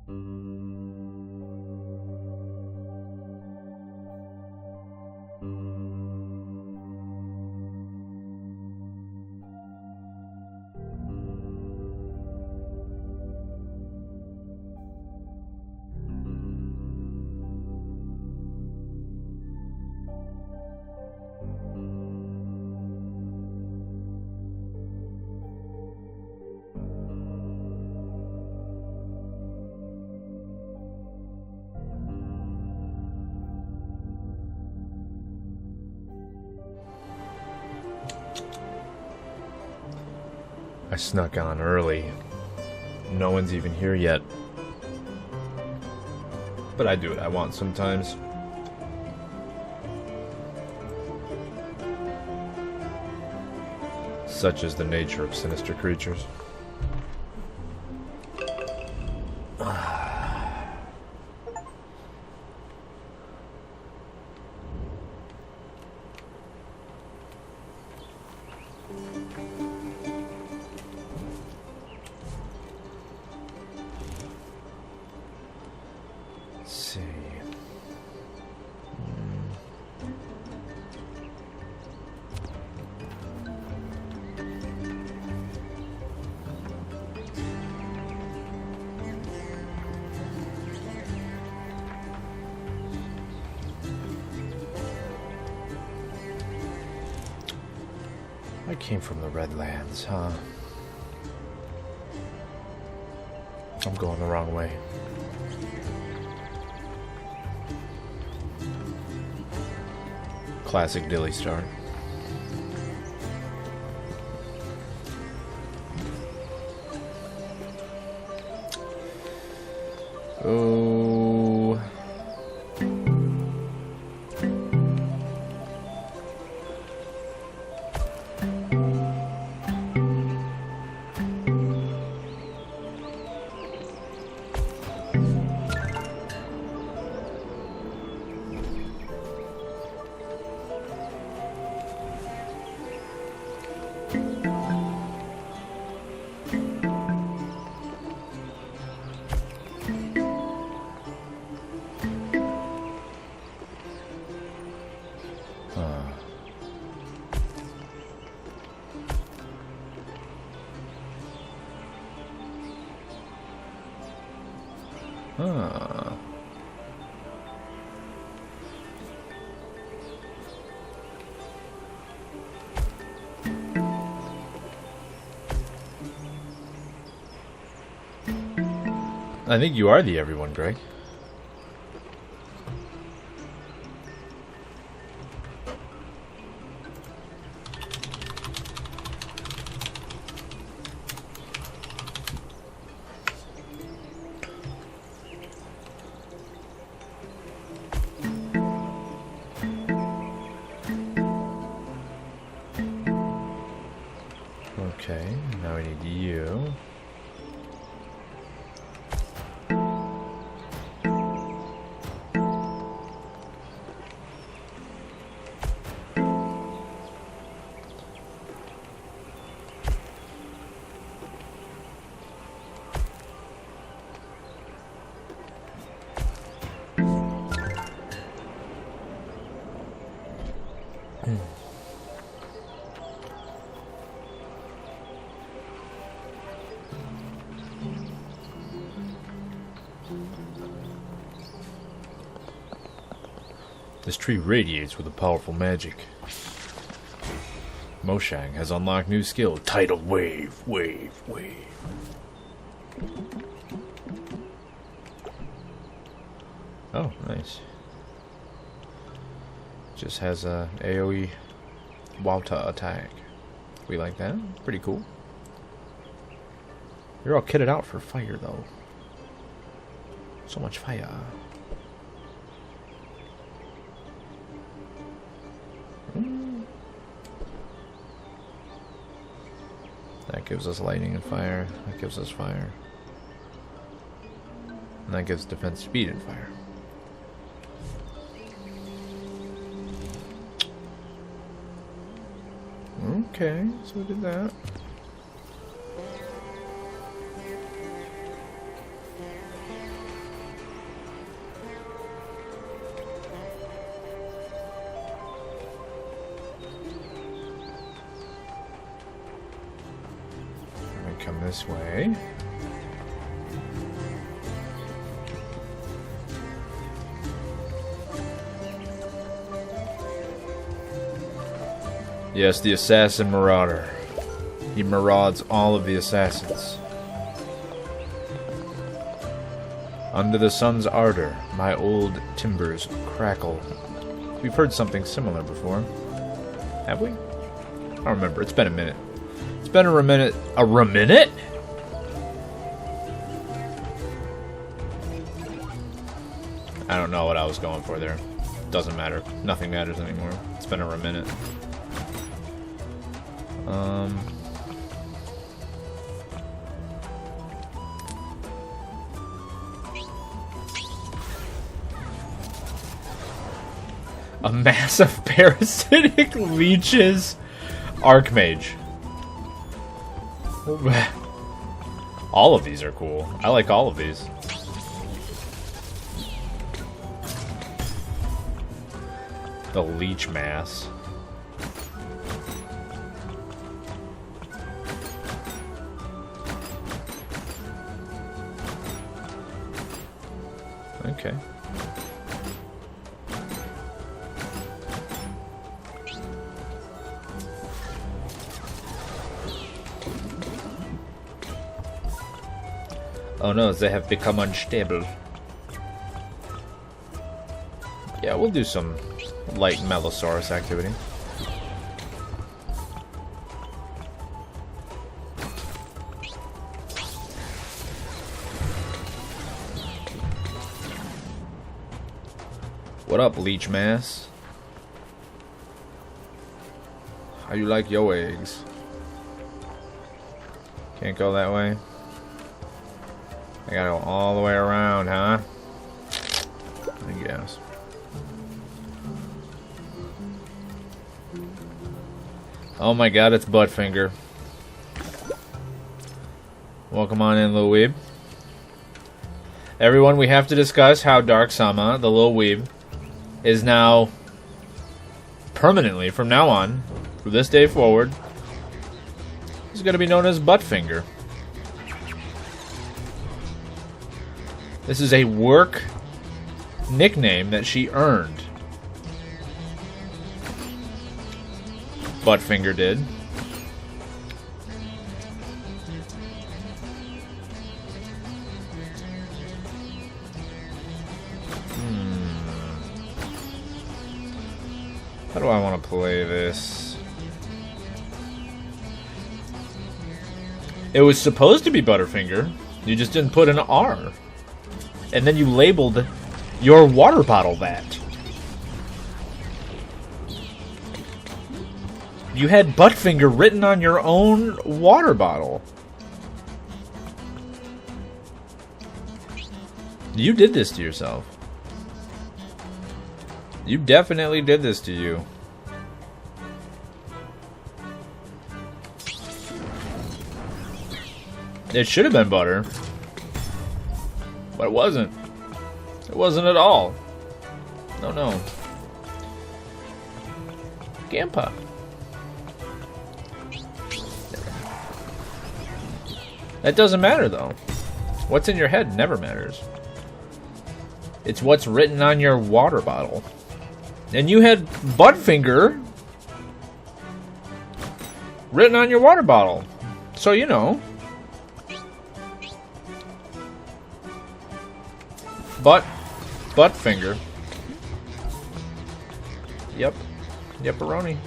I snuck on early. No one's even here yet. But I do what I want sometimes. Such is the nature of sinister creatures. I came from the Redlands, huh? I'm going the wrong way. Classic Dilly start. Oh. I think you are the everyone, Greg. Okay, now we need you. This tree radiates with a powerful magic. Moshang has unlocked new skill. Tidal wave, wave, wave. Oh, nice. Just has a AoE Wauta attack. We like that. Pretty cool. You're all kitted out for fire, though. So much fire. That gives us lightning and fire. That gives us fire. And that gives defense, speed, and fire. Okay, so we did that. this way. Yes, the assassin marauder. He marauds all of the assassins. Under the sun's ardor, my old timbers crackle. We've heard something similar before. Have we? I don't remember. It's been a minute. It's been a reminute. A reminute? I don't know what I was going for there. Doesn't matter. Nothing matters anymore. It's been a reminute. A mass of parasitic leeches. Archmage. All of these are cool. I like all of these. The leech mass. Okay. Oh no, they have become unstable. Yeah, we'll do some light Melosaurus activity. What up, leech mass? How you like your eggs? Can't go that way. I gotta go all the way around, huh? I guess. Oh my god, it's Buttfinger. Welcome on in, Lil Weeb. Everyone, we have to discuss how Dark Sama, the Lil Weeb, is now permanently, from now on, from this day forward, he's gonna be known as Buttfinger. This is a work nickname that she earned. Buttfinger did. How do I want to play this? It was supposed to be Butterfinger. You just didn't put an R. And then you labeled your water bottle that. You had Buttfinger written on your own water bottle. You did this to yourself. You definitely did this to you. It should have been butter. But it wasn't. It wasn't at all. No, no. Gampa. That doesn't matter, though. What's in your head never matters. It's what's written on your water bottle. And you had Buttfinger written on your water bottle. So, you know. Buttfinger. Yep. Yepperoni.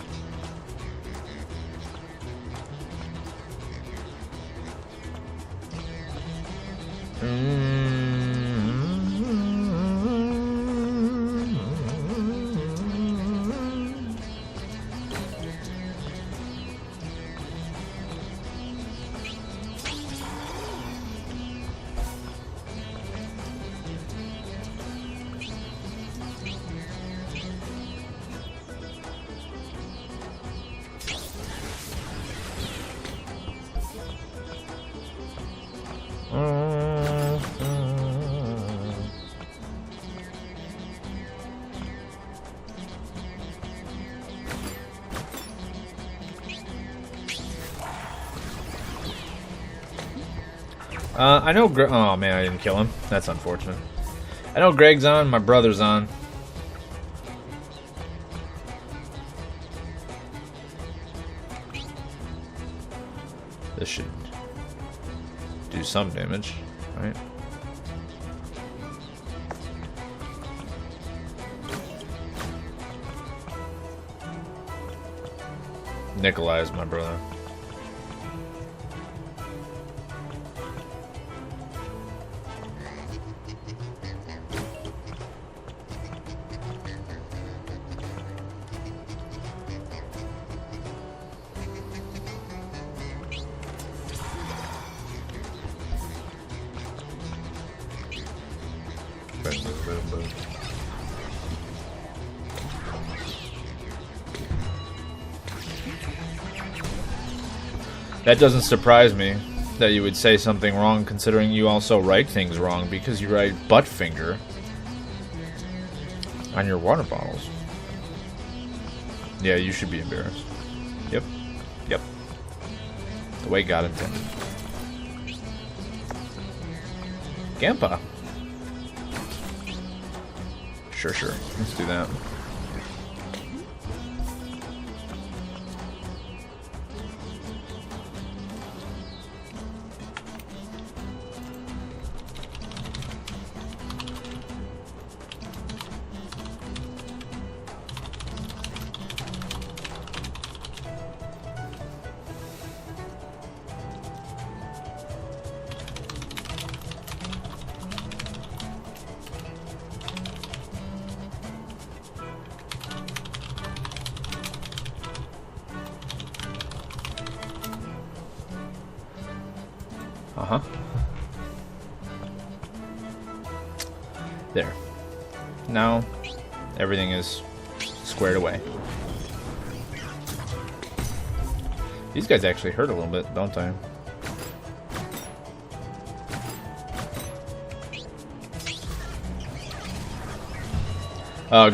I know oh man, I didn't kill him. That's unfortunate. I know Greg's on, my brother's on. This should do some damage, right? Nikolai is my brother. That doesn't surprise me that you would say something wrong, considering you also write things wrong, because you write Buttfinger on your water bottles. Yeah, you should be embarrassed. Yep. Yep. The way God intended. Gampa. Sure. Let's do that. Uh-huh. There. Now, everything is squared away. These guys actually hurt a little bit, don't they?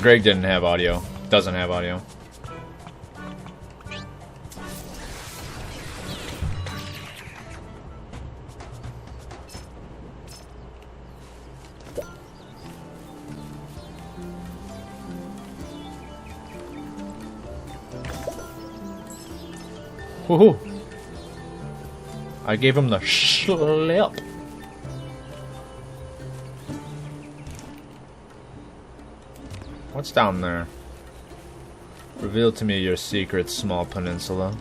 Greg didn't have audio. Doesn't have audio. Woohoo! I gave him the slip. What's down there? Reveal to me your secret, small peninsula.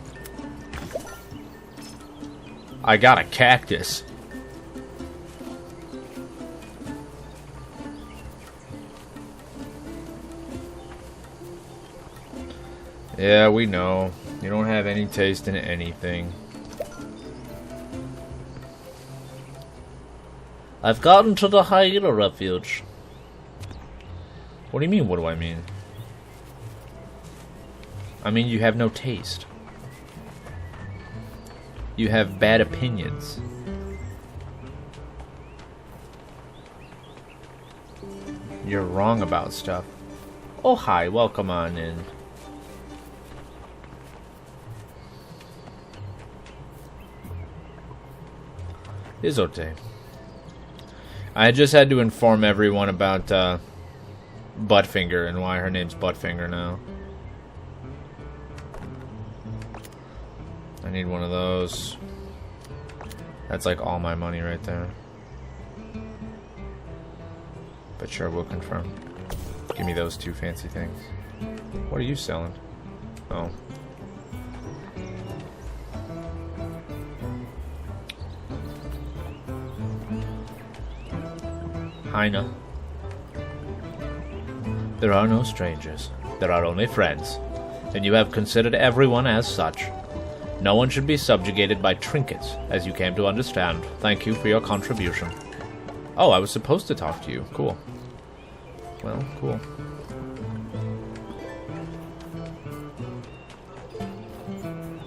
I got a cactus. Yeah, we know. You don't have any taste in anything. I've gotten to the hyena refuge. What do you mean, what do I mean? I mean, you have no taste. You have bad opinions. You're wrong about stuff. Oh, hi, welcome on in. Isote. I just had to inform everyone about Buttfinger and why her name's Buttfinger now. I need one of those. That's like all my money right there. But sure, we'll confirm. Give me those two fancy things. What are you selling? Oh. Hyena. There are no strangers. There are only friends. And you have considered everyone as such. No one should be subjugated by trinkets, as you came to understand. Thank you for your contribution. Oh, I was supposed to talk to you. Cool. Well, cool.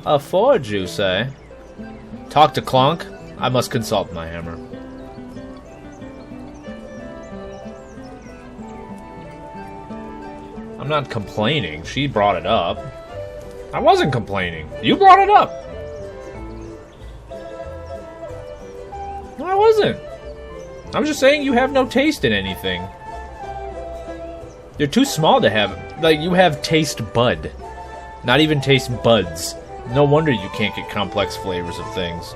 A forge, you say? Talk to Clonk? I must consult my hammer. I'm not complaining. She brought it up. I wasn't complaining. You brought it up. I wasn't. I was just saying you have no taste in anything. You're too small to have... Like, you have taste bud. Not even taste buds. No wonder you can't get complex flavors of things.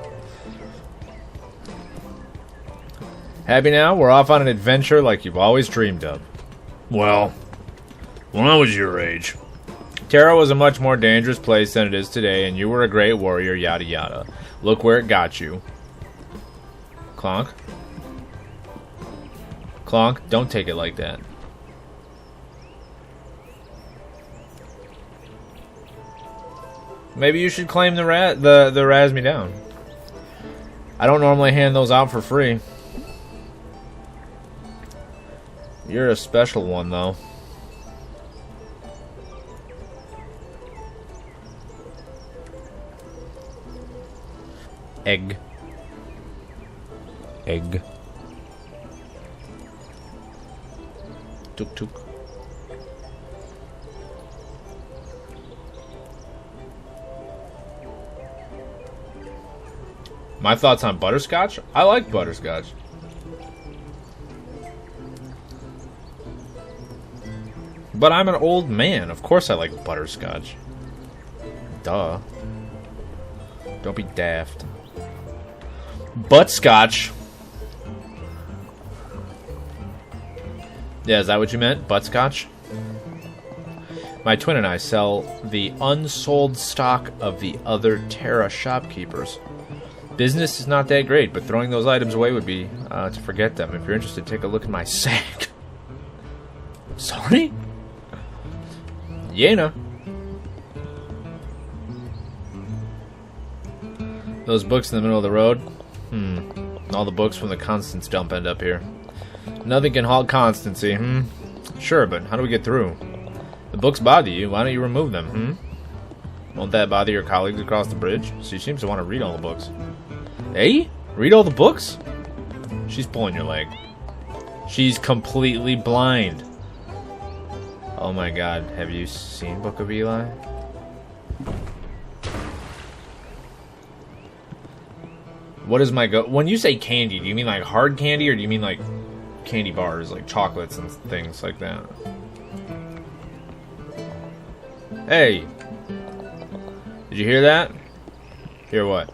Happy now? We're off on an adventure like you've always dreamed of. Well, when I was your age, Terra was a much more dangerous place than it is today, and you were a great warrior, yada yada. Look where it got you. Clonk. Clonk, don't take it like that. Maybe you should claim the razz me down. I don't normally hand those out for free. You're a special one, though. Egg. Egg. Tuk tuk. My thoughts on butterscotch? I like butterscotch. But I'm an old man. Of course I like butterscotch. Duh. Don't be daft. Buttscotch. Yeah, is that what you meant? Buttscotch? My twin and I sell the unsold stock of the other Terra shopkeepers. Business is not that great, but throwing those items away would be to forget them. If you're interested, take a look at my sack. Sorry? Yena. Those books in the middle of the road? All the books from the Constance dump end up here. Nothing can halt constancy, Sure, but how do we get through? The books bother you, why don't you remove them, Won't that bother your colleagues across the bridge? She seems to want to read all the books. Hey? Read all the books? She's pulling your leg. She's completely blind. Oh my god, have you seen Book of Eli? What is my go? When you say candy, do you mean like hard candy or do you mean like candy bars, like chocolates and things like that? Hey! Did you hear that? Hear what?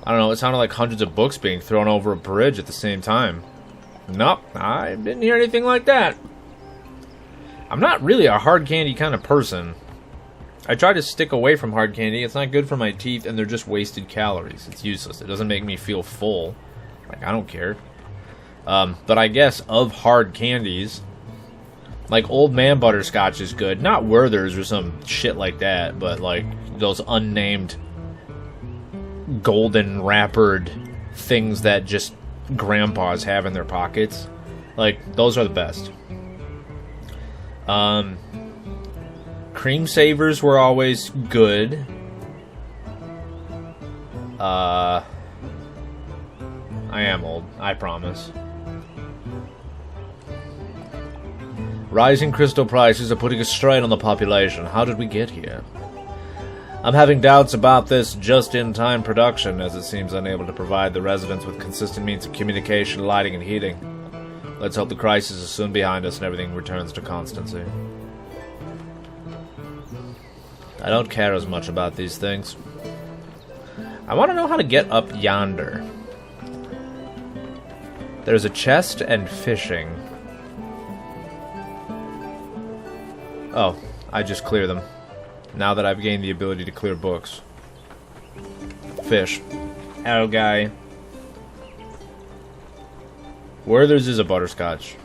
I don't know, it sounded like hundreds of books being thrown over a bridge at the same time. Nope, I didn't hear anything like that. I'm not really a hard candy kind of person. I try to stick away from hard candy. It's not good for my teeth, and they're just wasted calories. It's useless. It doesn't make me feel full. Like, I don't care. But I guess of hard candies, like Old Man Butterscotch is good. Not Werther's or some shit like that, but like those unnamed golden wrappered things that just grandpas have in their pockets. Like, those are the best. Cream savers were always good. I am old, I promise. Rising crystal prices are putting a strain on the population. How did we get here? I'm having doubts about this just-in-time production, as it seems unable to provide the residents with consistent means of communication, lighting, and heating. Let's hope the crisis is soon behind us and everything returns to constancy. I don't care as much about these things. I want to know how to get up yonder. There's a chest and fishing. Oh, I just clear them. Now that I've gained the ability to clear books. Fish. Arrow guy. Werther's is a butterscotch.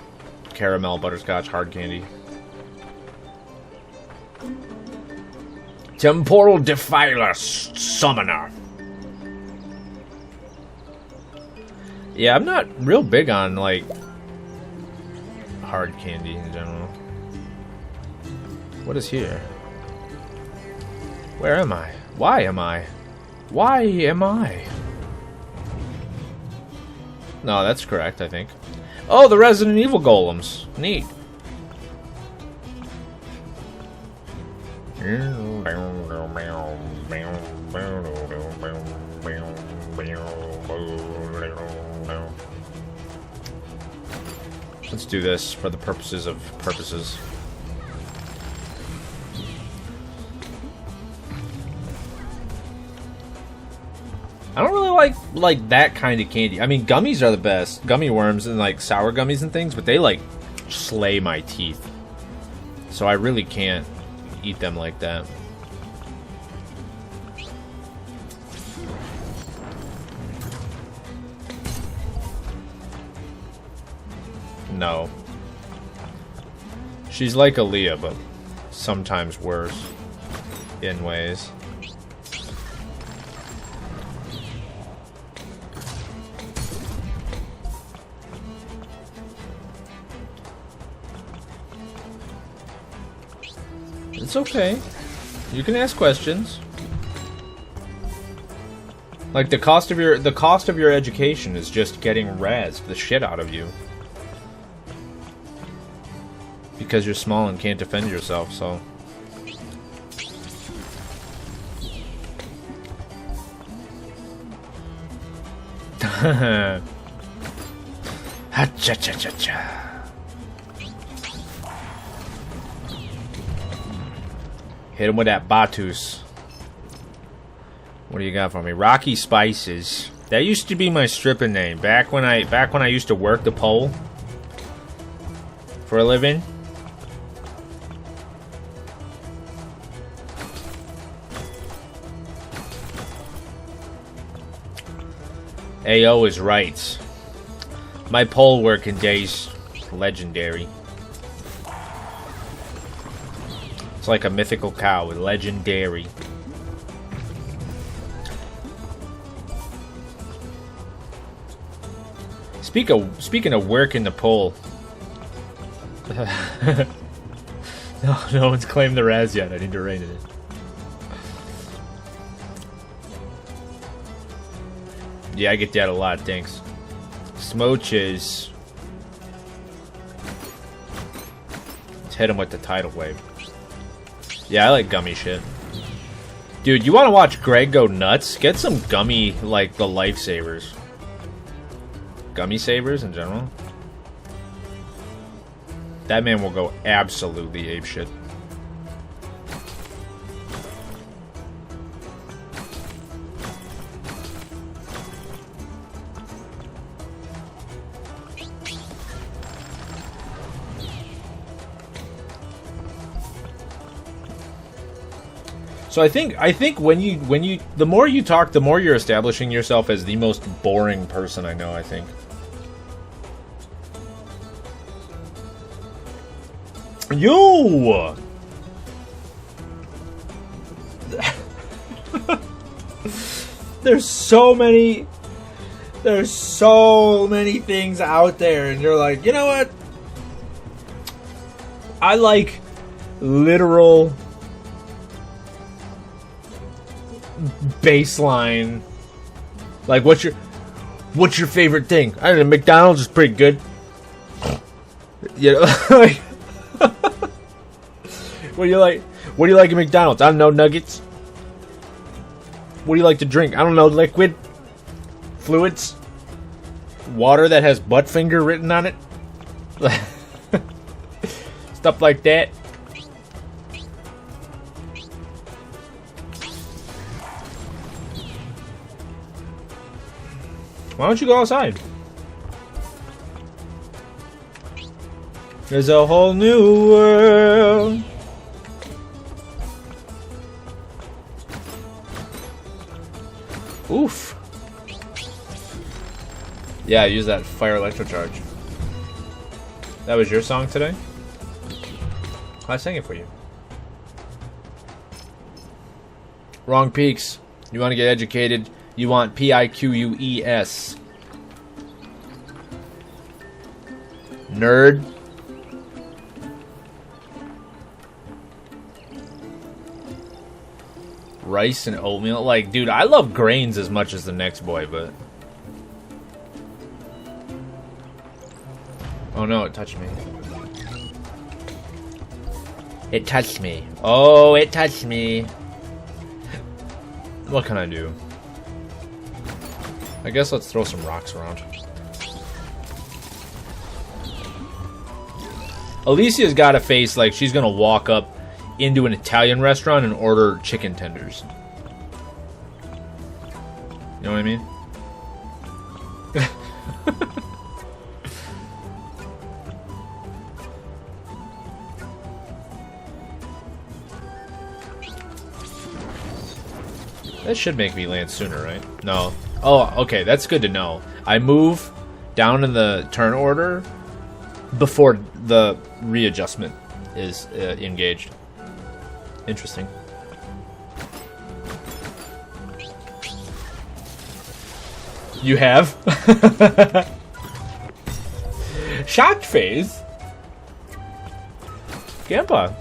Caramel butterscotch hard candy. Temporal Defiler Summoner. Yeah, I'm not real big on, like, hard candy in general. What is here? Where am I? Why am I? Why am I? No, that's correct, I think. Oh, the Resident Evil golems. Neat. Let's do this for the purposes of purposes. I don't really like that kind of candy. I mean, gummies are the best. Gummy worms and like sour gummies and things, but they like slay my teeth. So I really can't eat them like that. No. She's like Aaliyah, but sometimes worse in ways. It's okay. You can ask questions. Like the cost of your education is just getting razzed the shit out of you. Because you're small and can't defend yourself, so. Ha-cha-cha-cha-cha. Hit him with that Batus. What do you got for me? Rocky Spices. That used to be my stripping name. Back when I used to work the pole for a living. AO is right. My pole working days, legendary. It's like a mythical cow, legendary. Speaking of working the pole. No one's claimed the Raz yet. I need to raid it. Yeah, I get that a lot, thanks. Smooches. Let's hit him with the tidal wave. Yeah, I like gummy shit. Dude, you want to watch Greg go nuts? Get some gummy, like the Lifesavers. Gummy savers in general. That man will go absolutely apeshit. So I think when you the more you talk, the more you're establishing yourself as the most boring person I know, I think. Yo! There's so many things out there, and you're like, you know what? I like literal baseline. Like, what's your favorite thing? I don't know, McDonald's is pretty good. You know, like, what do you like? What do you like at McDonald's? I don't know, nuggets. What do you like to drink? I don't know, liquid, fluids, water that has Buttfinger written on it, stuff like that. Why don't you go outside? There's a whole new world. Oof. Yeah, use that fire electrocharge. That was your song today? I sang it for you. Wrong peaks. You want to get educated? You want PIQUES. Nerd. Rice and oatmeal. Like, dude, I love grains as much as the next boy, but... Oh no, it touched me. It touched me. Oh, it touched me. What can I do? I guess let's throw some rocks around. Alicia's got a face like she's gonna walk up into an Italian restaurant and order chicken tenders. You know what I mean? That should make me land sooner, right? No. Oh, okay, that's good to know. I move down in the turn order before the readjustment is engaged. Interesting. You have? Shocked phase? Gampa.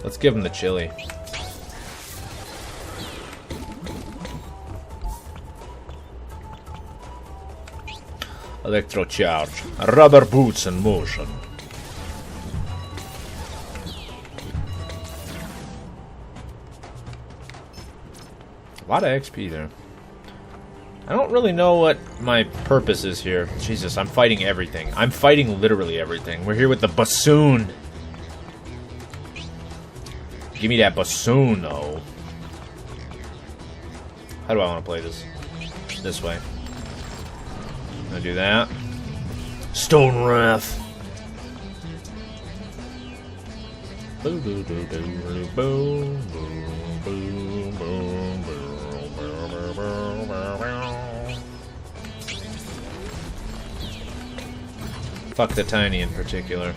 Let's give him the chili. Electro charge. Rubber boots in motion. A lot of XP there. I don't really know what my purpose is here. Jesus, I'm fighting everything. I'm fighting literally everything. We're here with the bassoon. Give me that bassoon, though. How do I want to play this? This way. I'm gonna do that. Stone Wrath. Boom, boom, boom, boom, boom, boom, boom, boom, boom. Fuck the tiny in particular.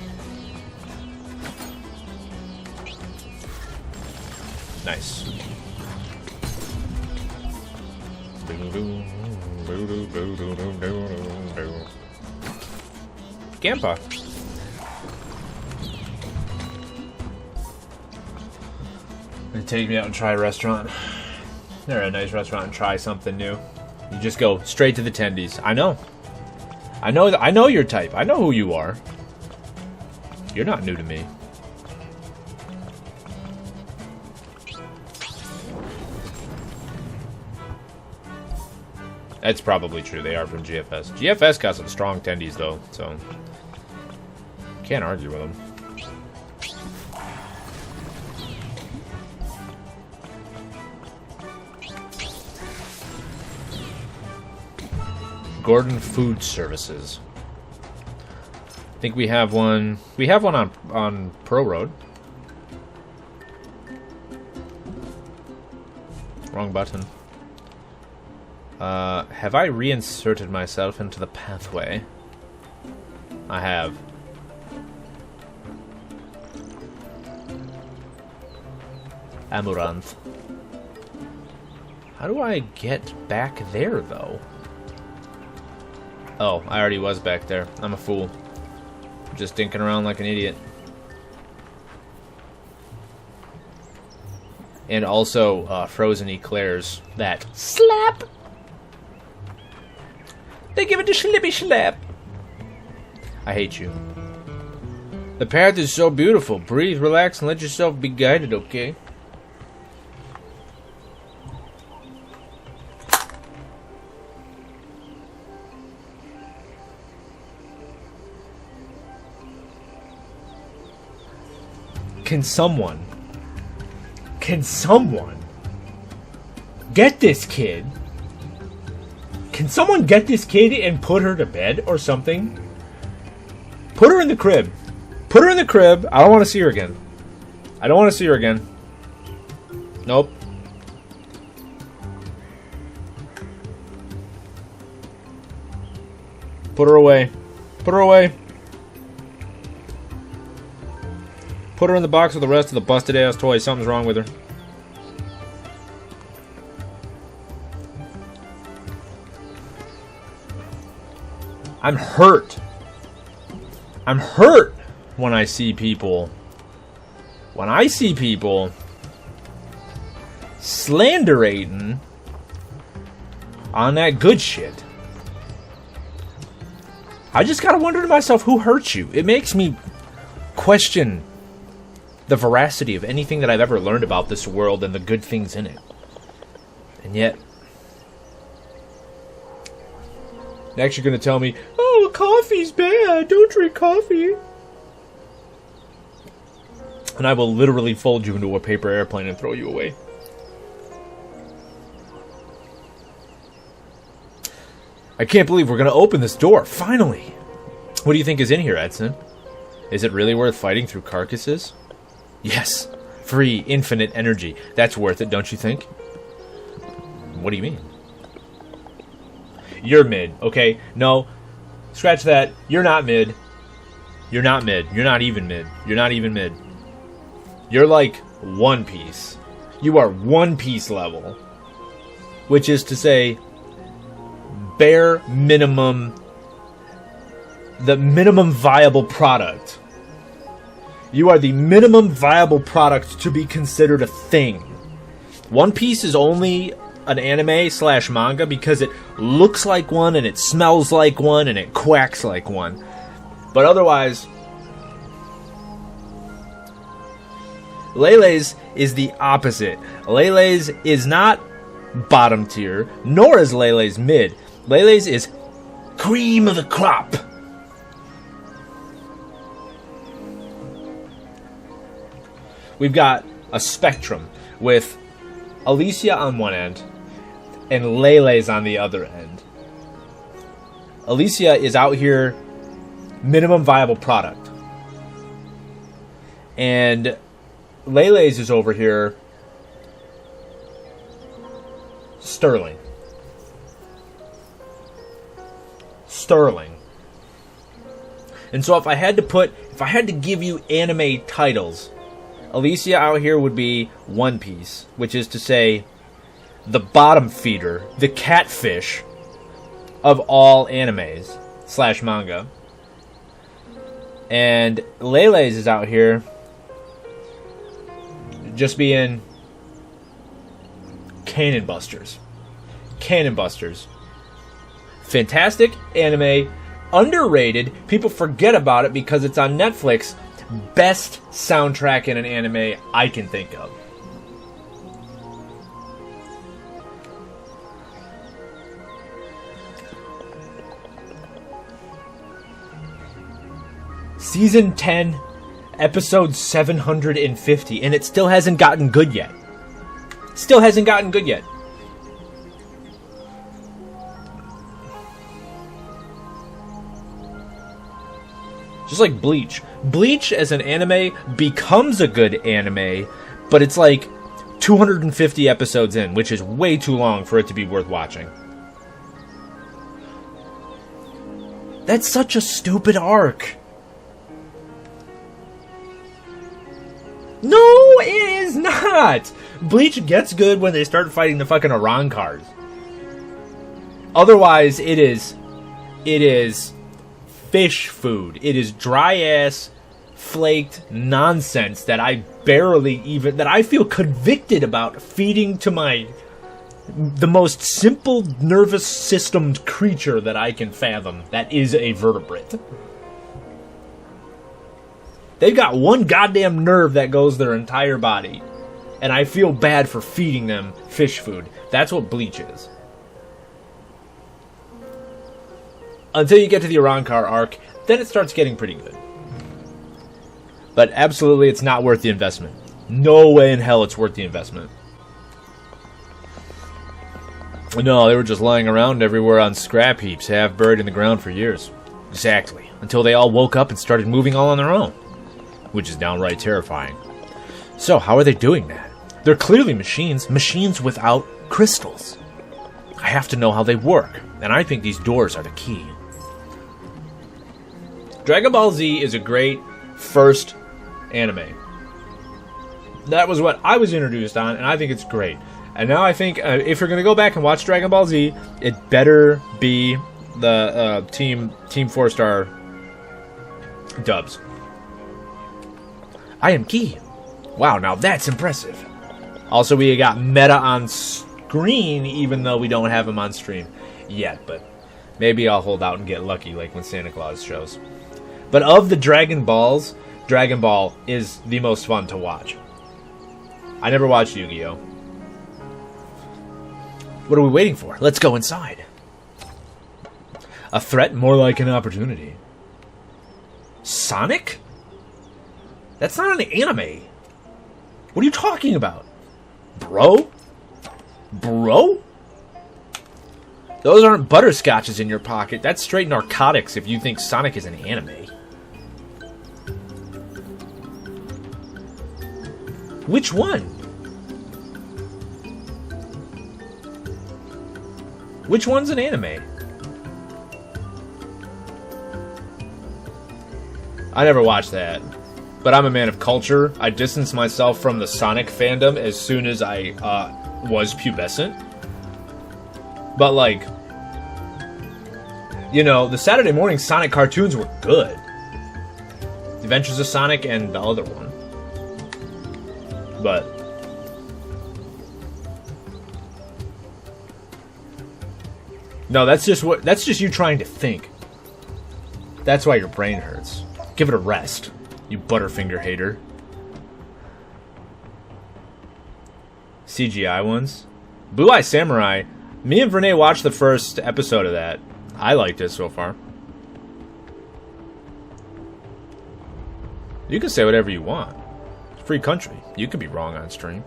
Nice. Gampa. Gonna take me out and try a restaurant. They're a nice restaurant and try something new. You just go straight to the tendies. I know. I know your type. I know who you are. You're not new to me. That's probably true. They are from GFS. GFS got some strong tendies, though, so can't argue with them. Gordon Food Services. I think we have one. We have one on Pro Road. Wrong button. Have I reinserted myself into the pathway? I have. Amaranth. How do I get back there, though? Oh, I already was back there. I'm a fool. Just dinking around like an idiot. And also, frozen eclairs that slap! They give it a slippy slap! I hate you. The path is so beautiful. Breathe, relax, and let yourself be guided, okay? Can someone get this kid? Can someone get this kid and put her to bed or something? Put her in the crib. Put her in the crib. I don't want to see her again. I don't want to see her again. Nope. Put her away. Put her away. Put her in the box with the rest of the busted ass toys. Something's wrong with her. I'm hurt. I'm hurt when I see people. When I see people slanderating on that good shit. I just gotta wonder to myself, who hurt you? It makes me question the veracity of anything that I've ever learned about this world and the good things in it. And yet, next you're gonna tell me, oh, coffee's bad, don't drink coffee. And I will literally fold you into a paper airplane and throw you away. I can't believe we're going to open this door, finally! What do you think is in here, Edson? Is it really worth fighting through carcasses? Yes. Free, infinite energy. That's worth it, don't you think? What do you mean? You're mid, okay? No. Scratch that. You're not mid. You're not mid. You're not even mid. You're not even mid. You're like One Piece. You are One Piece level. Which is to say, bare minimum, the minimum viable product. You are the minimum viable product to be considered a thing. One Piece is only an anime / manga because it looks like one and it smells like one and it quacks like one. But otherwise, Lele's is the opposite. Lele's is not bottom tier, nor is Lele's mid. Lele's is cream of the crop. We've got a spectrum with Alicia on one end and Lele's on the other end. Alicia is out here minimum viable product. And Lele's is over here sterling. Sterling. And so if I had to give you anime titles, Alicia out here would be One Piece, which is to say, the bottom feeder, the catfish of all animes / manga. And Lele's is out here just being Cannon Busters. Cannon Busters. Fantastic anime, underrated. People forget about it because it's on Netflix. Best soundtrack in an anime I can think of. Season 10, episode 750, and it still hasn't gotten good yet. Still hasn't gotten good yet. Just like Bleach. Bleach as an anime becomes a good anime, but it's like 250 episodes in, which is way too long for it to be worth watching. That's such a stupid arc. No, it is not! Bleach gets good when they start fighting the fucking Arancars. Otherwise, it is fish food. It is dry-ass, flaked nonsense that I feel convicted about feeding to the most simple nervous systemed creature that I can fathom. That is a vertebrate. They've got one goddamn nerve that goes their entire body. And I feel bad for feeding them fish food. That's what Bleach is. Until you get to the Arankar arc, then it starts getting pretty good. But absolutely, it's not worth the investment. No way in hell it's worth the investment. No, they were just lying around everywhere on scrap heaps, half buried in the ground for years. Exactly. Until they all woke up and started moving all on their own. Which is downright terrifying. So, how are they doing that? They're clearly machines. Machines without crystals. I have to know how they work. And I think these doors are the key. Dragon Ball Z is a great first anime. That was what I was introduced on, and I think it's great. And now I think if you're going to go back and watch Dragon Ball Z, it better be the Team 4-Star dubs. I am Ki. Wow, now that's impressive. Also, we got Meta on screen, even though we don't have him on stream yet. But maybe I'll hold out and get lucky, like when Santa Claus shows. But of the Dragon Balls, Dragon Ball is the most fun to watch. I never watched Yu-Gi-Oh! What are we waiting for? Let's go inside. A threat more like an opportunity. Sonic? That's not an anime. What are you talking about? Bro? Bro? Those aren't butterscotches in your pocket. That's straight narcotics if you think Sonic is an anime. Which one? Which one's an anime? I never watched that. But I'm a man of culture. I distanced myself from the Sonic fandom as soon as I was pubescent. But, like, you know, the Saturday morning Sonic cartoons were good. The Adventures of Sonic and the other one. But no, that's just you trying to think. That's why your brain hurts. Give it a rest, you Butterfinger hater. CGI ones. Blue Eye Samurai. Me and Vernay watched the first episode of that. I liked it so far. You can say whatever you want. It's a free country. You could be wrong on stream.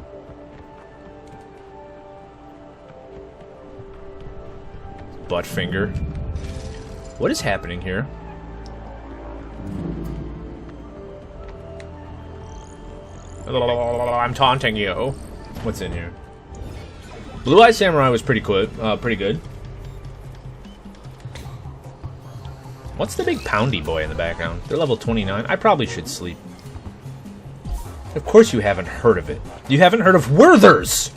Buttfinger. What is happening here? I'm taunting you. What's in here? Blue Eye Samurai was pretty good. What's the big poundy boy in the background? They're level 29. I probably should sleep. Of course you haven't heard of it. You haven't heard of Werther's!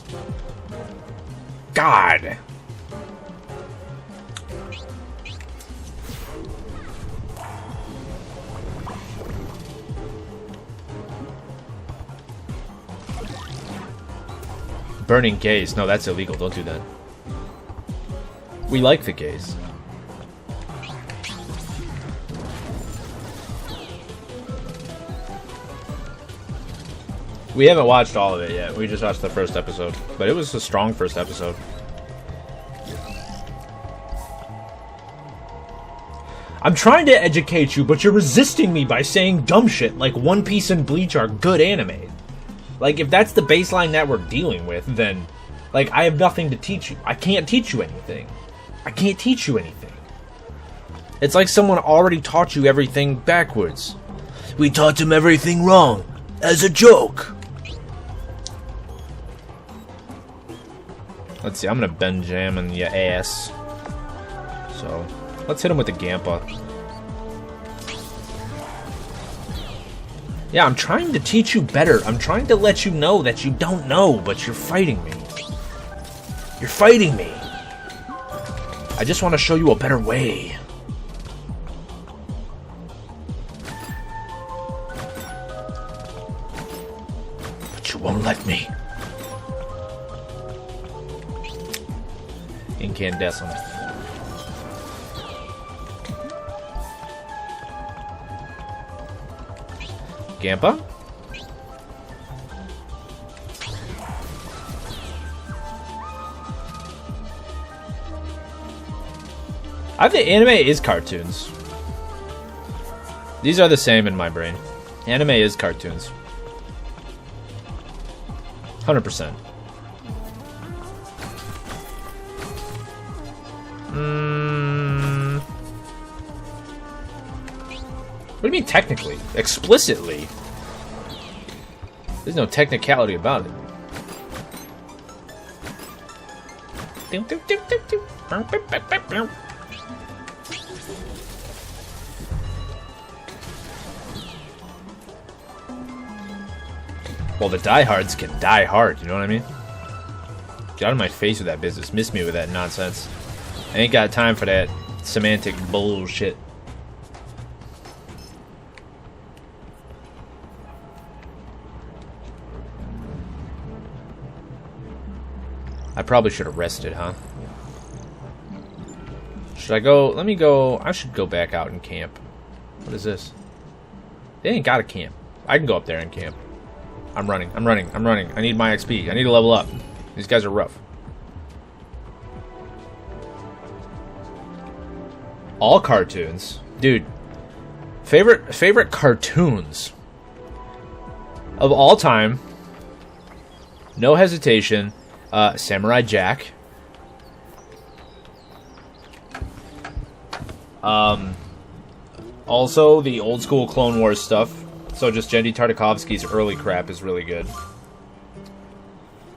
God! Burning gays. No, that's illegal. Don't do that. We like the gays. We haven't watched all of it yet. We just watched the first episode. But it was a strong first episode. I'm trying to educate you, but you're resisting me by saying dumb shit like One Piece and Bleach are good anime. Like, if that's the baseline that we're dealing with, then, like, I have nothing to teach you. I can't teach you anything. I can't teach you anything. It's like someone already taught you everything backwards. We taught him everything wrong. As a joke. Let's see, I'm gonna Benjamin your ass. So, let's hit him with the Gampa. Yeah, I'm trying to teach you better. I'm trying to let you know that you don't know, but you're fighting me. You're fighting me. I just want to show you a better way. But you won't let me. Incandescent. Gampa? I think anime is cartoons. These are the same in my brain. Anime is cartoons. 100%. What do you mean technically? Explicitly? There's no technicality about it. Well, the diehards can die hard, you know what I mean? Get out of my face with that business. Miss me with that nonsense. I ain't got time for that semantic bullshit. I probably should have rested, huh? Should I go? Let me go. I should go back out and camp. What is this? They ain't got a camp. I can go up there and camp. I'm running. I need my XP. I need to level up. These guys are rough. All cartoons? Dude. Favorite cartoons of all time. no hesitation, Samurai Jack. Also, the old school Clone Wars stuff. So just Genndy Tartakovsky's early crap is really good.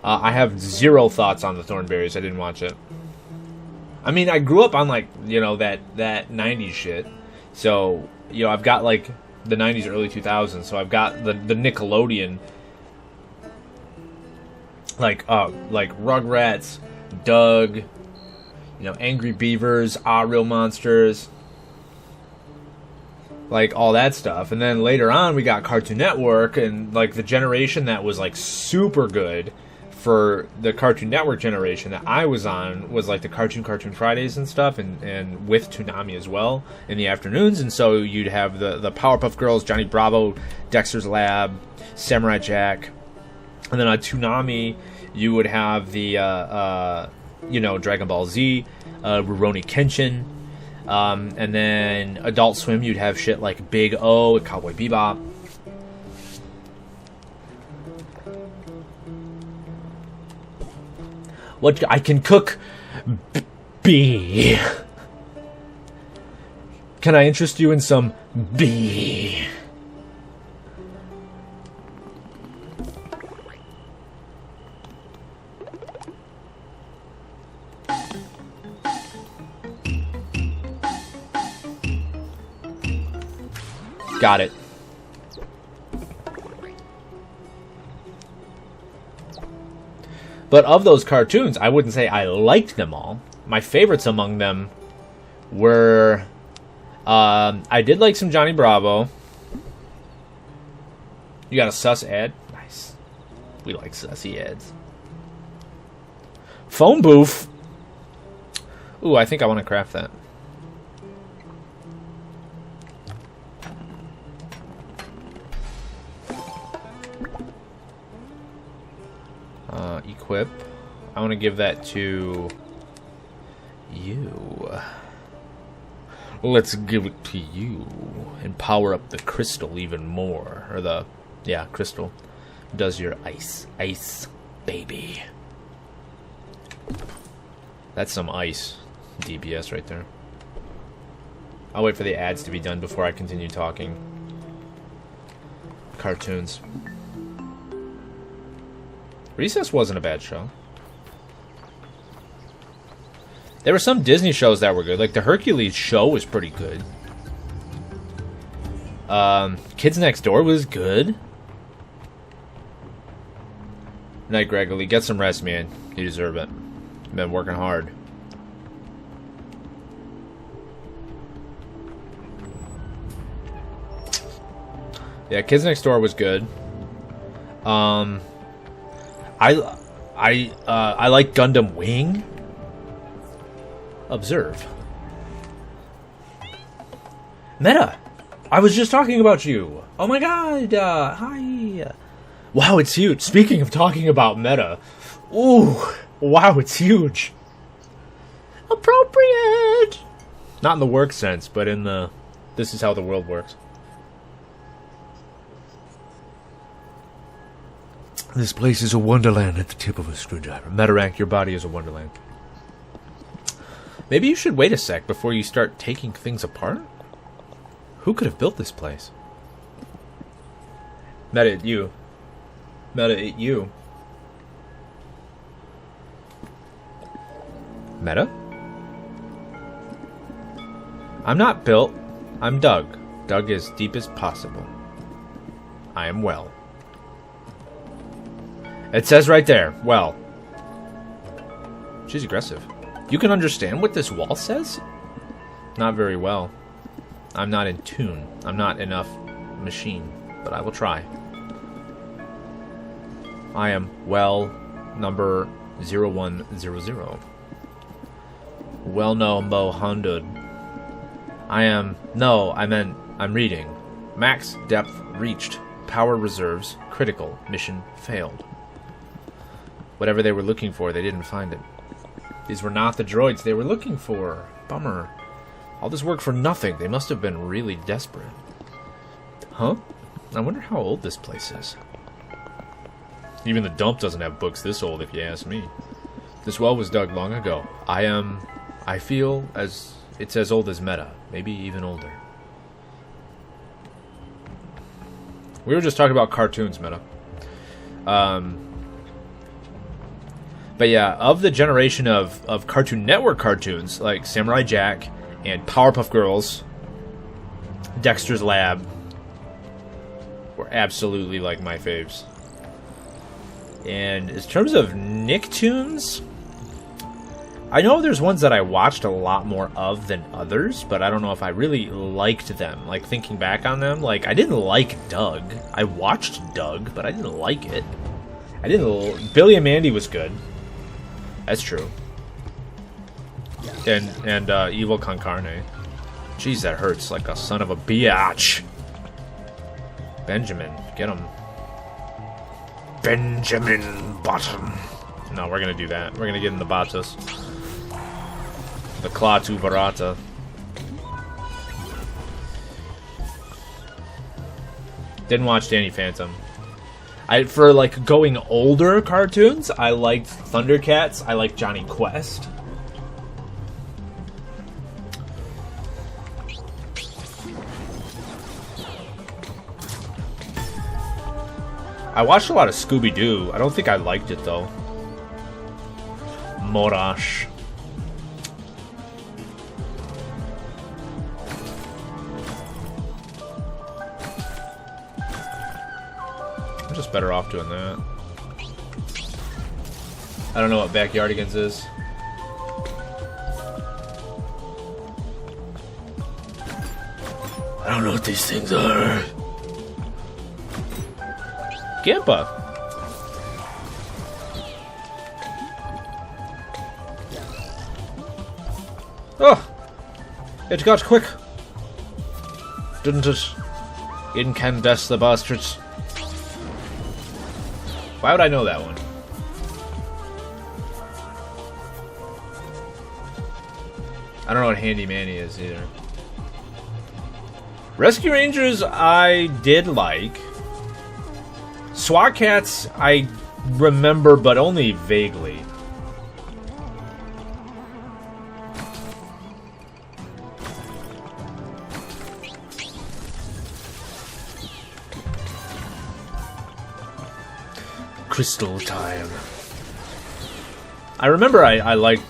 I have zero thoughts on the Thornberrys. I didn't watch it. I mean, I grew up on, like, you know, that 90s shit. So, you know, I've got, like, the 90s, early 2000s. So I've got the Nickelodeon, like Rugrats, Doug, you know, Angry Beavers, Real Monsters, like, all that stuff. And then later on, we got Cartoon Network, and, like, the generation that was, like, super good for the Cartoon Network generation that I was on was, like, the Cartoon Fridays and stuff, and with Toonami as well in the afternoons. And so you'd have the Powerpuff Girls, Johnny Bravo, Dexter's Lab, Samurai Jack. And then on Toonami, you would have the, you know, Dragon Ball Z, Rurouni Kenshin. And then Adult Swim, you'd have shit like Big O, Cowboy Bebop. What I can cook B. Can I interest you in some B? Got it. But of those cartoons, I wouldn't say I liked them all. My favorites among them were... I did like some Johnny Bravo. You got a sus ad? Nice. We like sussy ads. Phone booth. Ooh, I think I want to craft that. Equip. I want to give that to you. Let's give it to you and power up the crystal even more. Or the, yeah, crystal does your ice, baby. That's some ice DPS right there. I'll wait for the ads to be done before I continue talking. Cartoons. Recess wasn't a bad show. There were some Disney shows that were good. Like, the Hercules show was pretty good. Kids Next Door was good. Night, Gregory. Get some rest, man. You deserve it. You've been working hard. Yeah, Kids Next Door was good. I like Gundam Wing. Observe. Meta! I was just talking about you! Oh my god! Hi! Wow, it's huge! Speaking of talking about Meta, ooh! Wow, it's huge! Appropriate! Not in the work sense, but in the... This is how the world works. This place is a wonderland at the tip of a screwdriver. Metarank, your body is a wonderland. Maybe you should wait a sec before you start taking things apart? Who could have built this place? Meta, it you. Meta, it you. Meta? I'm not built. I'm dug. Dug as deep as possible. I am well. It says right there, well. She's aggressive. You can understand what this wall says? Not very well. I'm not in tune. I'm not enough machine, but I will try. I am well number 0100. Well no Mo 100. I'm reading. Max depth reached. Power reserves critical. Mission failed. Whatever they were looking for, they didn't find it. These were not the droids they were looking for. Bummer. All this work for nothing. They must have been really desperate. Huh? I wonder how old this place is. Even the dump doesn't have books this old, if you ask me. This well was dug long ago. I feel as it's as old as Meta, maybe even older. We were just talking about cartoons, Meta. But yeah, of the generation of Cartoon Network cartoons, like Samurai Jack and Powerpuff Girls, Dexter's Lab, were absolutely like my faves. And in terms of Nicktoons, I know there's ones that I watched a lot more of than others, but I don't know if I really liked them. Like, thinking back on them, like, I didn't like Doug. I watched Doug, but I didn't like it. Billy and Mandy was good. That's true. And Evil Con Carne. Jeez, that hurts like a son of a biatch. Benjamin, get him. Benjamin Bottom. No, we're gonna do that. We're gonna get in the Batas. The Klaatu Barata. Didn't watch Danny Phantom. For like going older cartoons, I liked Thundercats. I liked Johnny Quest. I watched a lot of Scooby-Doo. I don't think I liked it though. Morash. I'm just better off doing that. I don't know what Backyardigans is. I don't know what these things are. Gampa. Oh! It got quick. Didn't it? Incandesce the bastards. Why would I know that one? I don't know what Handy Manny is either. Rescue Rangers I did like. SWAT Cats I remember, but only vaguely. Crystal Time. I remember I liked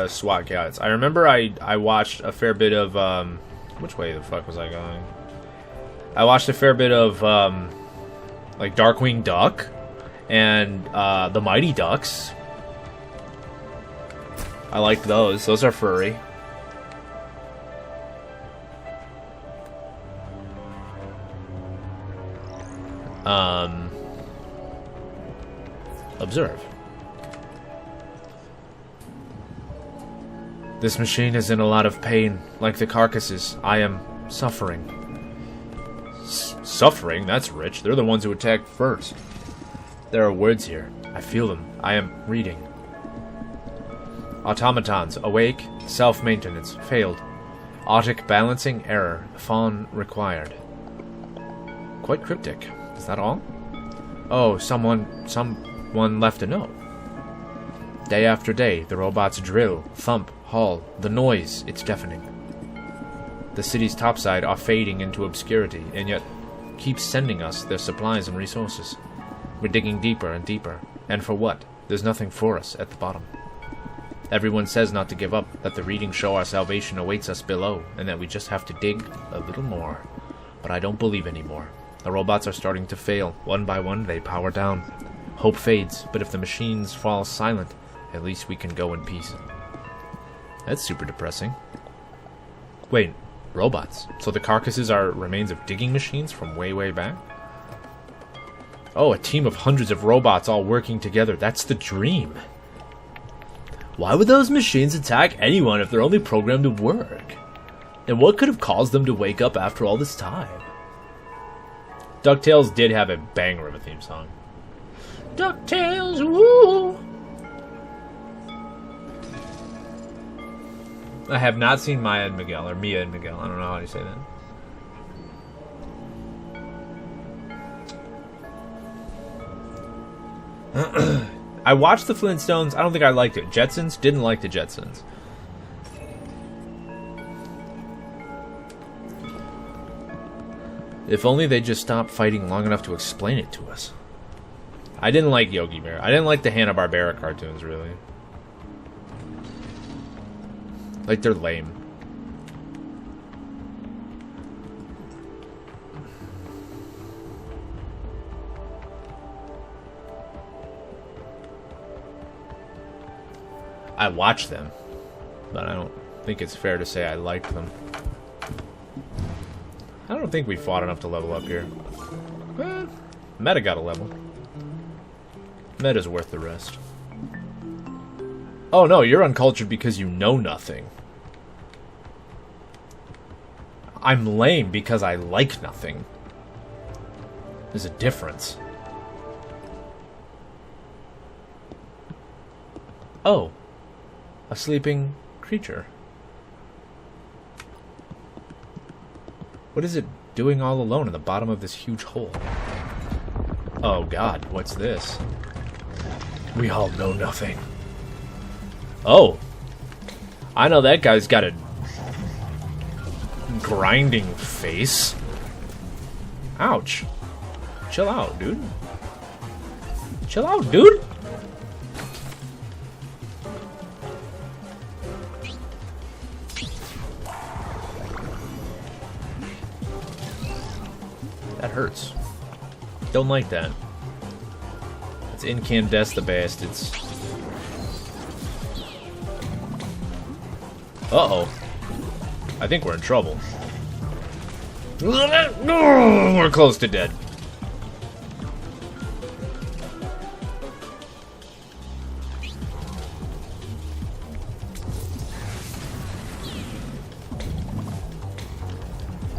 SWAT Cats. I remember I watched a fair bit of which way the fuck was I going? I watched a fair bit of like Darkwing Duck and the Mighty Ducks. I liked those. Those are furry. Observe. This machine is in a lot of pain. Like the carcasses, I am suffering. Suffering? That's rich. They're the ones who attacked first. There are words here. I feel them. I am reading. Automatons. Awake. Self-maintenance. Failed. Autic balancing error. Fawn required. Quite cryptic. Is that all? Oh, someone left a note. Day after day, the robots drill, thump, haul. The noise, it's deafening. The city's topside are fading into obscurity, and yet keeps sending us their supplies and resources. We're digging deeper and deeper. And for what? There's nothing for us at the bottom. Everyone says not to give up, that the readings show our salvation awaits us below, and that we just have to dig a little more. But I don't believe anymore. The robots are starting to fail. One by one, they power down. Hope fades, but if the machines fall silent, at least we can go in peace. That's super depressing. Wait, robots? So the carcasses are remains of digging machines from way, way back? Oh, a team of hundreds of robots all working together. That's the dream. Why would those machines attack anyone if they're only programmed to work? And what could have caused them to wake up after all this time? DuckTales did have a banger of a theme song. DuckTales, woo! I have not seen Maya and Miguel, or Mia and Miguel. I don't know how you say that. I watched the Flintstones. I don't think I liked it. Jetsons? Didn't like the Jetsons. If only they just stopped fighting long enough to explain it to us. I didn't like Yogi Bear. I didn't like the Hanna-Barbera cartoons, really. Like, they're lame. I watched them, but I don't think it's fair to say I liked them. I don't think we fought enough to level up here. Meta got a level. Meta's worth the rest. Oh no, you're uncultured because you know nothing. I'm lame because I like nothing. There's a difference. Oh. A sleeping creature. What is it doing all alone in the bottom of this huge hole? Oh god, what's this? We all know nothing. Oh. I know that guy's got a grinding face. Ouch. Chill out, dude. Chill out, dude. That hurts. Don't like that. Let's incandesce the bastards. Uh-oh. I think we're in trouble. We're close to dead.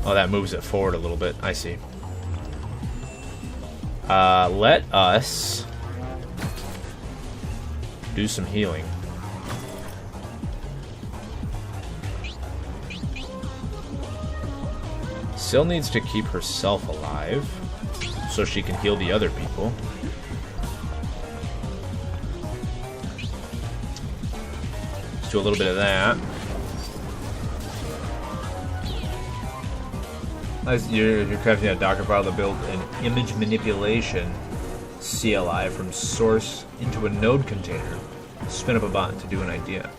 Oh, that moves it forward a little bit. I see. Let us do some healing. Syl needs to keep herself alive so she can heal the other people. Let's do a little bit of that. As you're crafting a Docker file to build an image manipulation CLI from source into a node container. Spin up a bot to do an idea.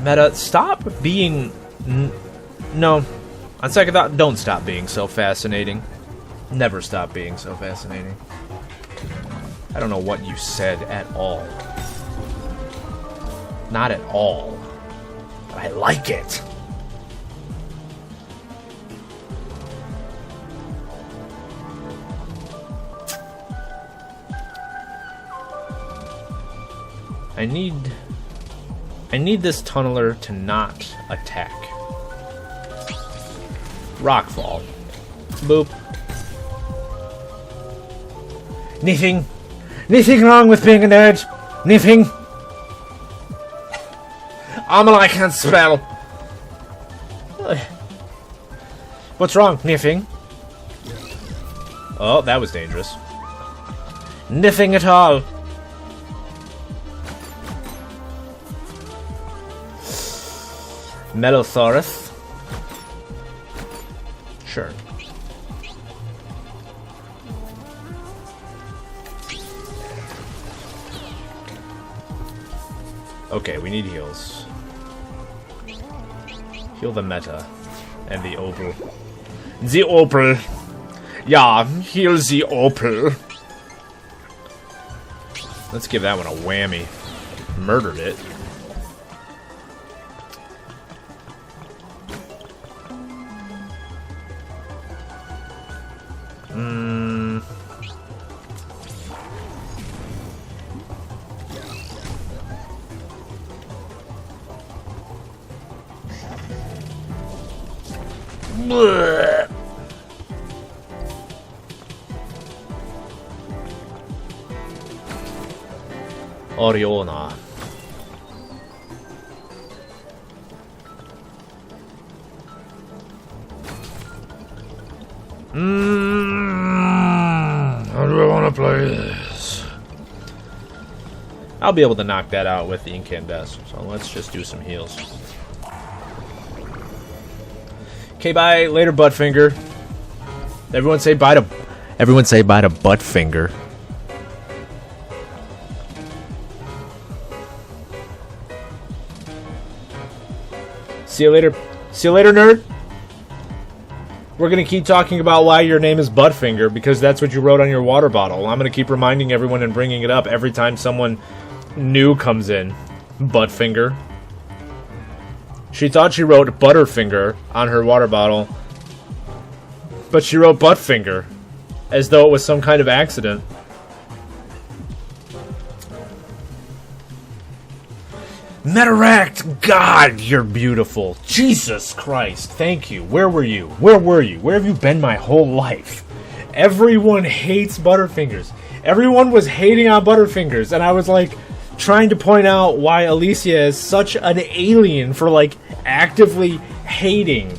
Meta, stop being... No. On second thought, don't stop being so fascinating. Never stop being so fascinating. I don't know what you said at all. Not at all. But I like it. I need this tunneler to not attack. Rockfall. Boop. Nothing wrong with being a nerd. Nothing. I can't spell. What's wrong? Nothing. Oh, that was dangerous. Nothing at all. Melothorath. Sure. Okay, we need heals. Heal the meta. And the opal. The opal. Yeah, heal the opal. Let's give that one a whammy. Murdered it. Oriona. How do I want to play this? I'll be able to knock that out with the incandescent. So let's just do some heals. Okay, bye. Later, Buttfinger. Everyone say bye to Buttfinger. See you later. See you later, nerd. We're going to keep talking about why your name is Buttfinger, because that's what you wrote on your water bottle. I'm going to keep reminding everyone and bringing it up every time someone new comes in. Buttfinger. She thought she wrote Butterfinger on her water bottle, but she wrote Buttfinger, as though it was some kind of accident. Neteract, God, you're beautiful. Jesus Christ, thank you. Where were you? Where were you? Where have you been my whole life? Everyone hates Butterfingers. Everyone was hating on Butterfingers, and I was like trying to point out why Alicia is such an alien for like actively hating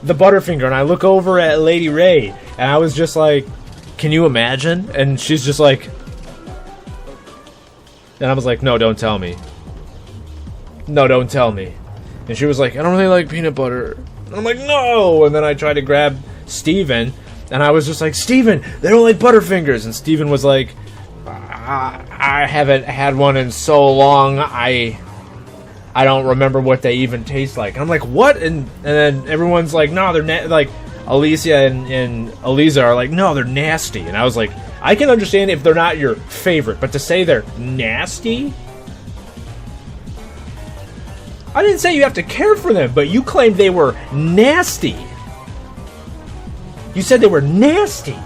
the Butterfinger. And I look over at Lady Ray, and I was just like, can you imagine? And she's just like, and I was like, no, don't tell me. No, don't tell me. And she was like, I don't really like peanut butter. And I'm like, no! And then I tried to grab Steven, and I was just like, Steven, they don't like Butterfingers. And Steven was like, I haven't had one in so long, I don't remember what they even taste like. And I'm like, what? And then everyone's like, no, they're like, Alicia and Eliza are like, no, they're nasty. And I was like, I can understand if they're not your favorite, but to say they're nasty? I didn't say you have to care for them, but you claimed they were nasty. You said they were nasty.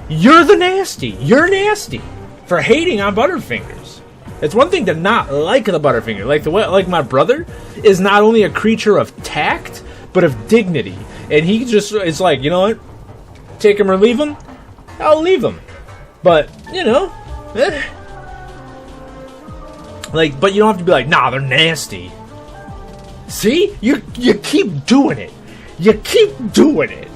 You're the nasty. You're nasty for hating on Butterfingers. It's one thing to not like the Butterfinger. Like my brother is not only a creature of tact, but of dignity. And he just is like, you know what? Take him or leave him? I'll leave him. But, you know, like, but you don't have to be like, nah, they're nasty. See? You keep doing it. You keep doing it.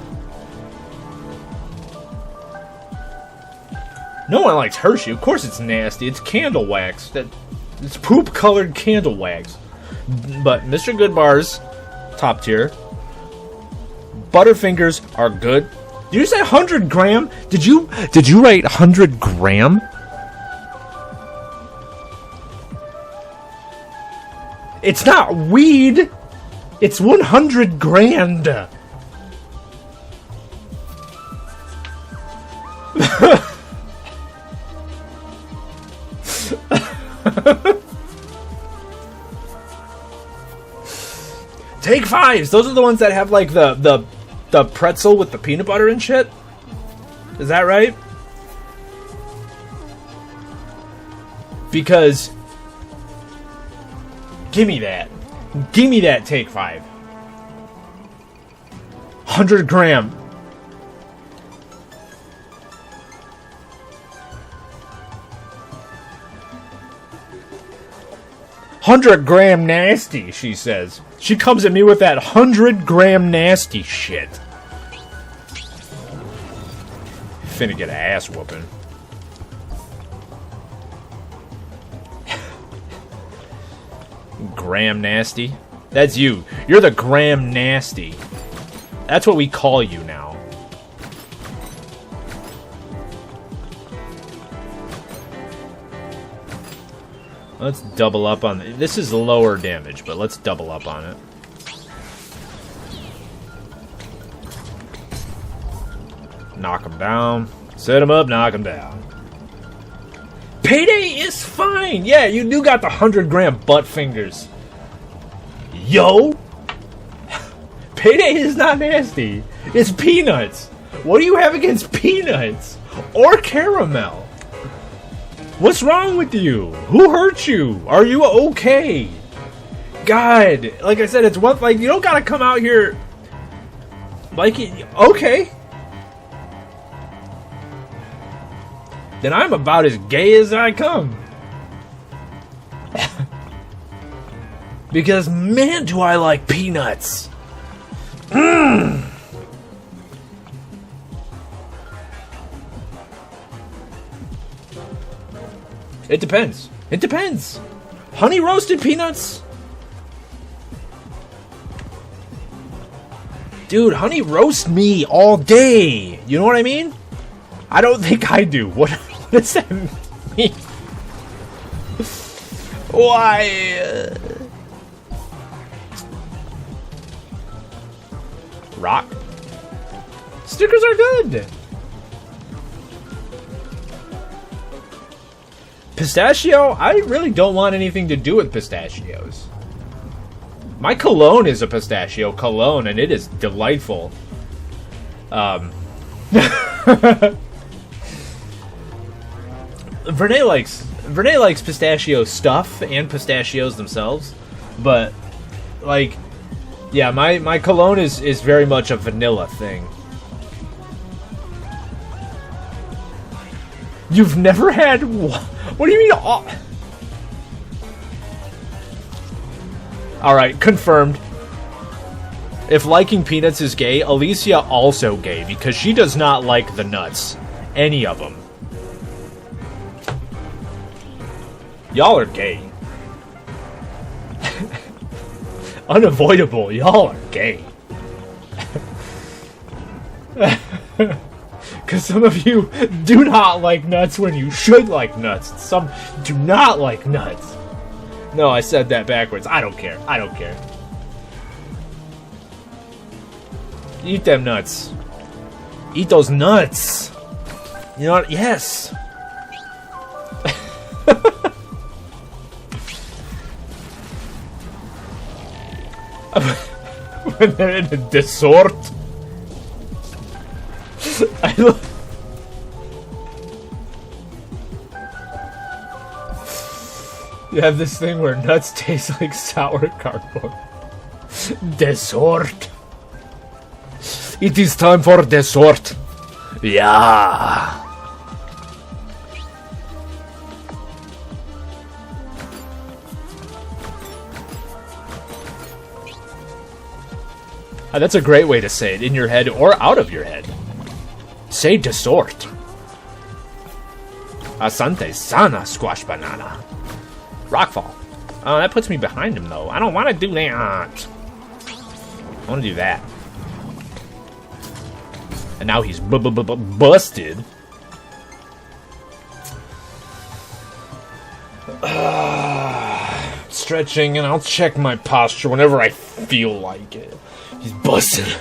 No one likes Hershey. Of course it's nasty. It's candle wax. It's poop-colored candle wax. But Mr. Goodbar's top tier. Butterfingers are good. Did you say 100 gram? Did you write 100 gram? It's not weed. It's 100 grand. Take fives. Those are the ones that have like the pretzel with the peanut butter and shit. Is that right? Because give me that. Give me that take five. 100 gram. $100 nasty, she says. She comes at me with that 100 nasty shit. Finna get an ass whooping. Gram nasty? That's you. You're the gram nasty. That's what we call you now. Let's double up on it. This is lower damage, but let's double up on it. Knock him down. Set him up, knock him down. Payday is fine! Yeah, you do got the 100 butt fingers. Yo! Payday is not nasty. It's peanuts. What do you have against peanuts? Or caramel? What's wrong with you? Who hurt you? Are you okay? God, like I said, it's one, like, you don't gotta come out here like, okay. Then I'm about as gay as I come. Because, man, do I like peanuts. Mmm. It depends. It depends. Honey roasted peanuts? Dude, honey roast me all day. You know what I mean? I don't think I do. What does that mean? Why? Rock? Stickers are good. Pistachio? I really don't want anything to do with pistachios. My cologne is a pistachio cologne, and it is delightful. Vernay likes pistachio stuff and pistachios themselves, but like, yeah, my cologne is very much a vanilla thing. You've never had what do you mean? All right, confirmed. If liking peanuts is gay, Alicia also gay because she does not like the nuts, any of them. Y'all are gay. Unavoidable. Y'all are gay. Because some of you do not like nuts when you should like nuts. Some do not like nuts. No, I said that backwards. I don't care. I don't care. Eat them nuts. Eat those nuts. You know what? Yes. When they're in a dessert. You have this thing where nuts taste like sour cardboard. Dessert. It is time for dessert. Yeah. That's a great way to say it, in your head or out of your head. Say dessert. Asante sana squash banana. Rockfall. Oh, that puts me behind him, though. I don't want to do that. I want to do that. And now he's busted. Stretching, and I'll check my posture whenever I feel like it. He's busted.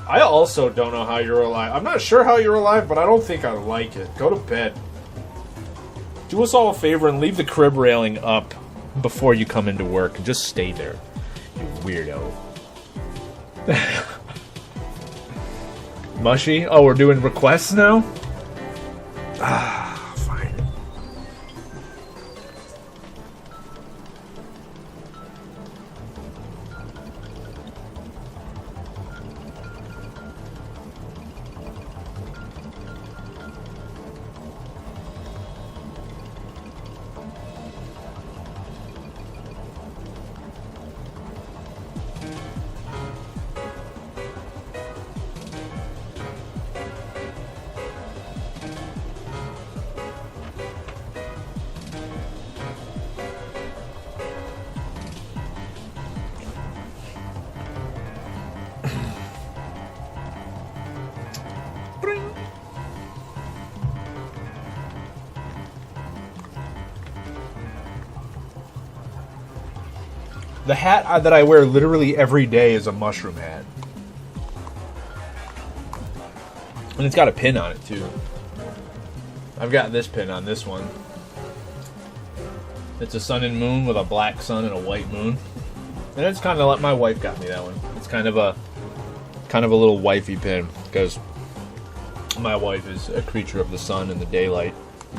I also don't know how you're alive. I'm not sure how you're alive, but I don't think I like it. Go to bed. Do us all a favor and leave the crib railing up before you come into work. And just stay there, you weirdo. Mushy? Oh, we're doing requests now? Ah, fine. The hat that I wear literally every day is a mushroom hat. And it's got a pin on it, too. I've got this pin on this one. It's a sun and moon with a black sun and a white moon. And it's kind of like my wife got me that one. It's kind of a little wifey pin, because my wife is a creature of the sun and the daylight.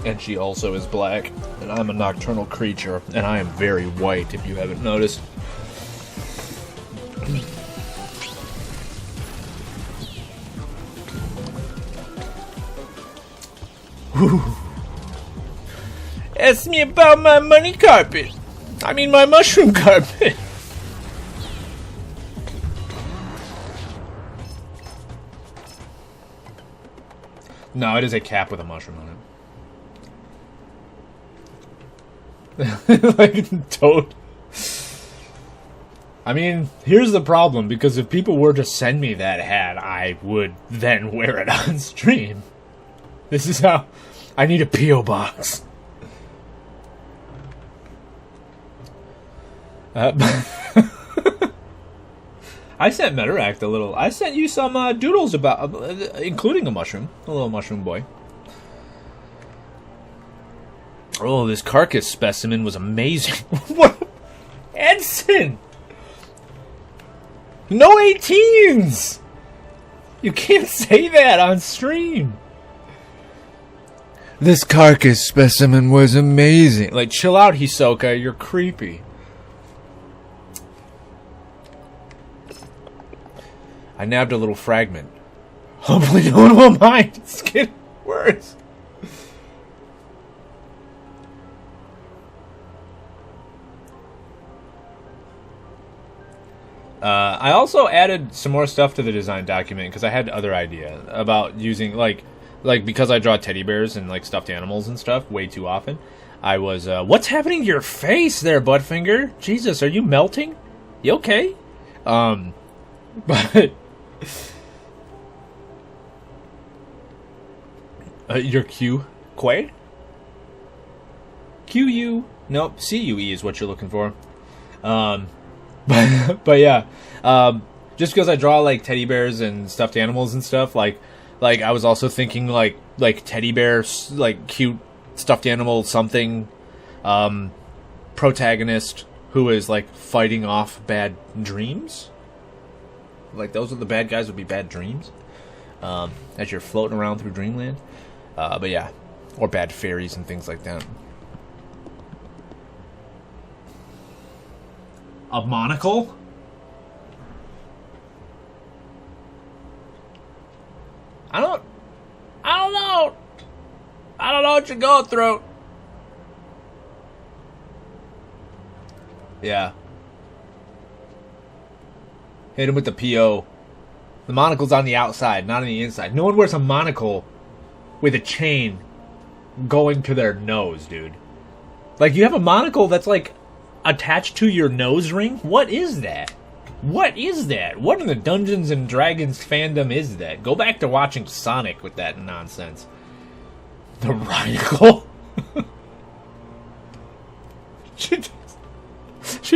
And she also is black, and I'm a nocturnal creature, and I am very white, if you haven't noticed. Ask me about my money carpet. I mean my mushroom carpet. No, it is a cap with a mushroom on it. Like, toad. I mean, here's the problem, because if people were to send me that hat, I would then wear it on stream. This is how... I need a P.O. box. I sent Metaract a little... I sent you some doodles about... including a mushroom. A little mushroom boy. Oh, this carcass specimen was amazing. What? Edson! No 18s! You can't say that on stream. This carcass specimen was amazing. Like, chill out, Hisoka. You're creepy. I nabbed a little fragment. Hopefully no one will mind. It's getting worse. I also added some more stuff to the design document because I had other idea about using, like because I draw teddy bears and, like, stuffed animals and stuff way too often. I was, what's happening to your face there, Buttfinger? Jesus, are you melting? You okay? But... your Q? Quay? Q-U? Nope, C-U-E is what you're looking for. But yeah, just because I draw, like, teddy bears and stuffed animals and stuff, like I was also thinking, like teddy bears, like, cute stuffed animal something, protagonist who is, like, fighting off bad dreams. Like, those are the bad guys would be bad dreams, as you're floating around through dreamland. But yeah, or bad fairies and things like that. A monocle? I don't know. I don't know what you're going through. Yeah. Hit him with the PO. The monocle's on the outside, not on the inside. No one wears a monocle with a chain going to their nose, dude. Like, you have a monocle that's, like, attached to your nose ring? What is that? What is that? What in the Dungeons and Dragons fandom is that? Go back to watching Sonic with that nonsense. The Rhinocle? She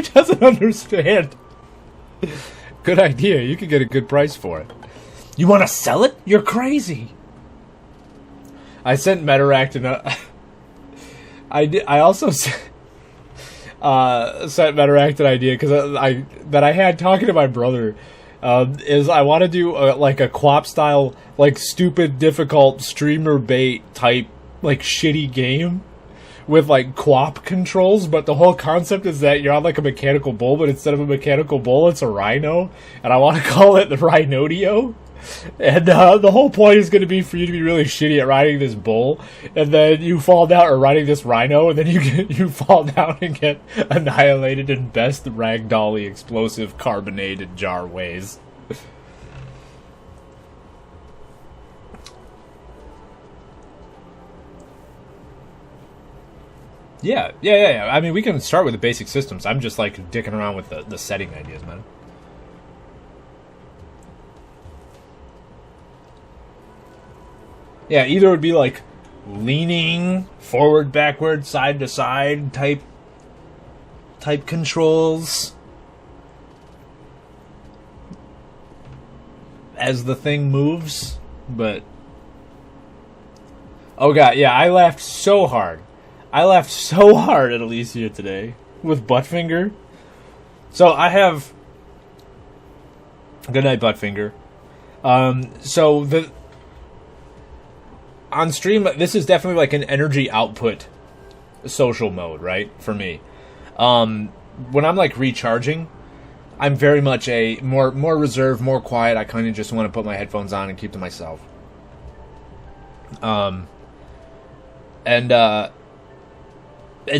doesn't understand. Good idea. You could get a good price for it. You want to sell it? You're crazy. I sent Metaract and I also sent Metaract an idea because I had talking to my brother. Is I want to do like a co-op style, like, stupid difficult streamer bait type, like, shitty game with, like, co-op controls, but the whole concept is that you're on, like, a mechanical bull, but instead of a mechanical bull, it's a rhino, and I want to call it the Rhinodio. And the whole point is going to be for you to be really shitty at riding this bull, and then you fall down, or riding this rhino, and then you fall down and get annihilated in best ragdolly explosive carbonated jar ways. Yeah. I mean, we can start with the basic systems. I'm just, like, dicking around with the setting ideas, man. Yeah, either it would be, like, leaning forward, backward, side to side type controls as the thing moves, but... Oh god, yeah, I laughed so hard at Alicia today with Buttfinger. So I have... Good night, Buttfinger. So on stream, this is definitely like an energy output social mode, right? For me. When I'm, like, recharging, I'm very much a more reserved, more quiet. I kind of just want to put my headphones on and keep to myself. And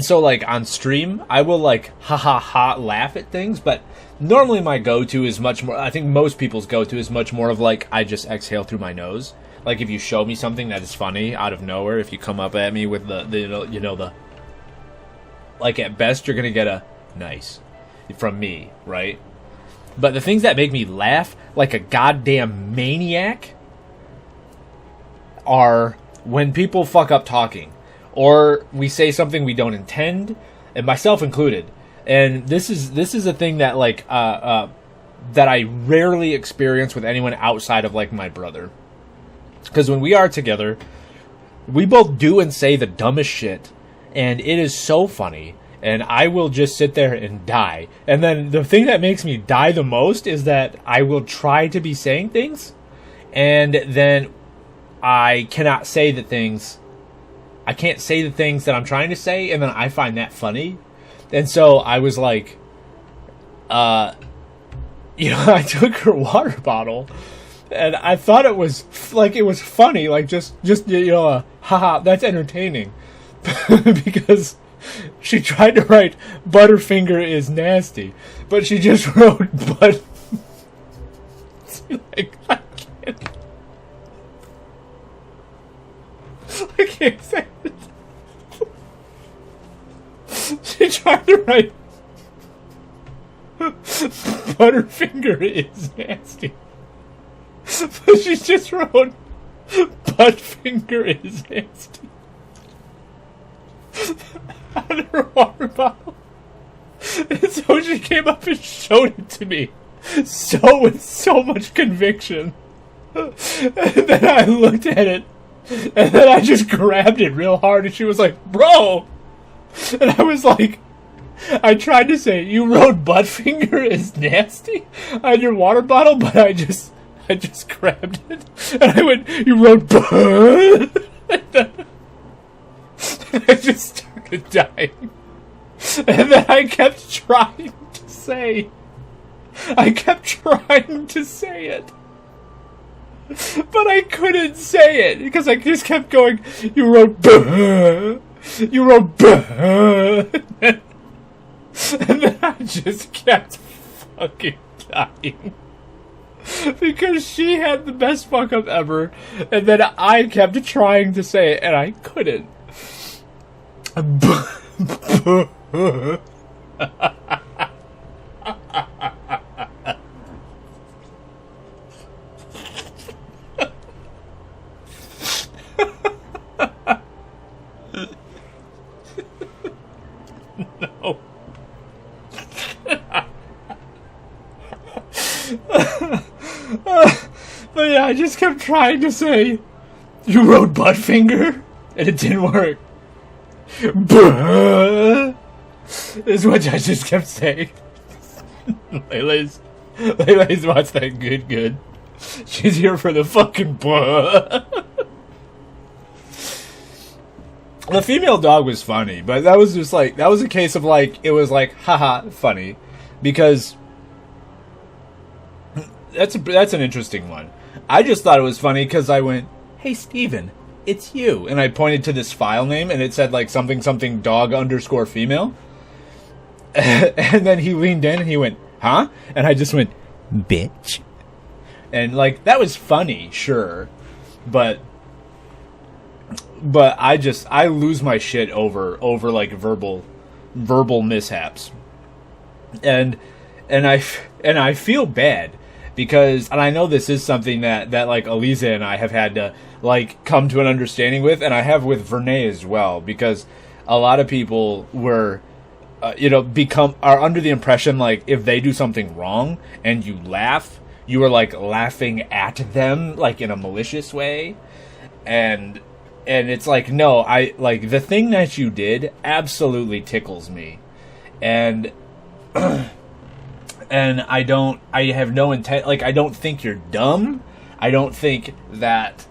so, like, on stream, I will, like, laugh at things, but normally my go-to is much more, I think most people's go-to is much more of, like, I just exhale through my nose. Like if you show me something that is funny out of nowhere, if you come up at me with the like at best you're gonna get a nice from me, right? But the things that make me laugh like a goddamn maniac are when people fuck up talking, or we say something we don't intend, and myself included. And this is a thing that like that I rarely experience with anyone outside of like my brother. Because when we are together, we both do and say the dumbest shit, and it is so funny, and I will just sit there and die. And then the thing that makes me die the most is that I will try to be saying things, and then I cannot say the things. I can't say the things that I'm trying to say, and then I find that funny. And so I was like, I took her water bottle, and I thought it was funny, like just haha, that's entertaining, because she tried to write Butterfinger is nasty, but she just wrote but. Like I can't say it. She tried to write Butterfinger is nasty, but she just wrote Buttfinger is nasty on her water bottle. And so she came up and showed it to me, with so much conviction. And then I looked at it, and then I just grabbed it real hard, and she was like, "Bro!" And I was like, I tried to say, "You wrote Buttfinger is nasty on your water bottle," but I just grabbed it, and I went, "You wrote Butt?" And I just started dying. And then I kept trying to say it. But I couldn't say it, because I just kept going, "You wrote Buh! You wrote Buh!" And then I just kept fucking dying. Because she had the best fuck up ever, and then I kept trying to say it, and I couldn't. No. But yeah, I just kept trying to say, "You wrote Buttfinger," and it didn't work. Buh! Is what I just kept saying. Layla's watched that good. She's here for the fucking buh. The female dog was funny, but that was just like, that was a case of like, it was like, haha, funny. Because that's an interesting one. I just thought it was funny because I went, "Hey Steven, it's you." And I pointed to this file name, and it said like something dog _ female. And then he leaned in and he went, "Huh?" And I just went, "Bitch." And like, that was funny, sure. But I lose my shit over like verbal mishaps. And I feel bad because, and I know this is something that like Eliza and I have had to like come to an understanding with, and I have with Vernay as well, because a lot of people were are under the impression like if they do something wrong and you laugh, you are like laughing at them like in a malicious way. And it's like, no, I like the thing that you did absolutely tickles me. And and I have no intent, like, I don't think you're dumb. I don't think that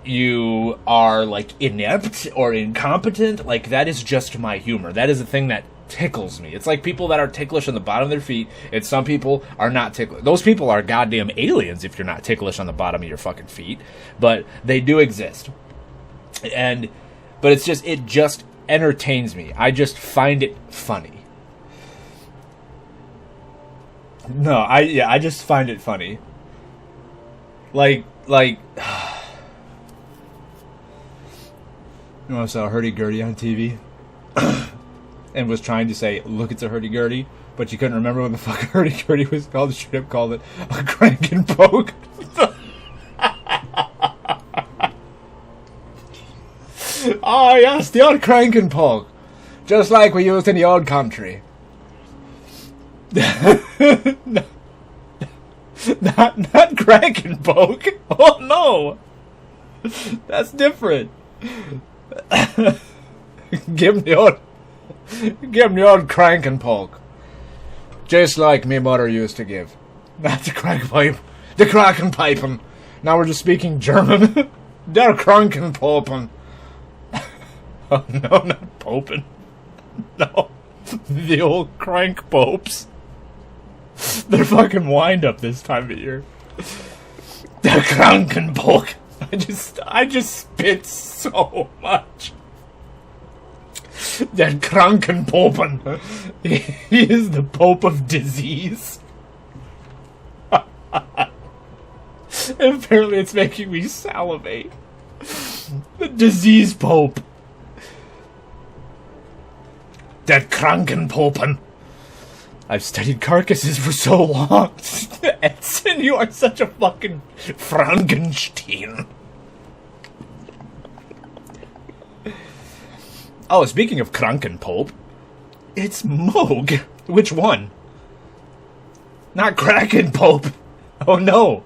you are like inept or incompetent. Like, that is just my humor. That is the thing that tickles me. It's like people that are ticklish on the bottom of their feet, and some people are not ticklish. Those people are goddamn aliens if you're not ticklish on the bottom of your fucking feet. But they do exist. But it just entertains me. I just find it funny. No, I just find it funny. Like like, you know, I saw hurdy-gurdy on TV and was trying to say, look, it's a hurdy-gurdy, but you couldn't remember what the fuck hurdy-gurdy was called. Should have called it a crank and poke. Oh, yes, the old crank and poke. Just like we used in the old country. No. Not crank and poke. Oh, no. That's different. Give him the old crank and poke. Just like me mother used to give. Not the crack pipe. The crack and piping. Now we're just speaking German. They're crank and poping. Oh, no, not poping. No. The old crank popes. They're fucking wind up this time of year. The crank and poke. I just spit so much. That crank and popin. He is the Pope of disease. Apparently it's making me salivate. The disease Pope. That crank and popin. I've studied carcasses for so long. Edson, you are such a fucking Frankenstein. Oh, speaking of Krankenpope, it's Moog. Which one? Not Krakenpope. Oh no.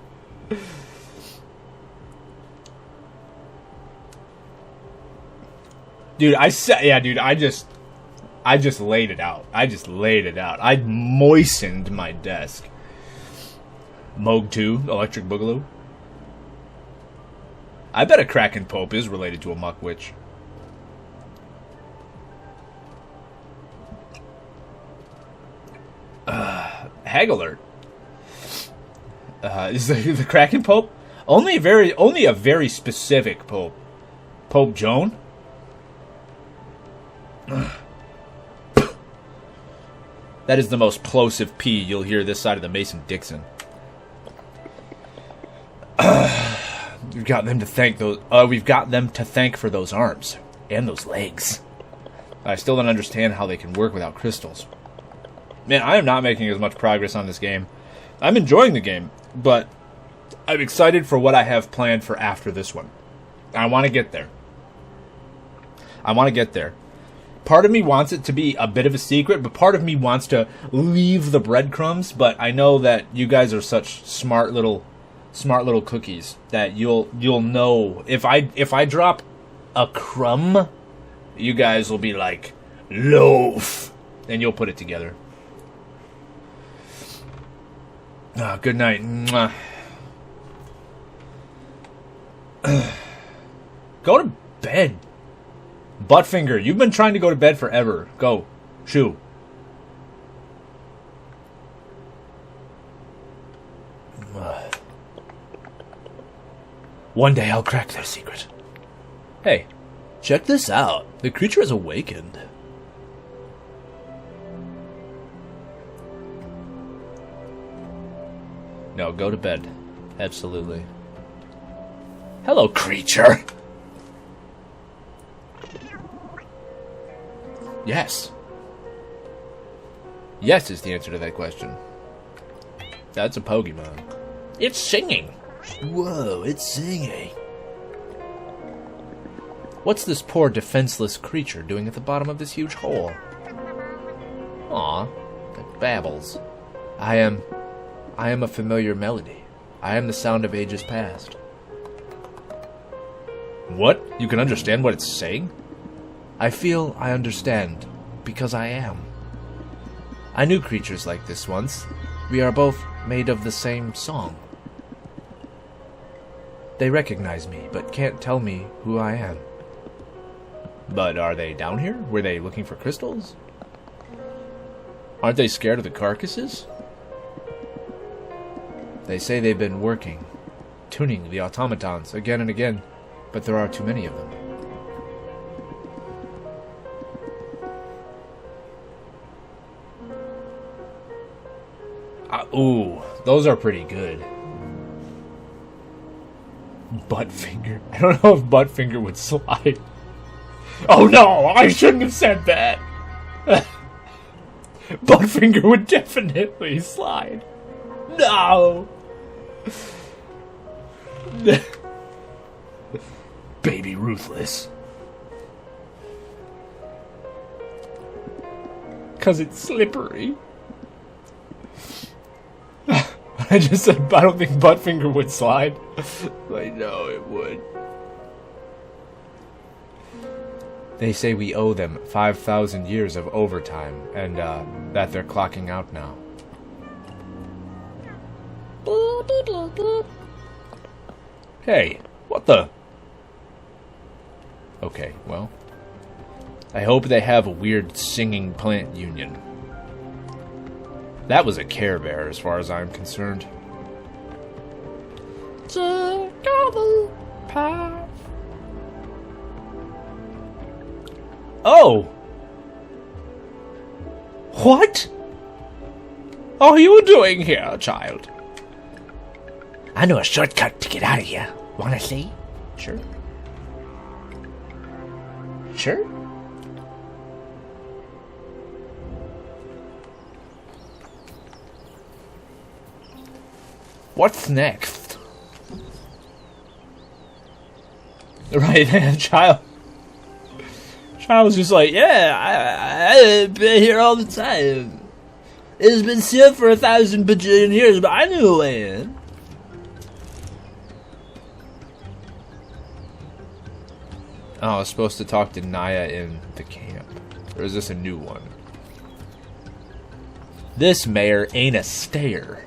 Dude, I just laid it out. I moistened my desk. Moog 2, Electric Boogaloo. I bet a Krakenpope is related to a Muck Witch. Hag alert. Is the Kraken Pope? Only a very specific Pope. Pope Joan? That is the most plosive P you'll hear this side of the Mason-Dixon. We've got them to thank for those arms and those legs. I still don't understand how they can work without crystals. Man, I am not making as much progress on this game. I'm enjoying the game, but I'm excited for what I have planned for after this one. I want to get there. Part of me wants it to be a bit of a secret, but part of me wants to leave the breadcrumbs, but I know that you guys are such smart little cookies that you'll know if I drop a crumb, you guys will be like, loaf, and you'll put it together. Oh, good night. Mwah. Go to bed. Buttfinger, you've been trying to go to bed forever. Go. Shoo. One day I'll crack their secret. Hey, check this out. The creature has awakened. No, go to bed. Absolutely. Hello, creature. Yes. Yes is the answer to that question. That's a Pokemon. It's singing. Whoa, it's singing. What's this poor defenseless creature doing at the bottom of this huge hole? Aw, it babbles. I am a familiar melody. I am the sound of ages past. What? You can understand what it's saying? I feel I understand, because I am. I knew creatures like this once. We are both made of the same song. They recognize me, but can't tell me who I am. But are they down here? Were they looking for crystals? Aren't they scared of the carcasses? They say they've been working, tuning the automatons again and again, but there are too many of them. Ooh, those are pretty good. Buttfinger. I don't know if Buttfinger would slide. Oh no! I shouldn't have said that! Buttfinger would definitely slide. No! Baby Ruthless. Cause it's slippery. I just said I don't think Buttfinger would slide. I know it would. They say we owe them 5,000 years of overtime, and that they're clocking out now. Hey, what the? Okay, well. I hope they have a weird singing plant union. That was a Care Bear, as far as I'm concerned. Oh! What are you doing here, child? I know a shortcut to get out of here. Wanna see? Sure. Sure? What's next? Right, Child's just like, yeah, I've been here all the time. It's been sealed for 1,000 bajillion years, but I knew a way in. Oh, I was supposed to talk to Naya in the camp. Or is this a new one? This mayor ain't a stayer.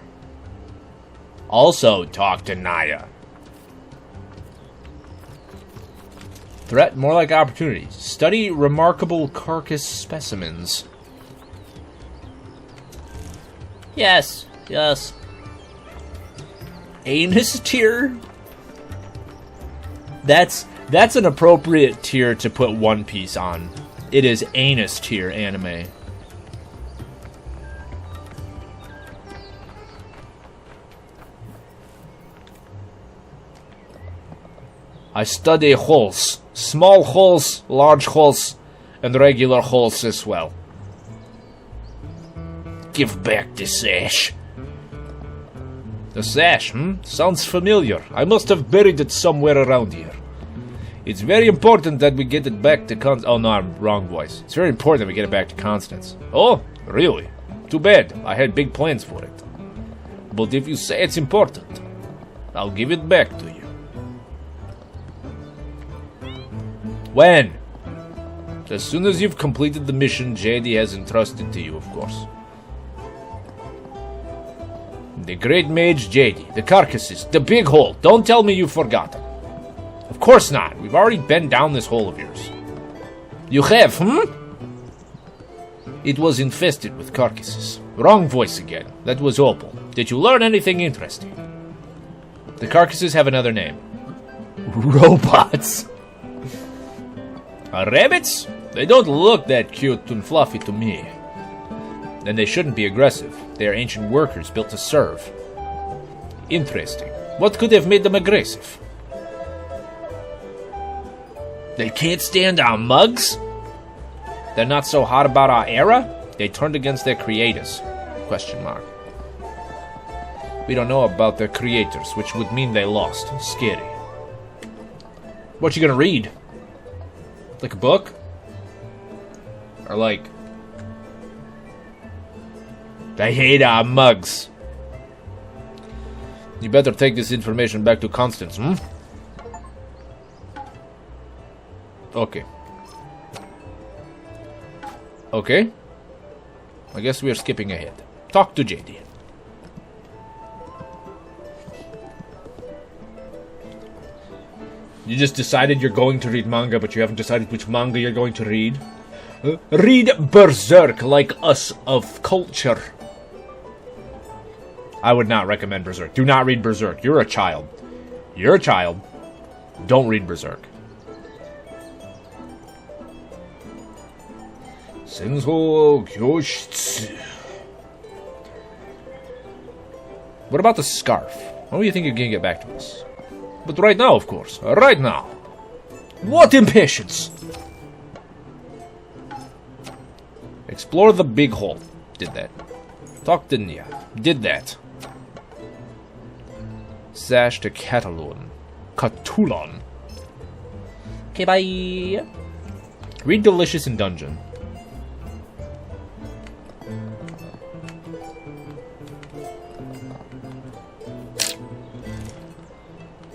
Also talk to Naya. Threat, more like opportunity. Study remarkable carcass specimens. Yes, yes. Anus tier? That's an appropriate tier to put One Piece on. It is anus tier anime. I study holes. Small holes, large holes, and regular holes as well. Give back the sash. The sash, Sounds familiar. I must have buried it somewhere around here. It's very important that we get it back to Oh no, I'm wrong voice. It's very important that we get it back to Constance. Oh, really? Too bad. I had big plans for it. But if you say it's important, I'll give it back to you. When? As soon as you've completed the mission JD has entrusted to you, of course. The Great Mage JD, the carcasses, the big hole. Don't tell me you've forgotten. Of course not. We've already been down this hole of yours. You have, It was infested with carcasses. Wrong voice again. That was Opal. Did you learn anything interesting? The carcasses have another name. Robots. Rabbits? They don't look that cute and fluffy to me. And they shouldn't be aggressive. They are ancient workers built to serve. Interesting. What could have made them aggressive? They can't stand our mugs? They're not so hot about our era? They turned against their creators? Question mark. We don't know about their creators, which would mean they lost. Scary. What you gonna read? Like a book? Or like... I hate our mugs. You better take this information back to Constance, Okay. Okay. I guess we are skipping ahead. Talk to JD. You just decided you're going to read manga, but you haven't decided which manga you're going to read. Read Berserk like us of culture. I would not recommend Berserk. Do not read Berserk. You're a child. You're a child. Don't read Berserk. Senzo Gyoshitsu. What about the scarf? When do you think you're gonna get back to us? But right now, of course. Right now. What impatience! Explore the big hole. Did that. Talk, didn't ya? Did that. Sash to Catalan. Catulon. Okay, bye. Read Delicious in Dungeon.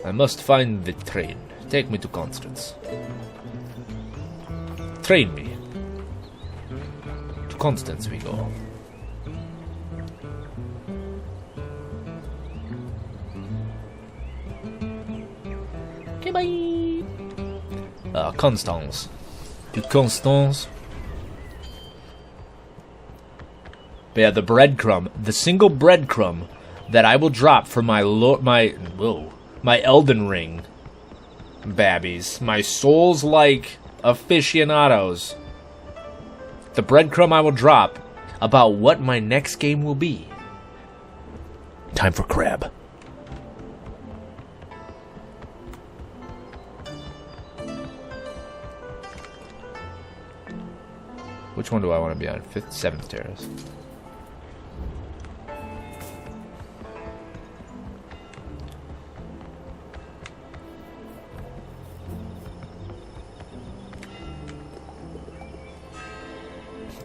I must find the train. Take me to Constance. Train me. To Constance we go. Okay, bye. Constance. To Constance. But yeah, the breadcrumb, the single breadcrumb that I will drop for my Elden Ring babbies, my Souls-like aficionados. The breadcrumb I will drop about what my next game will be. Time for crab. Which one do I want to be on? 5th, 7th terrace.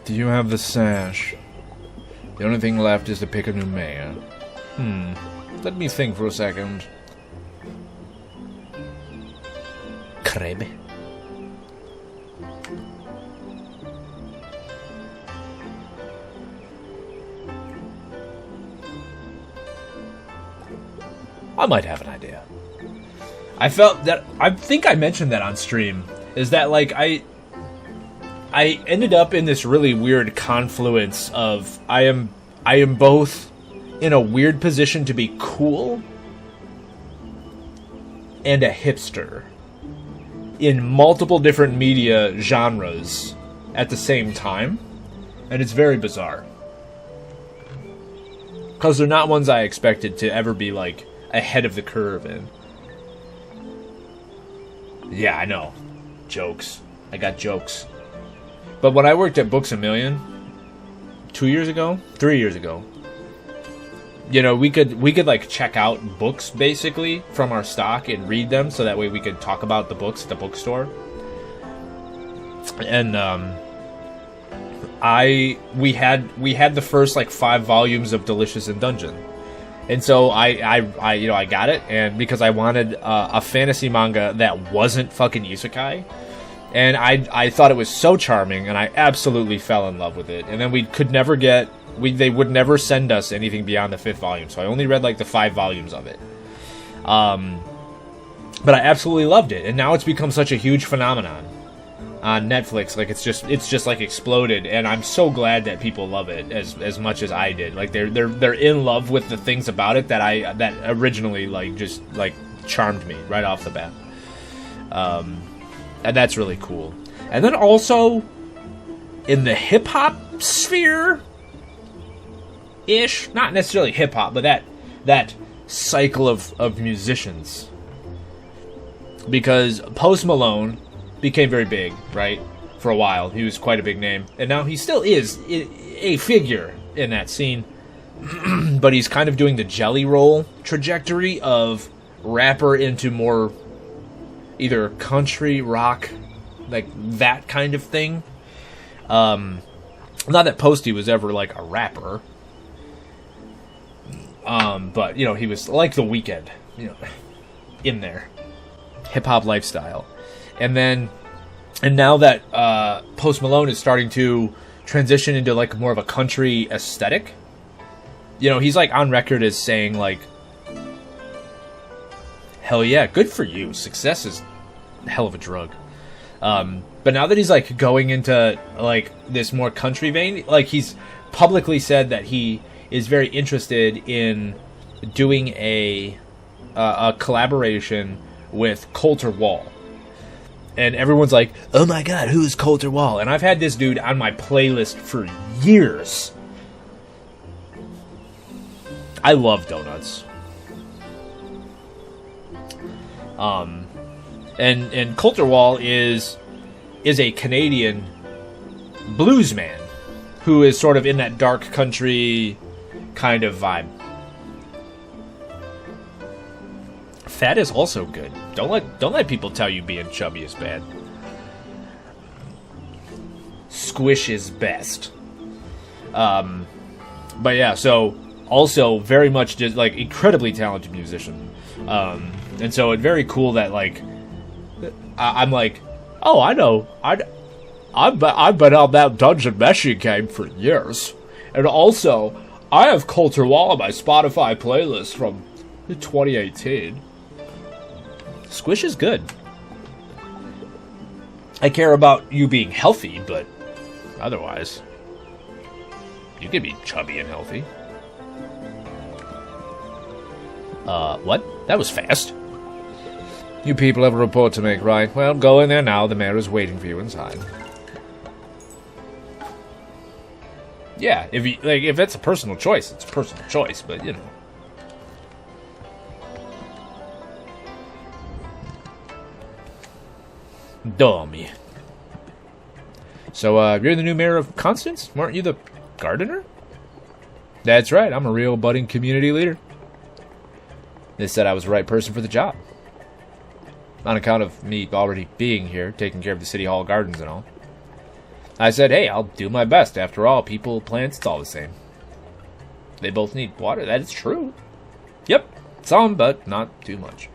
Do you have the sash? The only thing left is to pick a new mayor. Let me think for a second. Crebe. I might have an idea. I felt that, I think I mentioned that on stream, is that like I ended up in this really weird confluence of I am both in a weird position to be cool and a hipster in multiple different media genres at the same time, and it's very bizarre because they're not ones I expected to ever be like ahead of the curve in. Yeah, I know. Jokes. I got jokes. But when I worked at Books A Million 3 years ago, you know, we could like check out books basically from our stock and read them, so that way we could talk about the books at the bookstore. And we had the first like 5 volumes of Delicious in Dungeon. And so I you know, I got it, and because I wanted a fantasy manga that wasn't fucking isekai, and I thought it was so charming, and I absolutely fell in love with it. And then they would never send us anything beyond the 5th volume, so I only read like the 5 volumes of it. But I absolutely loved it, and now it's become such a huge phenomenon on Netflix. Like it's just like exploded, and I'm so glad that people love it as much as I did. Like they're in love with the things about it that originally like just like charmed me right off the bat. And that's really cool. And then also in the hip hop sphere ish, not necessarily hip hop, but that cycle of musicians. Because Post Malone became very big, right? For a while. He was quite a big name. And now he still is a figure in that scene. But he's kind of doing the Jelly Roll trajectory of rapper into more either country, rock, like that kind of thing. Not that Posty was ever like a rapper. But, you know, he was like The Weeknd, you know, in there. Hip-hop lifestyle. And now that Post Malone is starting to transition into like more of a country aesthetic, you know, he's like on record as saying like, hell yeah, good for you. Success is a hell of a drug. But now that he's like going into like this more country vein, like he's publicly said that he is very interested in doing a collaboration with Colter Wall. And everyone's like, oh my god, who's Colter Wall? And I've had this dude on my playlist for years. I love donuts. And Coulterwall is a Canadian bluesman who is sort of in that dark country kind of vibe. Fat is also good. Don't let people tell you being chubby is bad. Squish is best. But yeah, so also very much just like incredibly talented musician. And so it's very cool that like I'm like, oh, I know, I've been on that Dungeon Meshing game for years, and also I have Coulter Wall on my Spotify playlist from 2018. Squish is good. I care about you being healthy, but otherwise, you can be chubby and healthy. What? That was fast. You people have a report to make, right? Well, go in there now. The mayor is waiting for you inside. Yeah, if that's a personal choice, it's a personal choice, but you know. Dummy. So, you're the new mayor of Constance? Weren't you the gardener? That's right, I'm a real budding community leader. They said I was the right person for the job. On account of me already being here, taking care of the City Hall gardens and all. I said, hey, I'll do my best. After all, people, plants, it's all the same. They both need water, that is true. Yep, some, but not too much.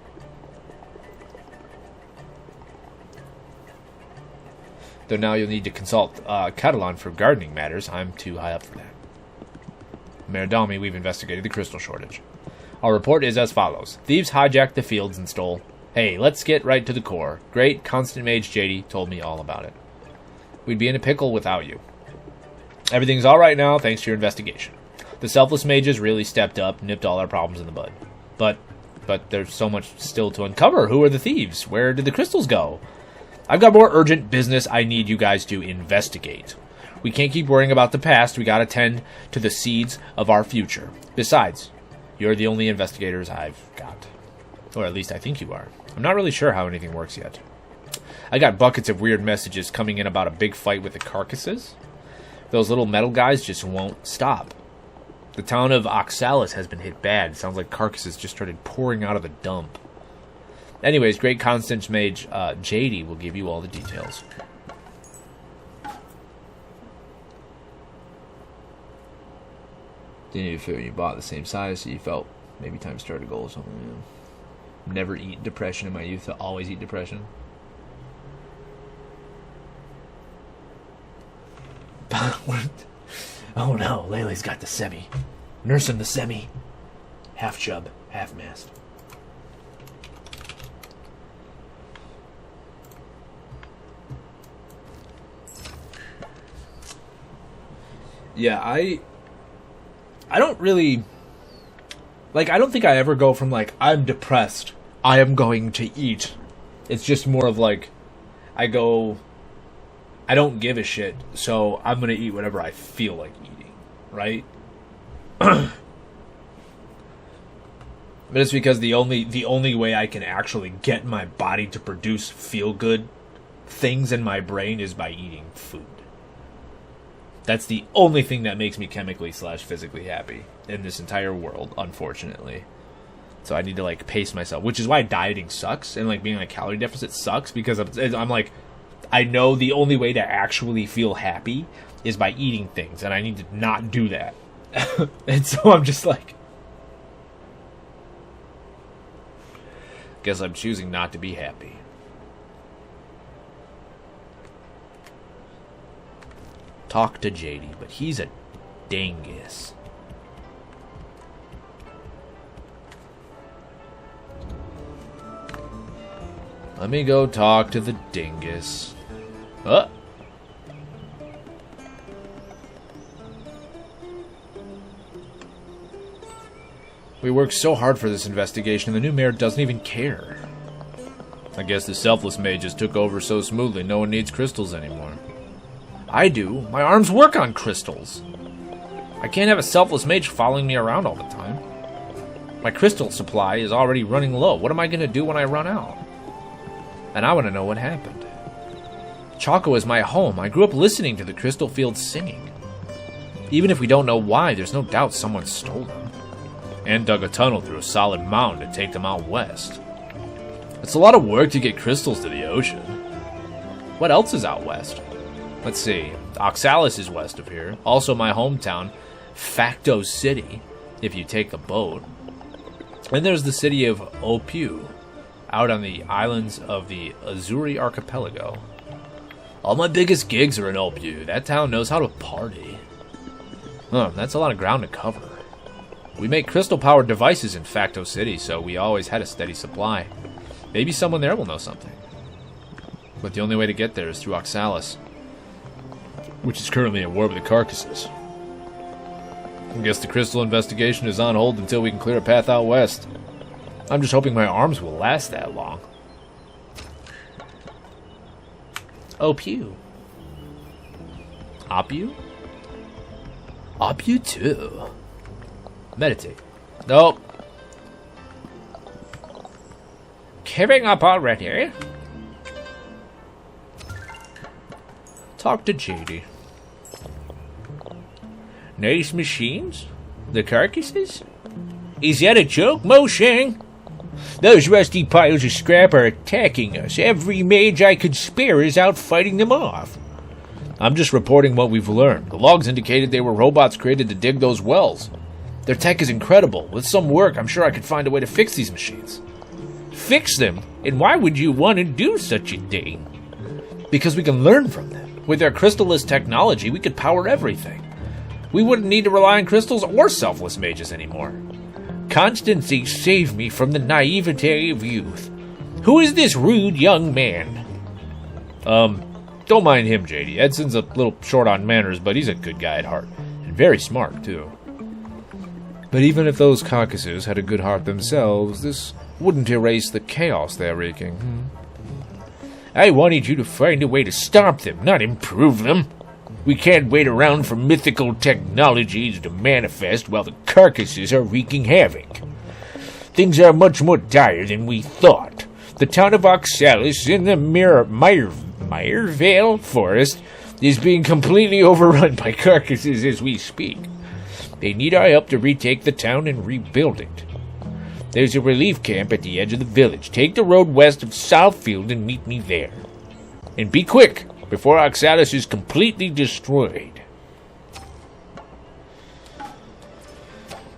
Though now you'll need to consult Catalan for gardening matters. I'm too high up for that. Mayor Dalmy, we've investigated the crystal shortage. Our report is as follows. Thieves hijacked the fields and stole... Hey, let's get right to the core. Great Constant Mage JD told me all about it. We'd be in a pickle without you. Everything's alright now, thanks to your investigation. The Selfless Mages really stepped up, nipped all our problems in the bud. But there's so much still to uncover. Who are the thieves? Where did the crystals go? I've got more urgent business I need you guys to investigate. We can't keep worrying about the past. We gotta tend to the seeds of our future. Besides, you're the only investigators I've got. Or at least I think you are. I'm not really sure how anything works yet. I got buckets of weird messages coming in about a big fight with the carcasses. Those little metal guys just won't stop. The town of Oxalis has been hit bad. Sounds like carcasses just started pouring out of the dump. Anyways, Great Constance Mage JD will give you all the details. Didn't you feel you bought the same size, so you felt maybe time to start a goal or something? Yeah. Never eat depression in my youth, always eat depression. Oh no, Laylee's got the semi. Nursing the semi. Half chub, half mast. Yeah, I don't really... Like, I don't think I ever go from, like, I'm depressed, I am going to eat. It's just more of, like, I don't give a shit, so I'm going to eat whatever I feel like eating, right? But it's because the only way I can actually get my body to produce feel-good things in my brain is by eating food. That's the only thing that makes me chemically/physically happy in this entire world, unfortunately. So I need to, like, pace myself, which is why dieting sucks, and, like, being on a calorie deficit sucks, because I'm like, I know the only way to actually feel happy is by eating things, and I need to not do that. And so I'm just like, guess I'm choosing not to be happy. Talk to JD, but he's a dingus. Let me go talk to the dingus. We worked so hard for this investigation, and the new mayor doesn't even care. I guess the Selfless Mages took over so smoothly, no one needs crystals anymore. I do. My arms work on crystals. I can't have a Selfless Mage following me around all the time. My crystal supply is already running low. What am I going to do when I run out? And I want to know what happened. Choco is my home. I grew up listening to the crystal fields singing. Even if we don't know why, there's no doubt someone stole them. And dug a tunnel through a solid mountain to take them out west. It's a lot of work to get crystals to the ocean. What else is out west? Let's see. Oxalis is west of here. Also my hometown, Facto City, if you take the boat. And there's the city of Opu, out on the islands of the Azuri Archipelago. All my biggest gigs are in Opu. That town knows how to party. Huh, that's a lot of ground to cover. We make crystal-powered devices in Facto City, so we always had a steady supply. Maybe someone there will know something. But the only way to get there is through Oxalis, which is currently at war with the Carcasses. I guess the crystal investigation is on hold until we can clear a path out west. I'm just hoping my arms will last that long. Opu. Opu? Opu too. Meditate. Nope. Giving up already? Talk to JD. Nice machines? The carcasses? Is that a joke, Moshang? Those rusty piles of scrap are attacking us. Every mage I could spare is out fighting them off. I'm just reporting what we've learned. The logs indicated they were robots created to dig those wells. Their tech is incredible. With some work, I'm sure I could find a way to fix these machines. Fix them? And why would you want to do such a thing? Because we can learn from them. With their crystallis technology, we could power everything. We wouldn't need to rely on crystals or selfless mages anymore. Constancy saved me from the naivete of youth. Who is this rude young man? Don't mind him, JD. Edson's a little short on manners, but he's a good guy at heart. And very smart, too. But even if those carcasses had a good heart themselves, this wouldn't erase the chaos they're wreaking. I wanted you to find a way to stop them, not improve them. We can't wait around for mythical technologies to manifest while the carcasses are wreaking havoc. Things are much more dire than we thought. The town of Oxalis in the Myrevale Forest is being completely overrun by carcasses as we speak. They need our help to retake the town and rebuild it. There's a relief camp at the edge of the village. Take the road west of Southfield and meet me there. And be quick, before Oxalis is completely destroyed.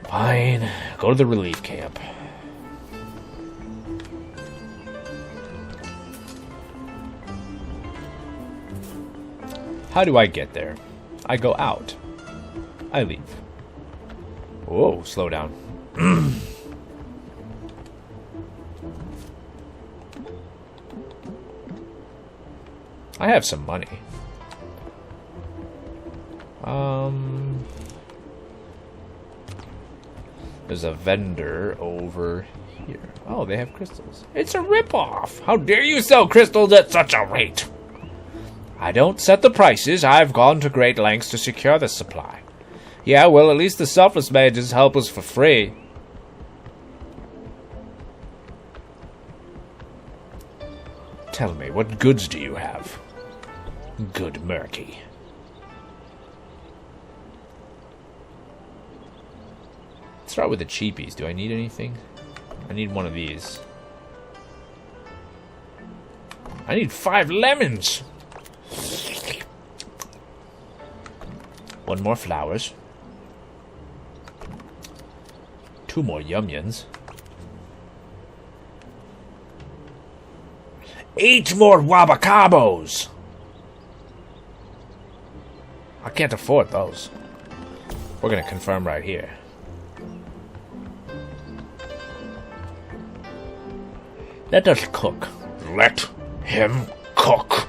Fine. Go to the relief camp. How do I get there? I go out. I leave. Whoa, slow down. I have some money. There's a vendor over here. Oh, they have crystals. It's a ripoff! How dare you sell crystals at such a rate? I don't set the prices. I've gone to great lengths to secure the supply. Yeah, well, at least the selfless mages help us for free. Tell me, what goods do you have? Good murky. Let's start with the cheapies. Do I need anything? I need one of these. I need 5 lemons! 1 more flowers. 2 more yum-yums. 8 more wabacabos! I can't afford those. We're gonna confirm right here. Let us cook. Let him cook.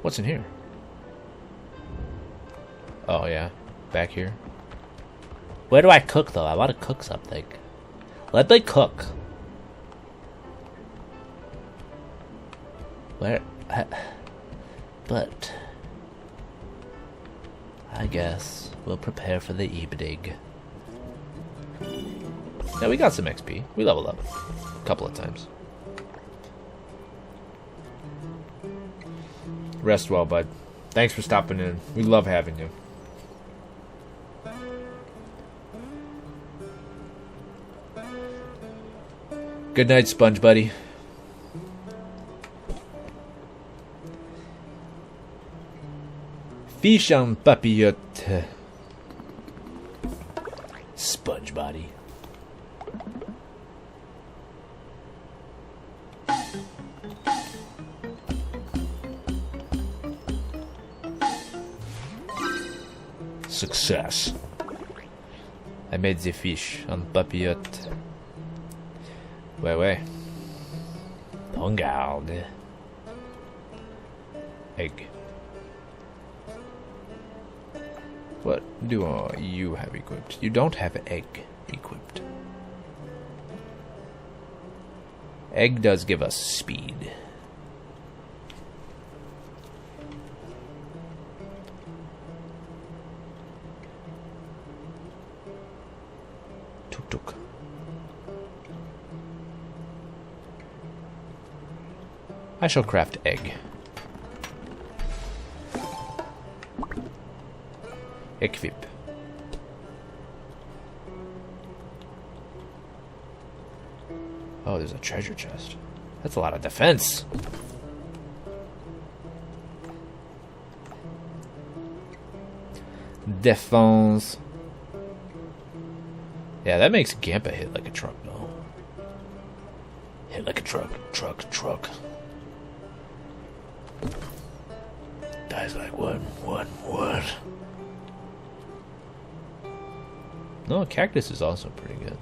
What's in here? Oh, yeah. Back here. Where do I cook, though? I want to cook something. Let me cook. Where? But I guess we'll prepare for the evening. Yeah, we got some XP. We leveled up a couple of times. Rest well, bud. Thanks for stopping in. We love having you. Good night, Sponge Buddy. Fish en papillote. Sponge body. Success. I made the fish en papillote. Ouais. On garde. Egg. What do you have equipped? You don't have egg equipped. Egg does give us speed. Tuk tuk. I shall craft egg. Equip. Oh, there's a treasure chest. That's a lot of defense. Defense. Yeah, that makes Gampa hit like a truck, though. Hit like a truck. Dies like what? No, Cactus is also pretty good.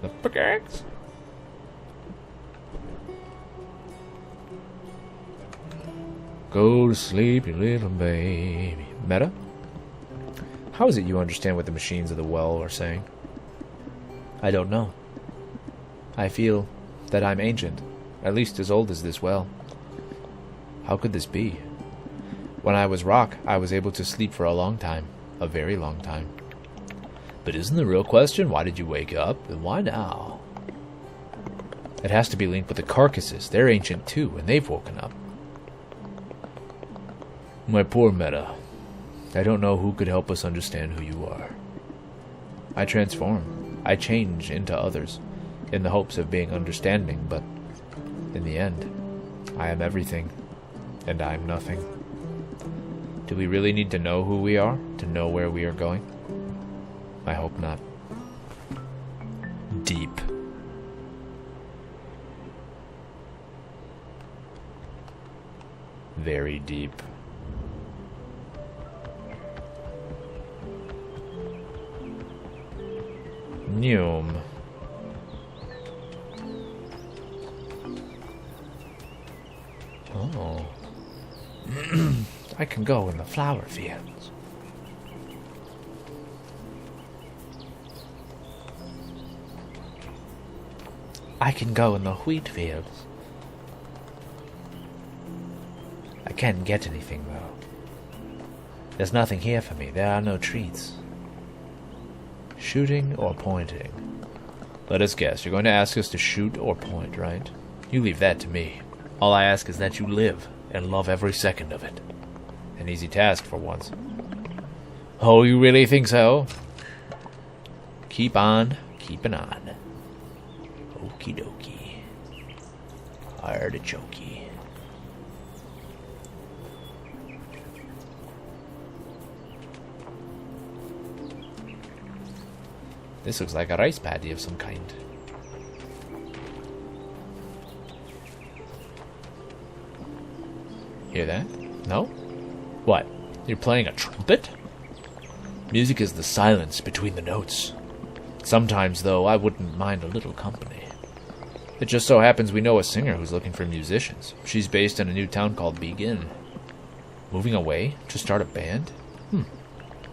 The pickaxe. Go to sleep, you little baby. Meta? How is it you understand what the machines of the well are saying? I don't know. I feel that I'm ancient, at least as old as this well. How could this be? When I was rock, I was able to sleep for a long time. A very long time. But isn't the real question, why did you wake up, and why now? It has to be linked with the carcasses. They're ancient too, and they've woken up. My poor Meta. I don't know who could help us understand who you are. I transform. I change into others, in the hopes of being understanding, but in the end, I am everything. And I'm nothing. Do we really need to know who we are to know where we are going? I hope not. Deep. Very deep. Neum. Oh. I can go in the flower fields. I can go in the wheat fields. I can't get anything, though. There's nothing here for me. There are no treats. Shooting or pointing? Let us guess. You're going to ask us to shoot or point, right? You leave that to me. All I ask is that you live and love every second of it. An easy task for once. Oh, you really think so? Keep on keeping on. Okie dokie. Artichokey. This looks like a rice paddy of some kind. Hear that? No? What? You're playing a trumpet? Music is the silence between the notes. Sometimes, though, I wouldn't mind a little company. It just so happens we know a singer who's looking for musicians. She's based in a new town called Begin. Moving away to start a band?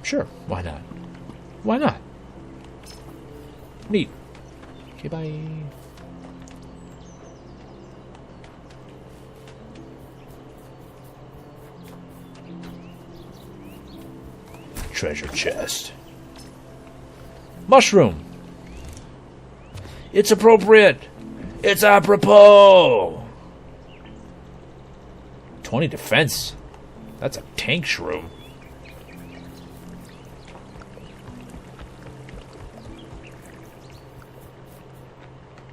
Sure, why not? Why not? Neat. Okay, bye. treasure chest. Mushroom! It's appropriate! It's apropos! 20 defense. That's a tank shroom.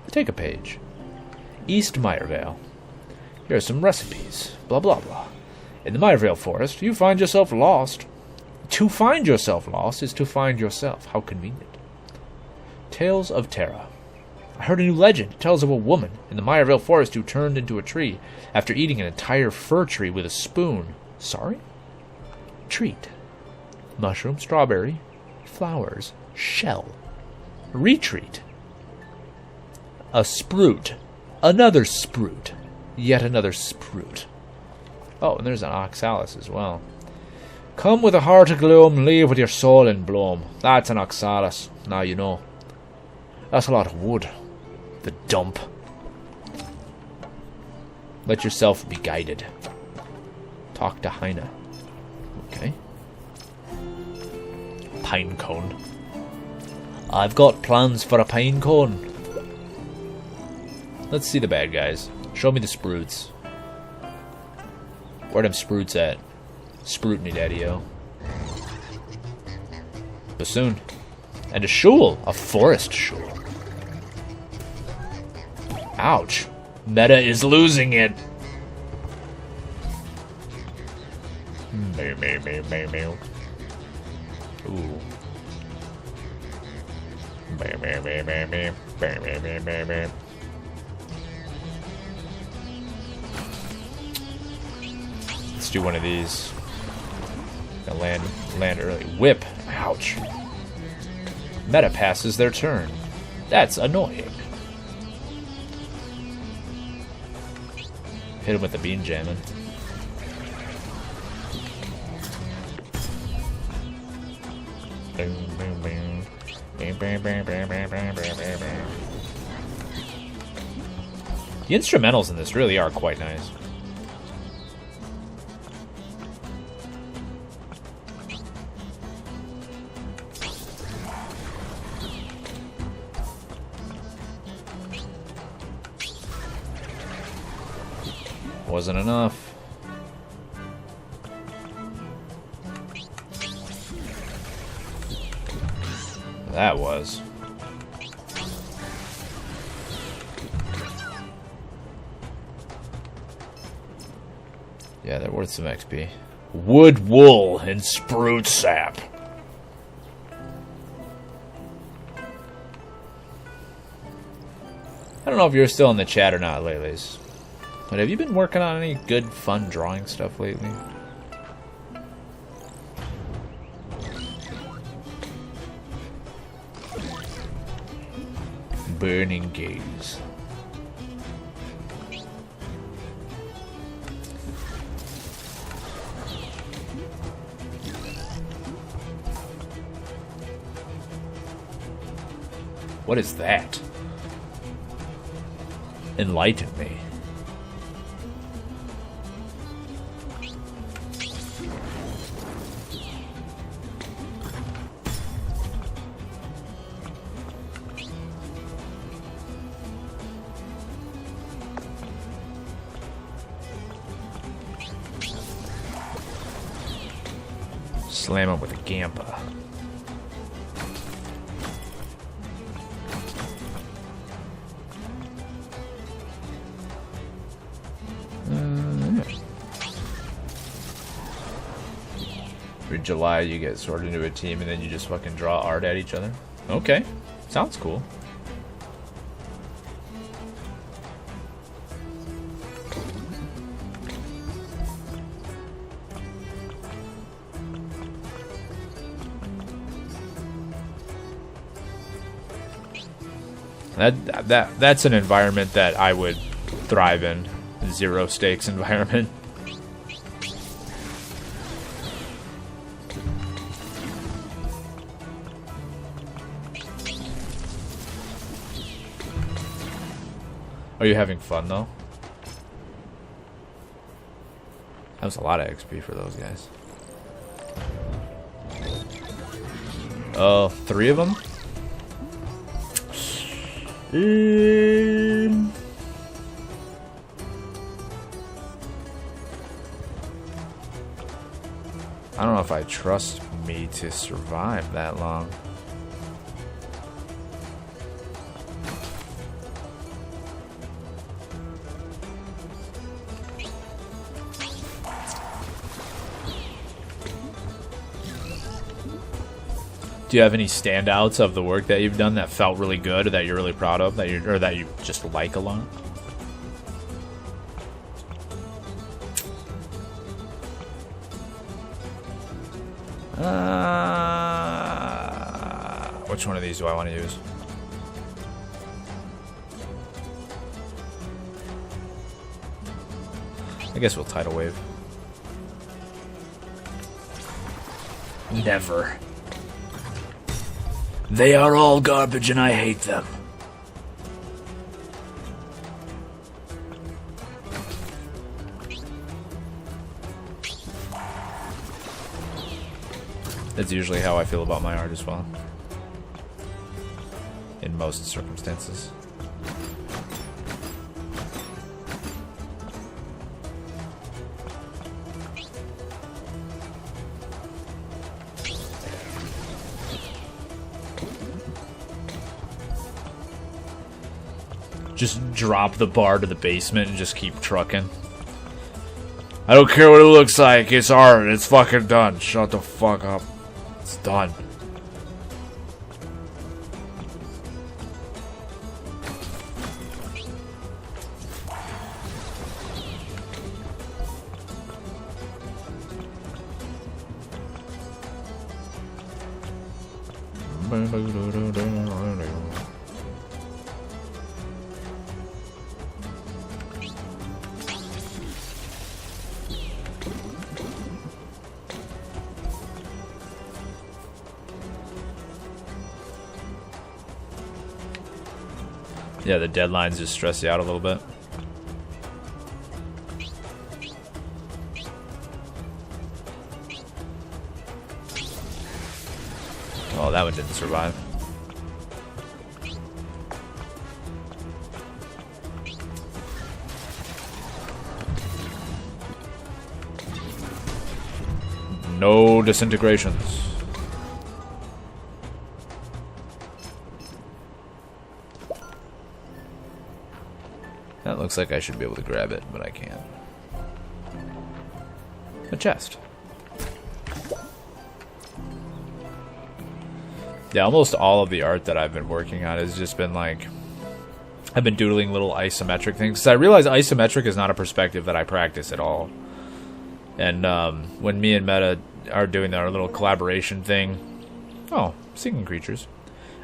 Take a page. East Meyervale. Here are some recipes. Blah, blah, blah. In the Meyervale forest, you find yourself lost. To find yourself lost is to find yourself. How convenient. Tales of Terra. I heard a new legend. It tells of a woman in the Meyervale forest who turned into a tree after eating an entire fir tree with a spoon. Sorry? Treat. Mushroom, strawberry, flowers, shell. Retreat. A sprout. Another sprout. Yet another sprout. Oh, and there's an oxalis as well. Come with a heart agloom, leave with your soul in bloom. That's an oxalis. Now you know. That's a lot of wood. The dump. Let yourself be guided. Talk to Heine. Okay. Pine cone. I've got plans for a pine cone. Let's see the bad guys. Show me the spruits. Where them spruits at? Sprout me, daddy-o. Bassoon. And a shul. A forest shul. Ouch. Meta is losing it. Ooh. Let's do one of these. Gonna land early. Whip. Ouch. Meta passes their turn. That's annoying. Hit him with the bean jamming. The instrumentals in this really are quite nice. Wasn't enough. That was. Yeah, they're worth some XP. Wood, wool, and spruce sap. I don't know if you're still in the chat or not, Lele's. But have you been working on any good, fun drawing stuff lately? Burning gaze. What is that? Enlighten me. Slam him with a Gampa. For July, you get sorted into a team and then you just fucking draw art at each other. Okay. Sounds cool. That's an environment that I would thrive in. Zero stakes environment. Are you having fun though? That was a lot of XP for those guys. 3 of them? I don't know if I trust me to survive that long. Do you have any standouts of the work that you've done that felt really good, or that you're really proud of, that you just like a lot? Which one of these do I want to use? I guess we'll tidal wave. Never. They are all garbage and I hate them. That's usually how I feel about my art as well. In most circumstances. Just drop the bar to the basement and just keep trucking. I don't care what it looks like. It's art. It's fucking done. Shut the fuck up. It's done. Yeah, the deadlines just stress you out a little bit. Oh, that one didn't survive. No disintegrations. That looks like I should be able to grab it, but I can't. A chest. Yeah, almost all of the art that I've been working on has just been like... I've been doodling little isometric things. Because I realize isometric is not a perspective that I practice at all. And when me and Meta are doing our little collaboration thing... Oh, singing creatures.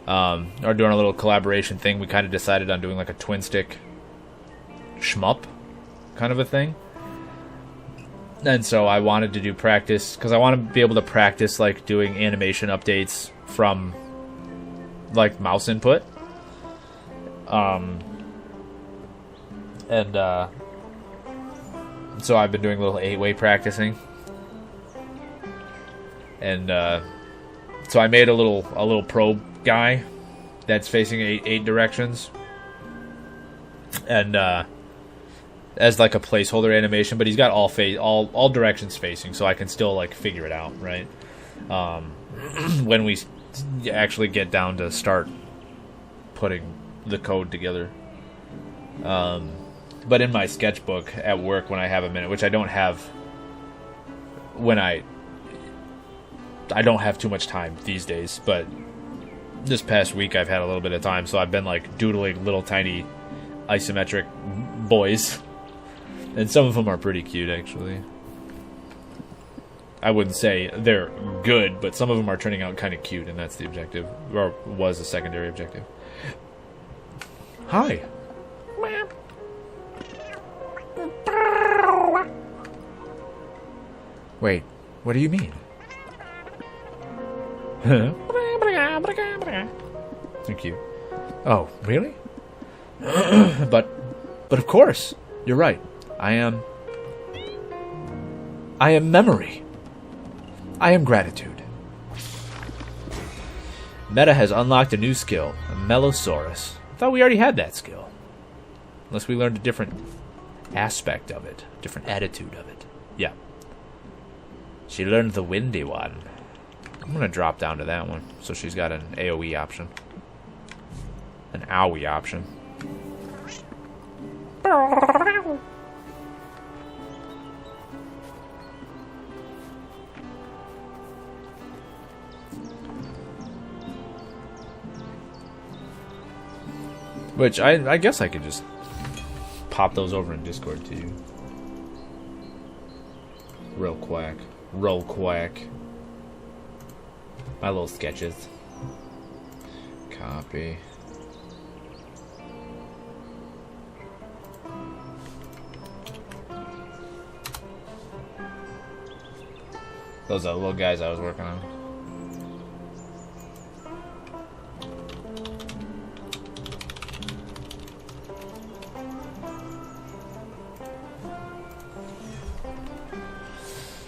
Are doing a little collaboration thing, we kind of decided on doing like a twin stick... shmup kind of a thing. And so I wanted to do practice because I want to be able to practice like doing animation updates from like mouse input. So I've been doing a little 8-way practicing. And so I made a little probe guy that's facing eight directions. And as like a placeholder animation, but he's got all directions facing, so I can still like figure it out, right? When we actually get down to start putting the code together. But in my sketchbook at work when I have a minute, which I don't have when I don't have too much time these days, but this past week I've had a little bit of time, so I've been like doodling little tiny isometric boys. And some of them are pretty cute, actually. I wouldn't say they're good, but some of them are turning out kind of cute, and that's the objective. Or was the secondary objective. Hi. Wait, what do you mean? Huh? Thank you. Oh, really? But of course, you're right. I am memory. I am gratitude. Meta has unlocked a new skill, a Melosaurus. I thought we already had that skill. Unless we learned a different aspect of it, a different attitude of it. Yeah. She learned the windy one. I'm going to drop down to that one. So she's got an AoE option. An owie option. Which, I guess I could just pop those over in Discord to you. Real quick. Real quick. My little sketches. Copy. Those are the little guys I was working on.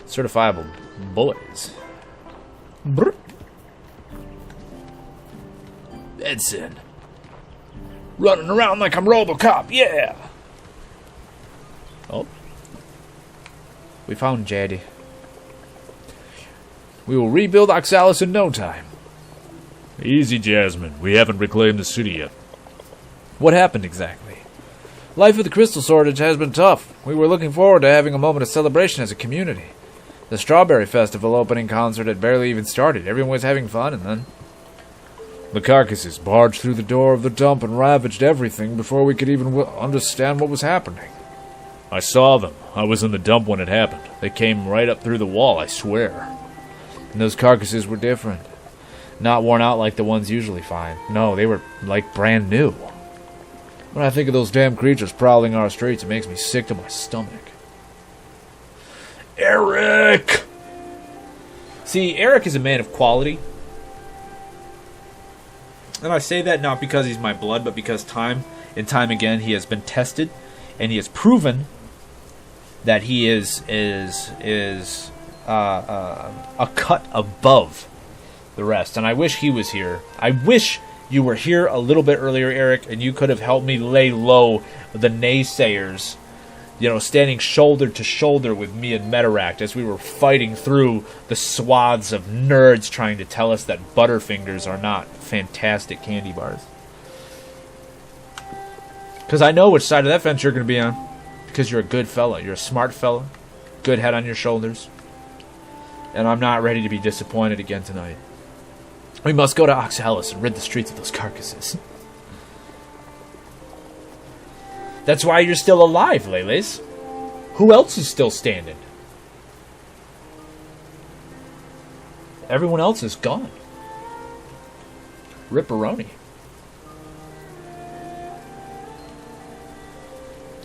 Certifiable boys. Brr. Edson. Running around like I'm RoboCop, yeah! Oh. We found Jaddy. We will rebuild Oxalis in no time. Easy, Jasmine. We haven't reclaimed the city yet. What happened exactly? Life with the crystal shortage has been tough. We were looking forward to having a moment of celebration as a community. The Strawberry Festival opening concert had barely even started. Everyone was having fun, and then the carcasses barged through the door of the dump and ravaged everything before we could even understand what was happening. I saw them. I was in the dump when it happened. They came right up through the wall, I swear. And those carcasses were different. Not worn out like the ones usually find. No, they were like brand new. When I think of those damn creatures prowling our streets, it makes me sick to my stomach. Eric! See, Eric is a man of quality. And I say that not because he's my blood, but because time and time again he has been tested, and he has proven that he is a cut above the rest. And I wish he was here. I wish you were here a little bit earlier, Eric, and you could have helped me lay low the naysayers. You know, standing shoulder to shoulder with me and Metaract as we were fighting through the swaths of nerds trying to tell us that Butterfingers are not fantastic candy bars. Because I know which side of that fence you're going to be on. Because you're a good fella. You're a smart fella. Good head on your shoulders. And I'm not ready to be disappointed again tonight. We must go to Oxalis and rid the streets of those carcasses. That's why you're still alive, Leles. Who else is still standing? Everyone else is gone. Ripperoni.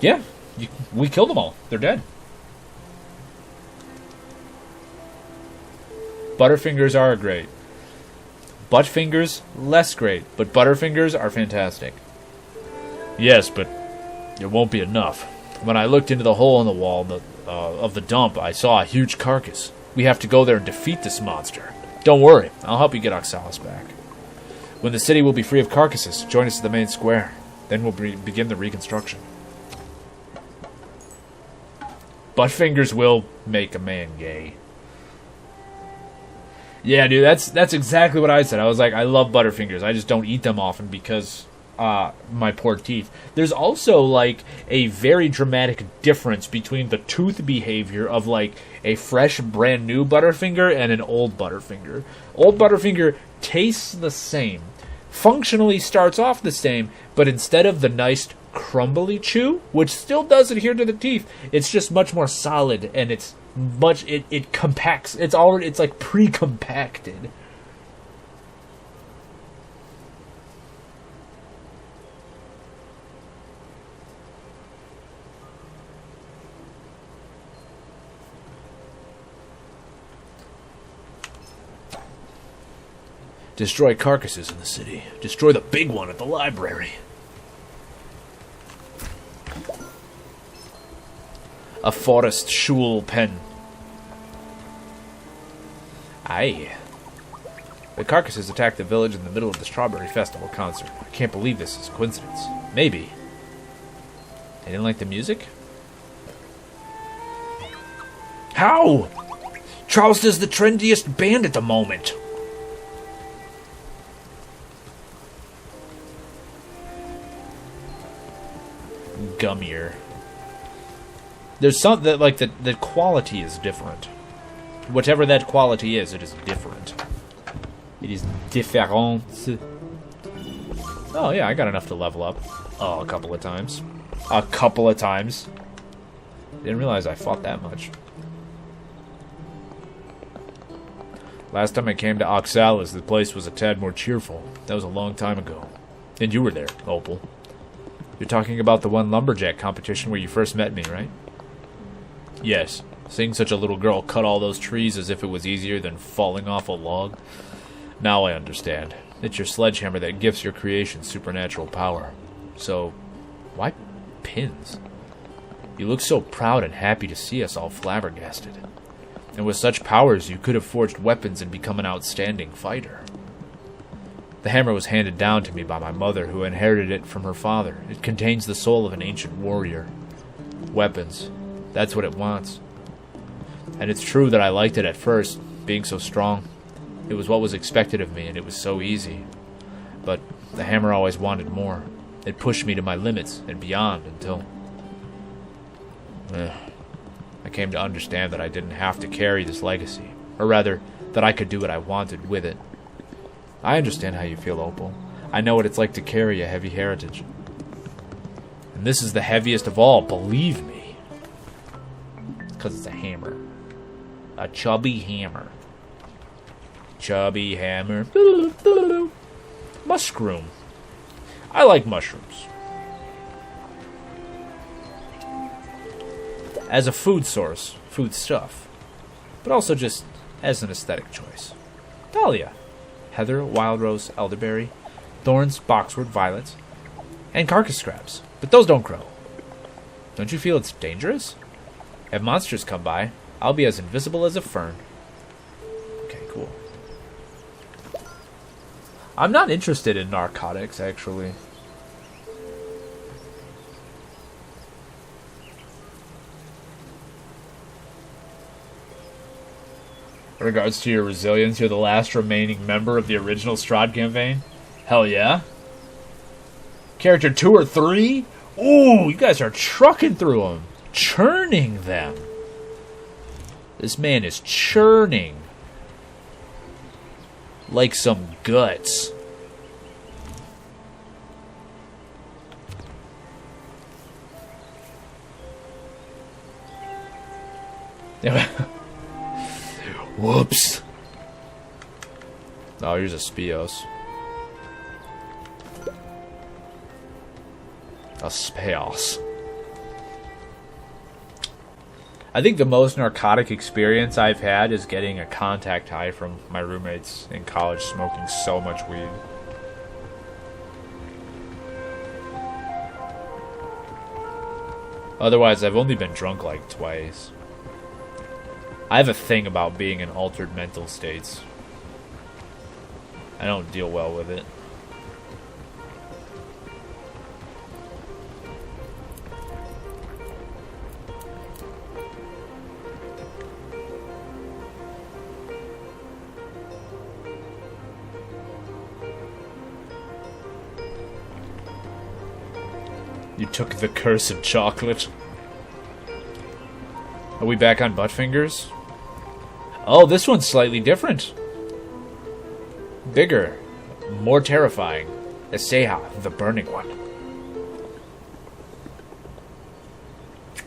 Yeah, we killed them all. They're dead. Butterfingers are great. Buttfingers, less great. But Butterfingers are fantastic. Yes, but it won't be enough. When I looked into the hole in the wall of the dump, I saw a huge carcass. We have to go there and defeat this monster. Don't worry, I'll help you get Oxalis back. When the city will be free of carcasses, join us at the main square. Then we'll begin the reconstruction. Buttfingers will make a man gay. Yeah, dude, that's exactly what I said. I was like, I love Butterfingers. I just don't eat them often because my poor teeth. There's also like a very dramatic difference between the tooth behavior of like a fresh, brand new Butterfinger and an old Butterfinger. Old Butterfinger tastes the same, functionally starts off the same, but instead of the nice crumbly chew, which still does adhere to the teeth, it's just much more solid, and it's much it compacts. It's like pre-compacted. Destroy carcasses in the city. Destroy the big one at the library. A forest shul pen. Aye. The carcasses attacked the village in the middle of the Strawberry Festival concert. I can't believe this is a coincidence. Maybe. They didn't like the music? How? Charleston's the trendiest band at the moment. Gummier. There's something that, like, the quality is different. Whatever that quality is, it is different. It is different. Oh, yeah, I got enough to level up. Oh, a couple of times. A couple of times. Didn't realize I fought that much. Last time I came to Oxalis, the place was a tad more cheerful. That was a long time ago. And you were there, Opal. You're talking about the one lumberjack competition where you first met me, right? Yes. Seeing such a little girl cut all those trees as if it was easier than falling off a log. Now I understand. It's your sledgehammer that gives your creation supernatural power. So, why pins? You look so proud and happy to see us all flabbergasted. And with such powers, you could have forged weapons and become an outstanding fighter. The hammer was handed down to me by my mother, who inherited it from her father. It contains the soul of an ancient warrior. Weapons. That's what it wants. And it's true that I liked it at first, being so strong. It was what was expected of me, and it was so easy. But the hammer always wanted more. It pushed me to my limits and beyond until... I came to understand that I didn't have to carry this legacy. Or rather, that I could do what I wanted with it. I understand how you feel, Opal. I know what it's like to carry a heavy heritage. And this is the heaviest of all, believe me. Because it's a hammer. A chubby hammer. Chubby hammer. Mushroom. I like mushrooms. As a food source, food stuff. But also just as an aesthetic choice. Dahlia. Heather, wild rose, elderberry, thorns, boxwood, violets, and carcass crabs. But those don't grow. Don't you feel it's dangerous? If monsters come by, I'll be as invisible as a fern. Okay, cool. I'm not interested in narcotics, actually. In regards to your resilience, you're the last remaining member of the original Strahd campaign? Hell yeah. Character 2 or 3? Ooh, you guys are trucking through them. Churning them. This man is churning. Like some guts. Whoops. Oh, here's a Speos. A Speos. I think the most narcotic experience I've had is getting a contact high from my roommates in college smoking so much weed. Otherwise, I've only been drunk like twice. I have a thing about being in altered mental states. I don't deal well with it. You took the cursed chocolate. Are we back on Buttfingers? Oh, this one's slightly different. Bigger. More terrifying. Eseha, the Burning One.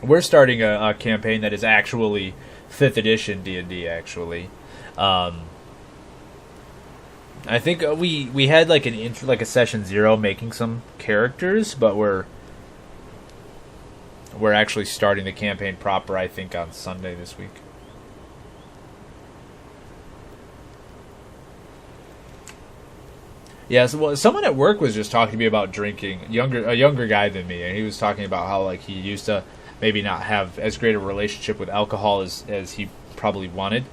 We're starting a campaign that is actually 5th edition D&D, actually. I think we had like a session 0 making some characters, but we're actually starting the campaign proper, I think, on Sunday this week. Yeah, so, someone at work was just talking to me about drinking. A younger guy than me, and he was talking about how like he used to maybe not have as great a relationship with alcohol as he probably wanted.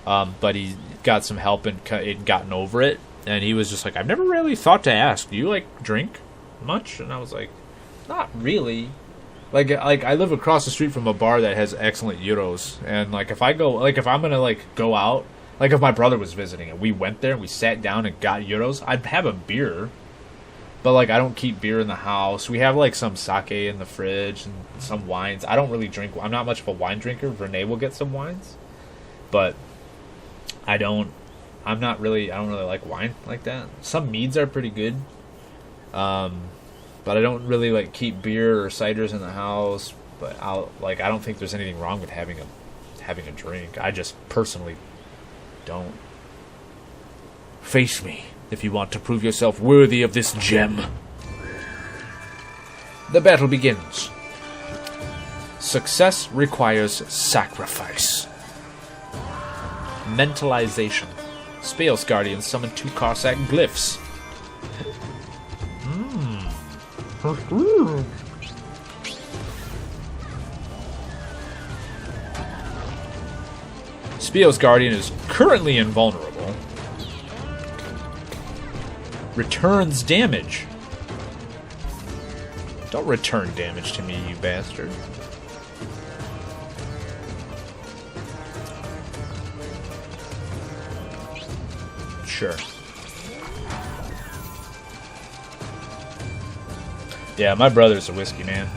but he got some help and gotten over it. And he was just like, I've never really thought to ask, do you like drink much? And I was like, not really. Like I live across the street from a bar that has excellent gyros, and like if I'm gonna like go out, like if my brother was visiting and we went there and we sat down and got gyros, I'd have a beer. But like I don't keep beer in the house. We have like some sake in the fridge and some wines. I don't really drink. I'm not much of a wine drinker. Renee will get some wines, but I don't really like wine like that. Some meads are pretty good. But I don't really like keep beer or ciders in the house. But I don't think there's anything wrong with having a drink. I just personally don't. Face me if you want to prove yourself worthy of this gem. The battle begins. Success requires sacrifice. Mentalization. Spales Guardians summon 2 Cossack glyphs. Spales Guardian is currently invulnerable. Returns damage. Don't return damage to me, you bastard. Sure. Yeah, my brother's a whiskey man.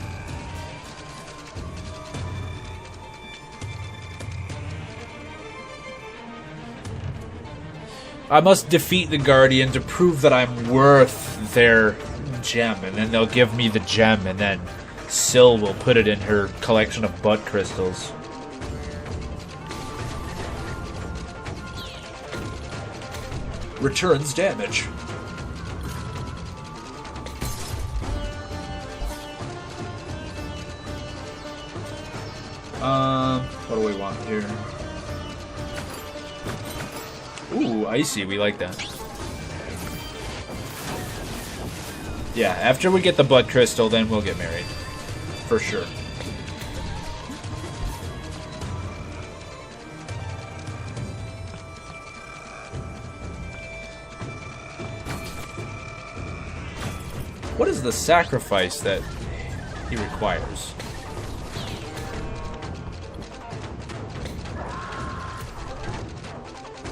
I must defeat the Guardian to prove that I'm worth their gem, and then they'll give me the gem, and then Syl will put it in her collection of butt crystals. Returns damage. What do we want here? Ooh, icy. We like that. Yeah, after we get the blood crystal, then we'll get married. For sure. What is the sacrifice that he requires?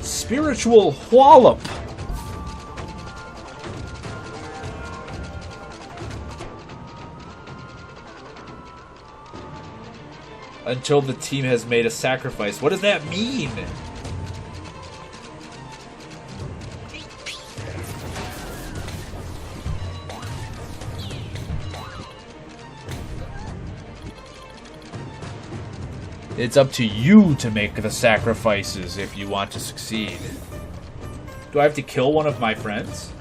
Spiritual wallop. Until the team has made a sacrifice. What does that mean? It's up to you to make the sacrifices if you want to succeed. Do I have to kill one of my friends?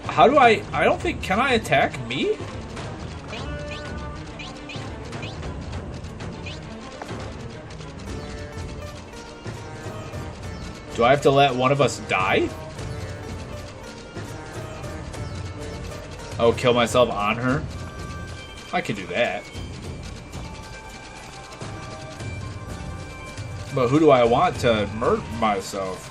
How do I don't think, can I attack me? Do I have to let one of us die? Oh, kill myself on her? I could do that. But who do I want to murder myself?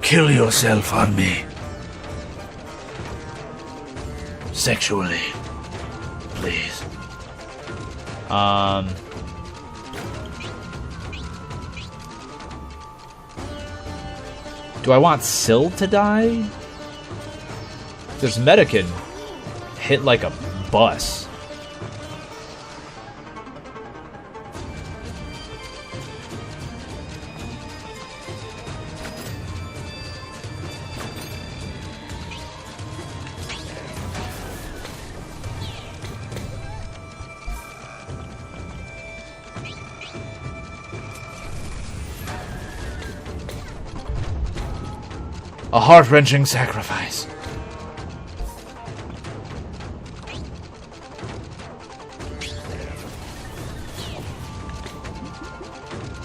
Kill yourself on me. Sexually. Please. Do I want Syl to die? This Medican hit like a bus. A heart-wrenching sacrifice.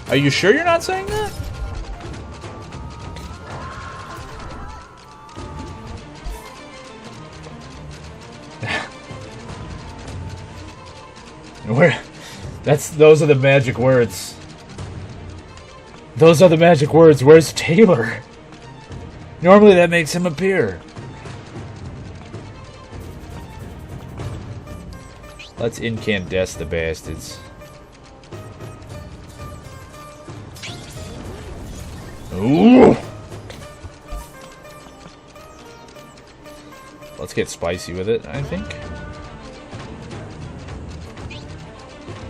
Are you sure you're not saying that? Where? Those are the magic words. Those are the magic words. Where's Taylor? Normally that makes him appear. Let's incandesce the bastards. Ooh! Let's get spicy with it, I think.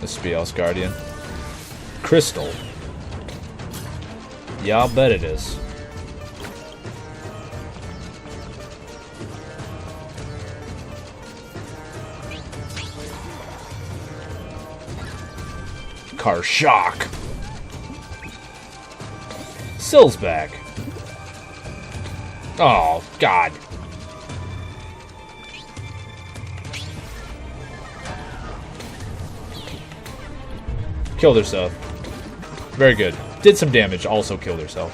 The Spios Guardian. Crystal. Yeah, I'll bet it is. Car shock. Sill's back. Oh, God. Killed herself. Very good. Did some damage, also killed herself.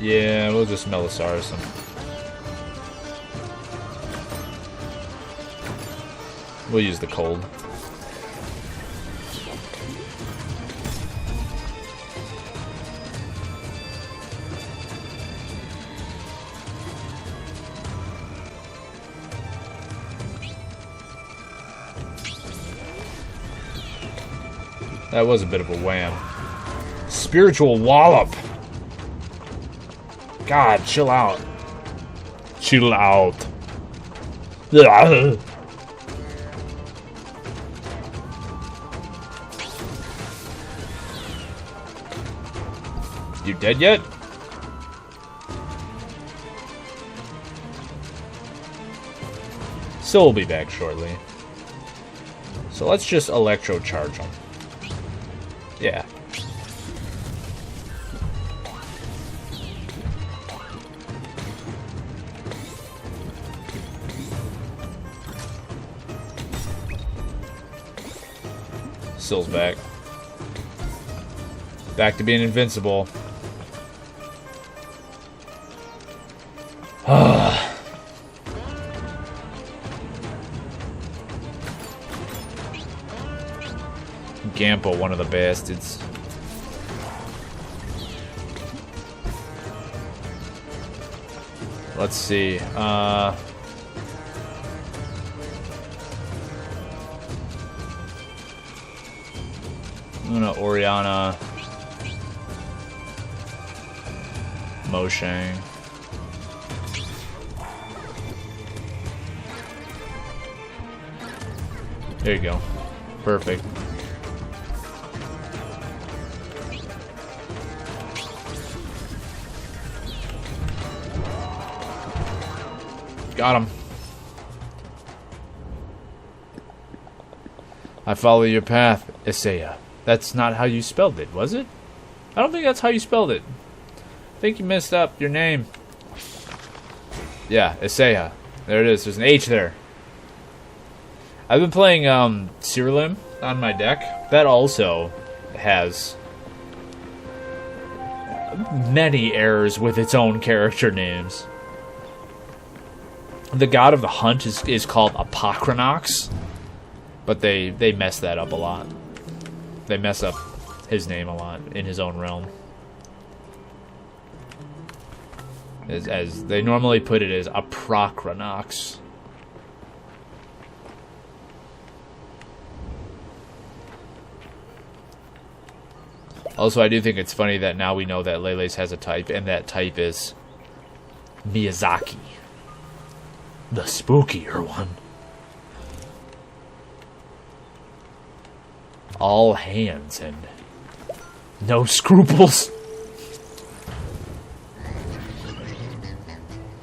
Yeah, we'll just Melosaurus him. We'll use the cold. That was a bit of a wham. Spiritual wallop. God, chill out. Chill out. You dead yet? Still will be back shortly. So let's just electro charge him. Yeah. Sill's back. Back to being invincible. Gampo, one of the bastards. Let's see. I'm gonna Oriana. Moshang. There you go. Perfect. Got him. I follow your path, Isaiah. That's not how you spelled it, was it? I don't think that's how you spelled it. I think you messed up your name. Yeah, Isaiah. There it is. There's an H there. I've been playing Cyrlim on my deck. That also has many errors with its own character names. The god of the hunt is called Apocrynox, but they mess that up a lot. They mess up his name a lot in his own realm. As they normally put it as Apocrynox. Also, I do think it's funny that now we know that Lele's has a type, and that type is Miyazaki. The spookier one. All hands and no scruples.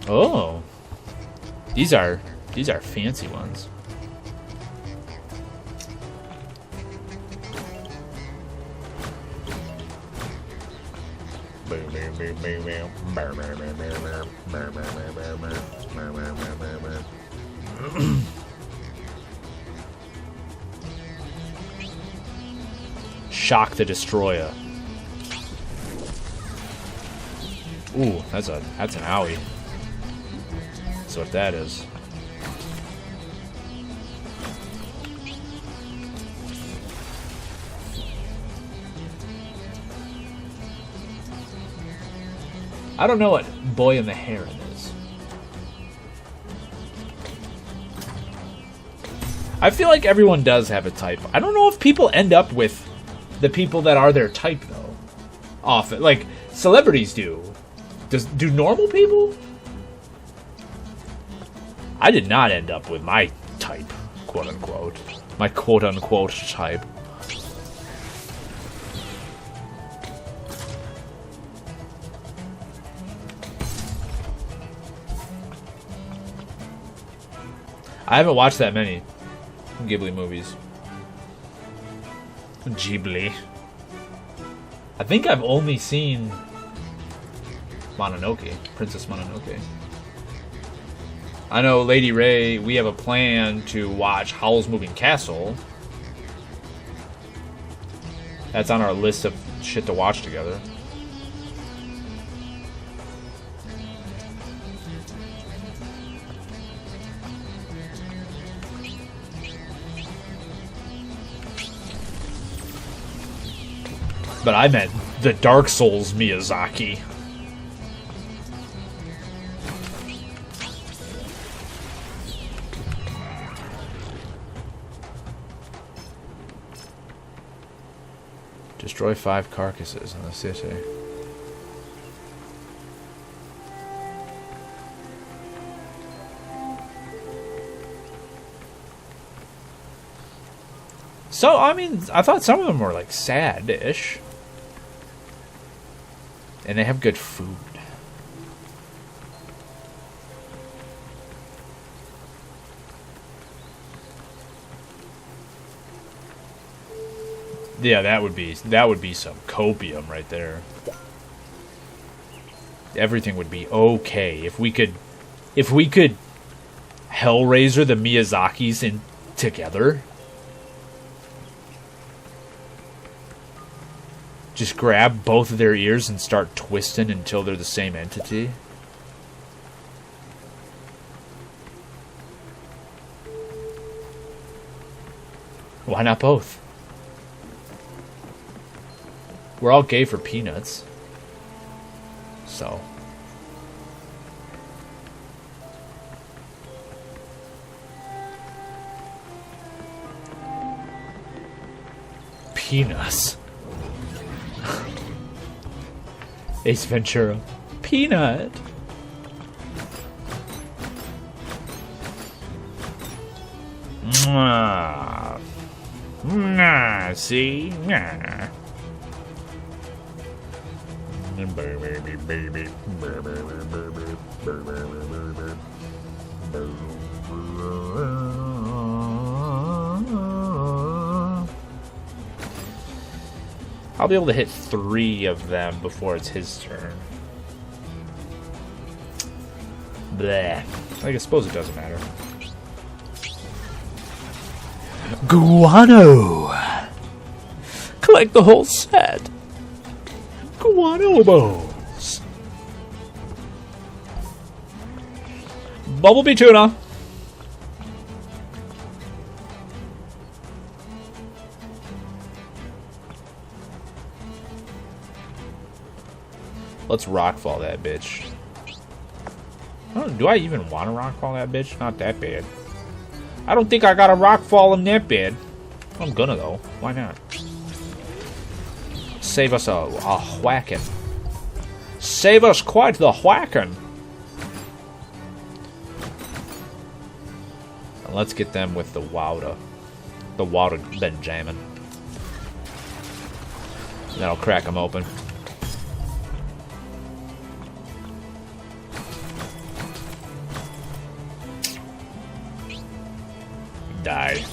Oh. These are fancy ones. Shock the Destroyer. Ooh, that's an owie. That's what that is. I don't know what Boy in the Heron is. I feel like everyone does have a type. I don't know if people end up with the people that are their type, though. Often. Like, celebrities do. Do normal people? I did not end up with my type, quote-unquote. My quote-unquote type. I haven't watched that many Ghibli movies. Ghibli. I think I've only seen Mononoke, Princess Mononoke. I know, Lady Ray, we have a plan to watch Howl's Moving Castle. That's on our list of shit to watch together. But I meant the Dark Souls Miyazaki. Destroy 5 carcasses in the city. So, I mean, I thought some of them were, like, sad-ish. And they have good food. Yeah, that would be some copium right there. Everything would be okay if we could Hellraiser the Miyazakis in together. Just grab both of their ears and start twisting until they're the same entity. Why not both? We're all gay for peanuts. So. Peanuts. Ace Ventura. Peanut. Mwah. Nah, see? Nah. I'll be able to hit 3 of them before it's his turn. Bleh. I suppose it doesn't matter. Guano! Collect the whole set. Guano bones. Bumblebee tuna. Let's rockfall that bitch. Do I even want to rockfall that bitch? Not that bad. I don't think I got a rockfall him that bad. I'm gonna though. Why not? Save us a whacking. Save us quite the whacking. And let's get them with the Wowda. The Wowda Benjamin. That'll crack them open. Die.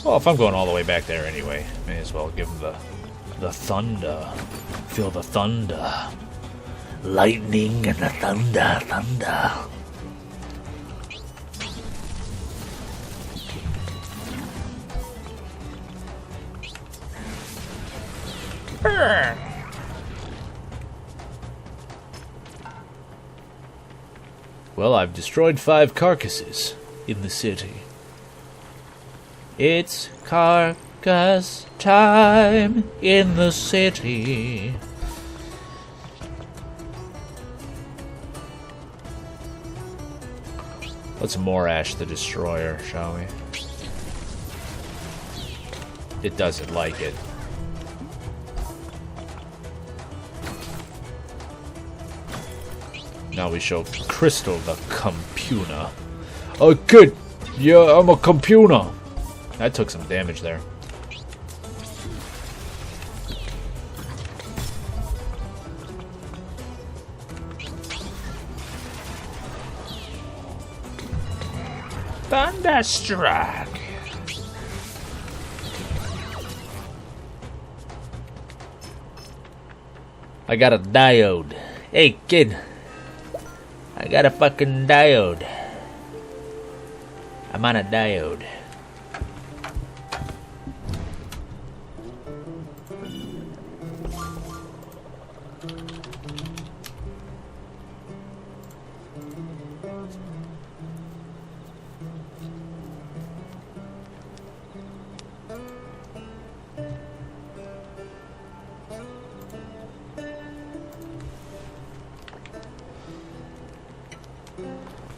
Well, if I'm going all the way back there anyway, may as well give him the thunder. Feel the thunder. Lightning and the thunder. Well, I've destroyed 5 carcasses in the city. It's carcass time in the city. Let's Morash the Destroyer, shall we? It doesn't like it. Now we show Crystal the Compuna. Oh, good! Yeah, I'm a Compuna! That took some damage there. Thunderstruck! I got a diode. Hey, kid. I got a fucking diode. I'm on a diode.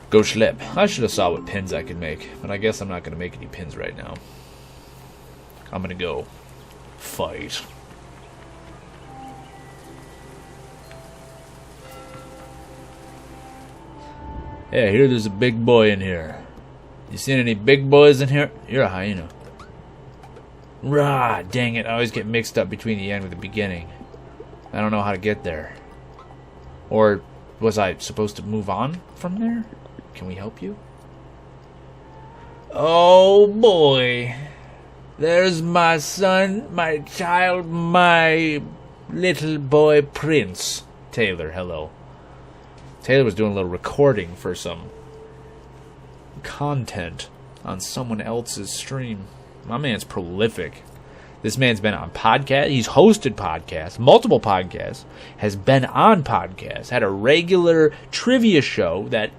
Go schlep. I should have saw what pins I could make, but I guess I'm not going to make any pins right now. I'm going to go fight. Yeah, I hear there's a big boy in here. You seen any big boys in here? You're a hyena. Rah, dang it. I always get mixed up between the end and the beginning. I don't know how to get there. Or was I supposed to move on from there? Can we help you? Oh boy. There's my son, my child, my little boy Prince. Taylor, hello. Taylor was doing a little recording for some content on someone else's stream. My man's prolific. This man's been on podcasts. He's hosted podcasts, multiple podcasts, has been on podcasts, had a regular trivia show that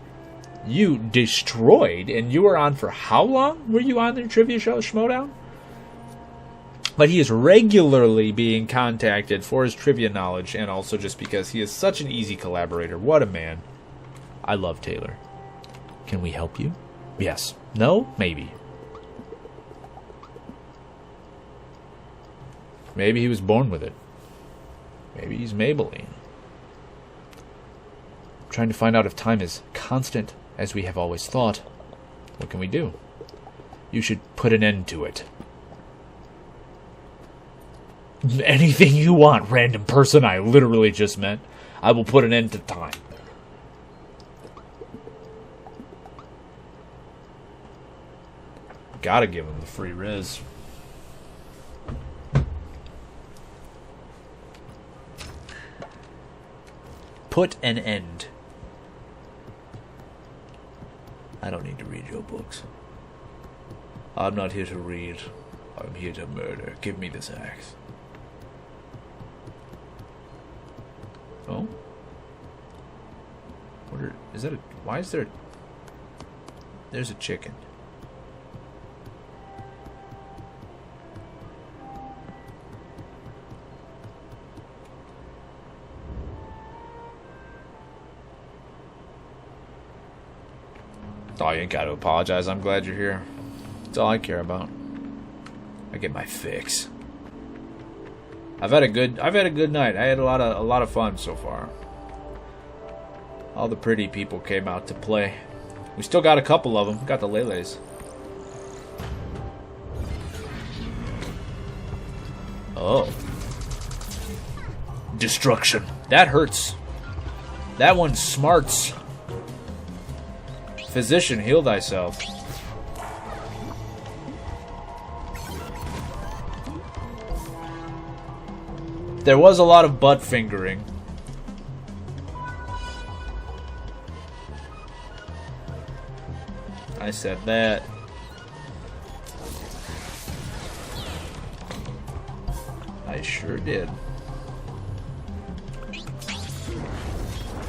you destroyed, and you were on for how long? Were you on the trivia show, Schmodown? But he is regularly being contacted for his trivia knowledge, and also just because he is such an easy collaborator. What a man. I love Taylor. Can we help you? Yes. No? Maybe. Maybe he was born with it. Maybe he's Maybelline. I'm trying to find out if time is constant, as we have always thought. What can we do? You should put an end to it. Anything you want, random person I literally just met. I will put an end to time. Gotta give him the free res. Put an end. I don't need to read your books. I'm not here to read. I'm here to murder. Give me this axe. Oh? Is that a... Why is there... There's a chicken. Oh, you ain't got to apologize. I'm glad you're here. That's all I care about. I get my fix. I've had a good night. I had a lot of fun so far. All the pretty people came out to play. We still got a couple of them. We got the Lele's. Oh. Destruction. That hurts. That one smarts. Physician, heal thyself. There was a lot of butt fingering. I said that. I sure did.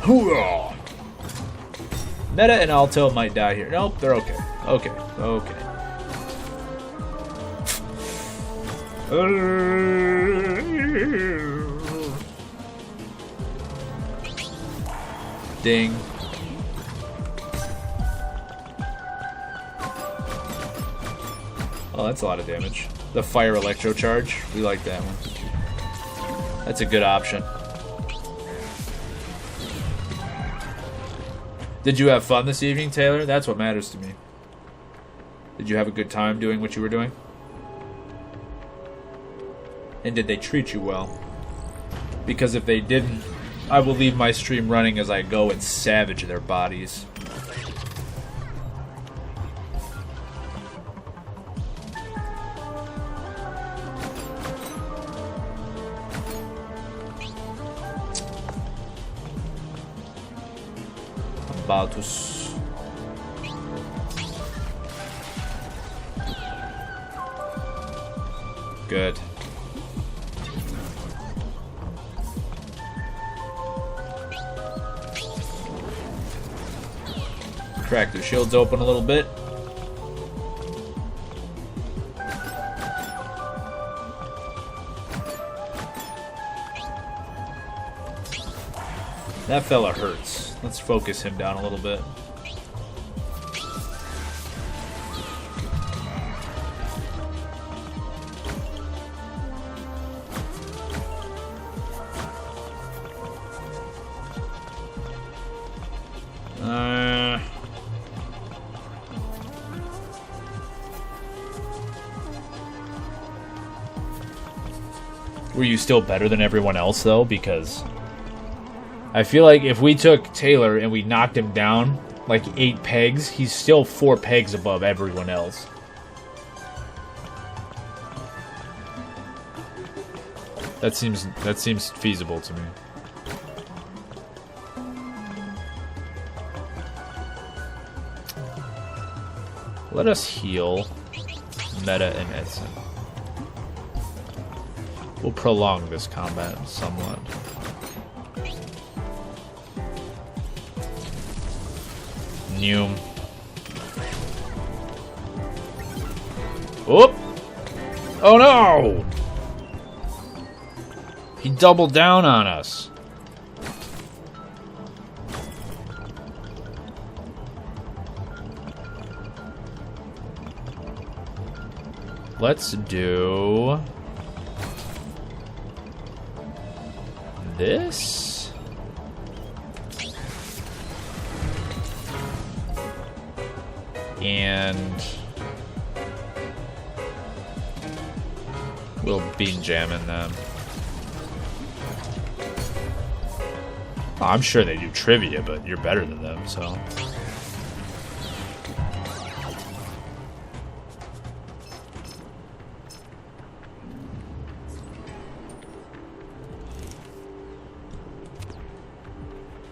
Hoorah! Meta and Alto might die here. Nope, they're okay. Okay, okay. Ding. Oh, that's a lot of damage. The fire electro charge. We like that one. That's a good option. Did you have fun this evening, Taylor? That's what matters to me. Did you have a good time doing what you were doing? And did they treat you well? Because if they didn't, I will leave my stream running as I go and savage their bodies. Baltus. Good. Crack their shields open a little bit. That fella hurts. Let's focus him down a little bit. Were you still better than everyone else, though? Because I feel like if we took Taylor and we knocked him down like 8 pegs, he's still 4 pegs above everyone else. That seems feasible to me. Let us heal Meta and Edson. We'll prolong this combat somewhat. Noom. Oop! Oh no! He doubled down on us. Let's do this. And we'll bean jamming them. Oh, I'm sure they do trivia, but you're better than them, so.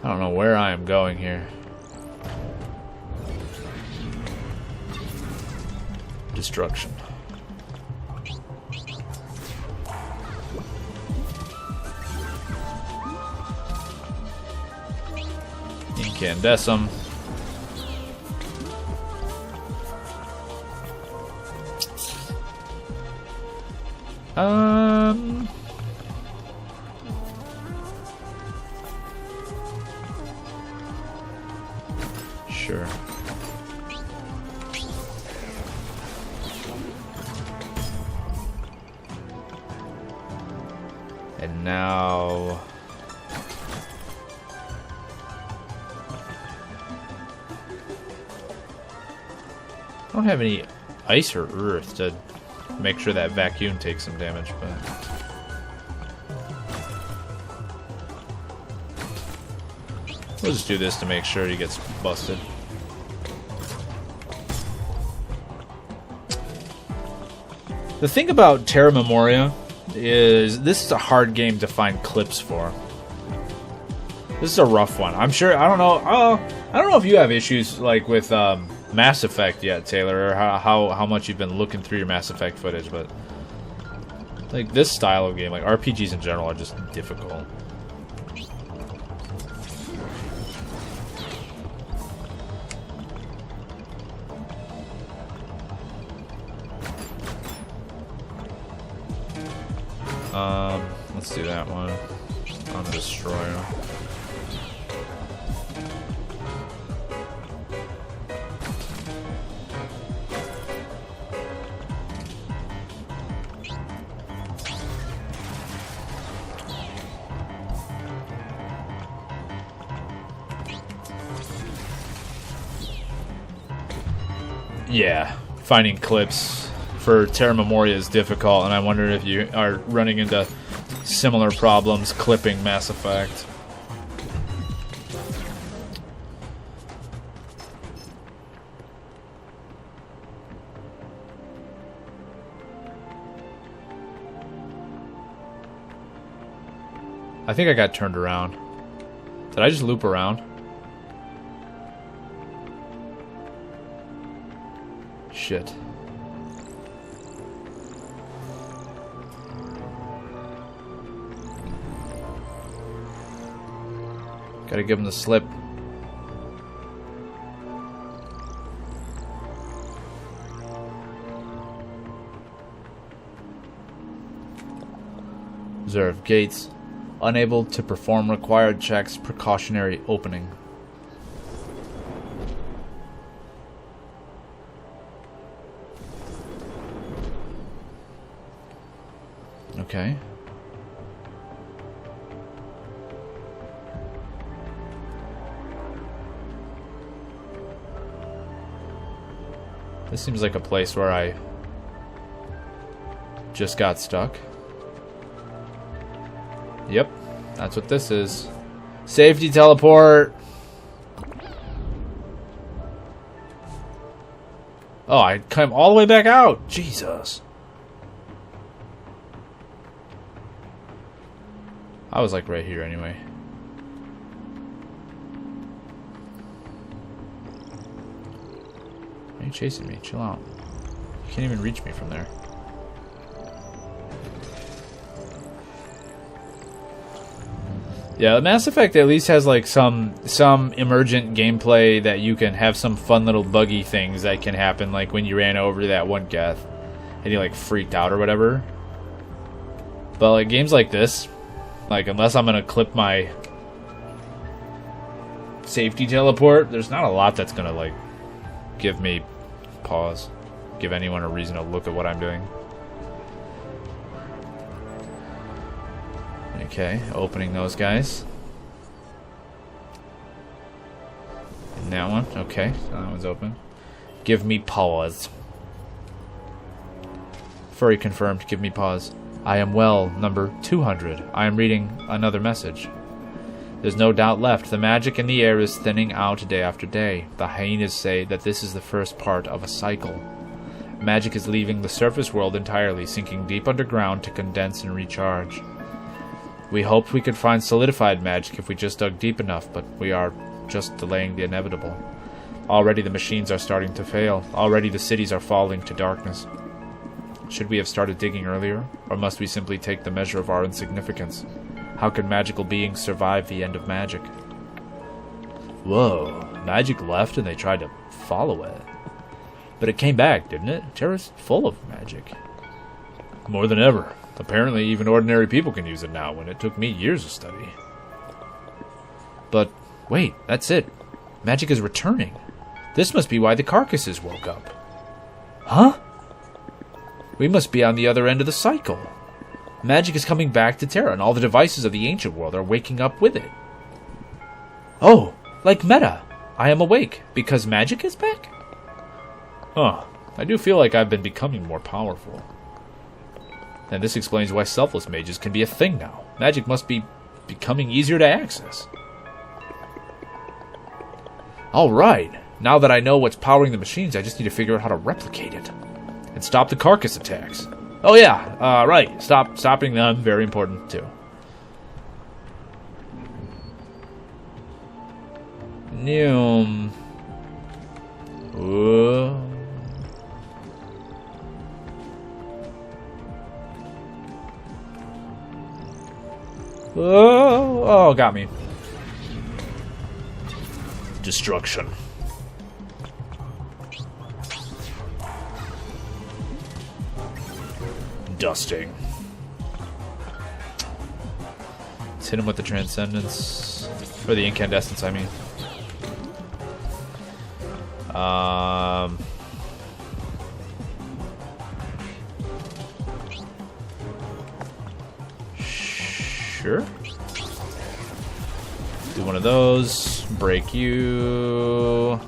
I don't know where I am going here. Destruction. Incandescent. Sure. And now I don't have any ice or earth to make sure that vacuum takes some damage, but we'll just do this to make sure he gets busted. The thing about Terra Memoria is this is a hard game to find clips for. This is a rough one. I'm sure. I don't know. I don't know if you have issues like with Mass Effect yet, Taylor, or how much you've been looking through your Mass Effect footage, but like this style of game, like RPGs in general, are just difficult. Let's do that one on the destroyer. Yeah, finding clips for Terra Memoria is difficult, and I wonder if you are running into similar problems clipping Mass Effect. I think I got turned around. Did I just loop around? Shit. Gotta give him the slip. Observe gates. Unable to perform required checks. Precautionary opening. Okay. This seems like a place where I just got stuck. Yep, that's what this is. Safety teleport. Oh, I came all the way back out. Jesus. I was like right here anyway. Why are you chasing me? Chill out. You can't even reach me from there. Yeah, Mass Effect at least has like some emergent gameplay that you can have some fun little buggy things that can happen, like when you ran over that one Geth and you like freaked out or whatever. But like games like this, like unless I'm gonna clip my safety teleport, there's not a lot that's gonna like give me pause, give anyone a reason to look at what I'm doing. Okay, opening those guys. And that one, okay, so that one's open. Give me pause. Furry confirmed, give me pause. I am well, number 200. I am reading another message. There's no doubt left. The magic in the air is thinning out day after day. The hyenas say that this is the first part of a cycle. Magic is leaving the surface world entirely, sinking deep underground to condense and recharge. We hoped we could find solidified magic if we just dug deep enough, but we are just delaying the inevitable. Already the machines are starting to fail. Already the cities are falling to darkness. Should we have started digging earlier, or must we simply take the measure of our insignificance? How can magical beings survive the end of magic? Whoa, magic left and they tried to follow it. But it came back, didn't it? Terra's full of magic. More than ever. Apparently even ordinary people can use it now, when it took me years of study. But, wait, that's it. Magic is returning. This must be why the carcasses woke up. Huh? We must be on the other end of the cycle. Magic is coming back to Terra, and all the devices of the ancient world are waking up with it. Oh, like Meta. I am awake, because magic is back? Huh. I do feel like I've been becoming more powerful. And this explains why selfless mages can be a thing now. Magic must be becoming easier to access. Alright, now that I know what's powering the machines, I just need to figure out how to replicate it. And stop the carcass attacks. Oh yeah, right. Stopping them, very important too. Noom. Whoa. Oh, got me. Destruction. Dusting. Let's hit him with the transcendence. Or the incandescence, I mean. Sure. Do one of those. Break you.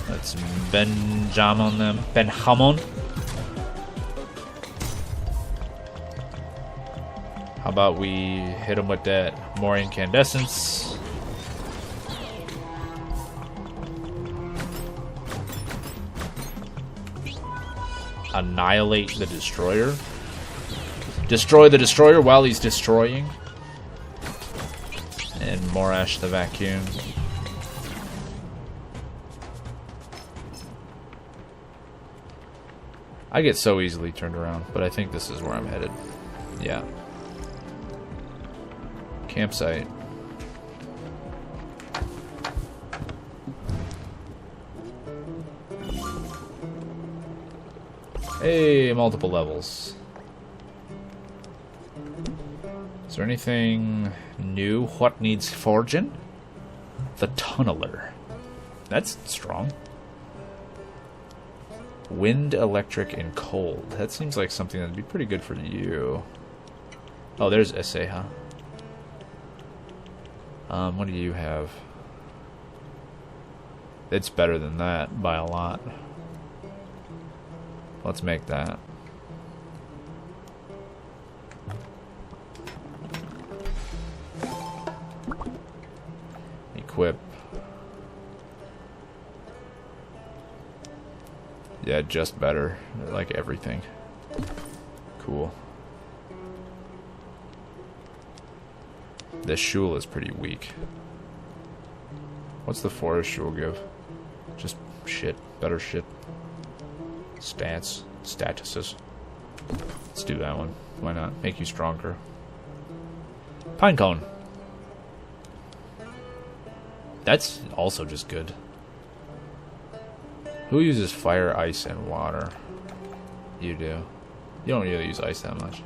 Let's Benjamin them. Benhamon. How about we hit him with that more incandescence? Annihilate the destroyer. Destroy the destroyer while he's destroying. And Morash the vacuum. I get so easily turned around, but I think this is where I'm headed. Yeah. Campsite. Hey, multiple levels. Is there anything new? What needs forging? The Tunneler. That's strong. Wind, electric, and cold. That seems like something that'd be pretty good for you. Oh, there's Eseha. What do you have? It's better than that by a lot. Let's make that. Equip. Yeah, just better. Like everything. Cool. This Shul is pretty weak. What's the forest Shul give? Just shit. Better shit. Statuses. Let's do that one. Why not? Make you stronger. Pinecone. That's also just good. Who uses fire, ice, and water? You do. You don't really use ice that much.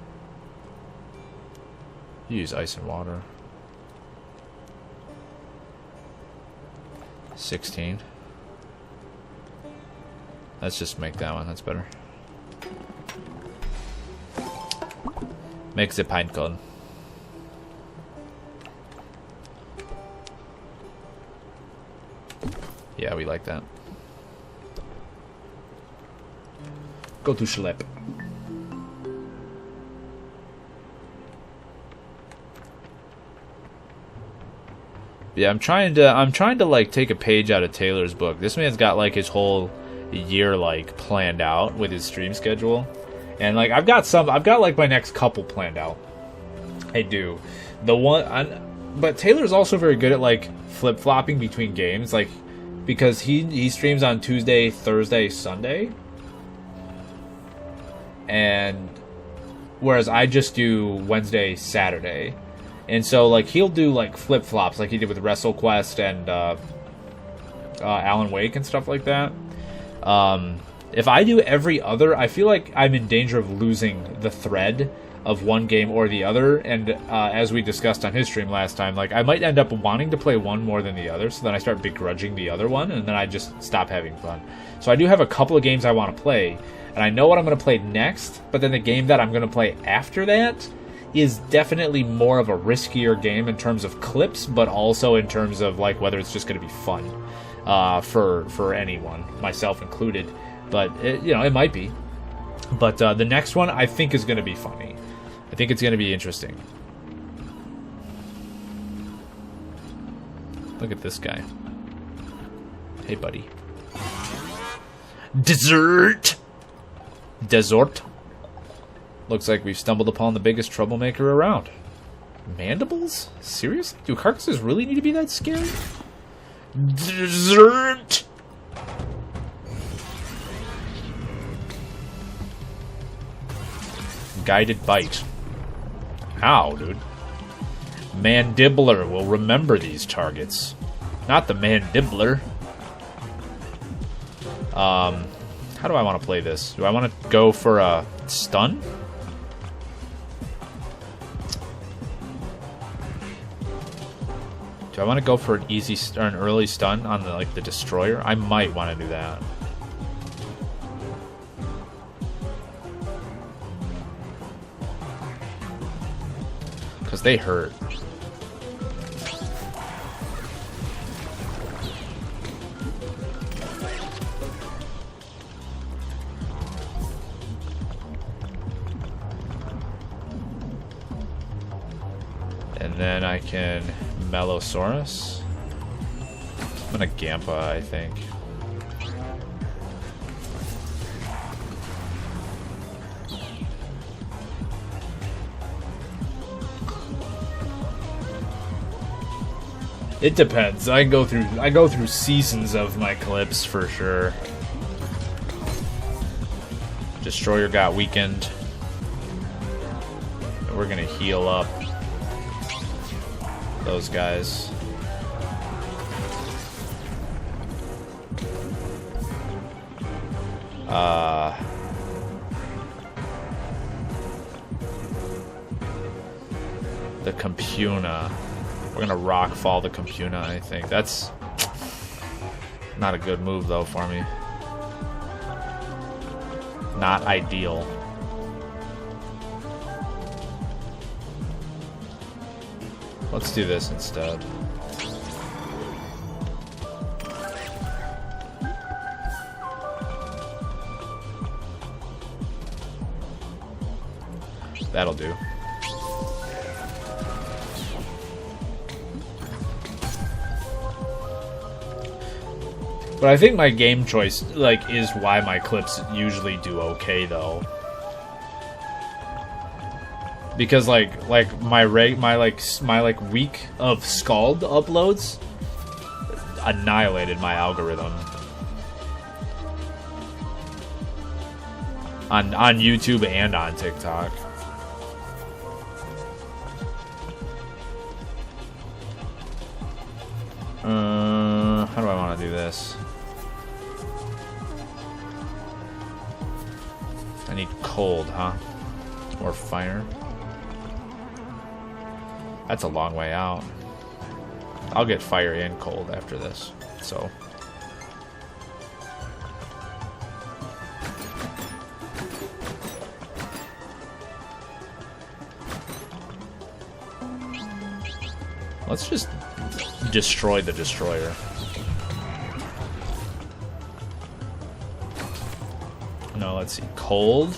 You use ice and water. 16. Let's just make that one. That's better. Make the pinecone. Yeah, we like that. Go to Schlepp. Yeah, I'm trying to like take a page out of Taylor's book. This man's got like his whole year like planned out with his stream schedule. And like I've got like my next couple planned out. I do. But Taylor's also very good at like flip-flopping between games, like because he streams on Tuesday, Thursday, Sunday. And whereas I just do Wednesday, Saturday. And so like he'll do like flip-flops like he did with WrestleQuest and Alan Wake and stuff like that. If I do every other, I feel like I'm in danger of losing the thread of one game or the other. And as we discussed on his stream last time, like I might end up wanting to play one more than the other, so then I start begrudging the other one, and then I just stop having fun. So I do have a couple of games I want to play, and I know what I'm going to play next, but then the game that I'm going to play after that is definitely more of a riskier game in terms of clips, but also in terms of like whether it's just going to be fun for anyone, myself included. But it might be. But the next one I think is going to be funny. I think it's going to be interesting. Look at this guy. Hey, buddy. Dessert! Dessert. Looks like we've stumbled upon the biggest troublemaker around. Mandibles? Seriously? Do carcasses really need to be that scary? Dessert! Guided bite. Ow, dude. Mandibler will remember these targets. Not the mandibler. How do I want to play this? Do I want to go for a stun? Do I want to go for an easy or an early stun on the the destroyer? I might want to do that. Because they hurt. And then I can Mellosaurus. I'm gonna Gampa, I think. It depends. I go through seasons of my clips for sure. Destroyer got weakened. And we're gonna heal up those guys. The Compuna. We're gonna rock fall the Compuna, I think. That's not a good move though for me. Not ideal. Let's do this instead. That'll do. But I think my game choice, is why my clips usually do okay, though. Because my week of Scald uploads annihilated my algorithm on YouTube and on TikTok. How do I want to do this? I need cold, huh? Or fire? That's a long way out. I'll get fire and cold after this, so. Let's just destroy the destroyer. No, let's see. Cold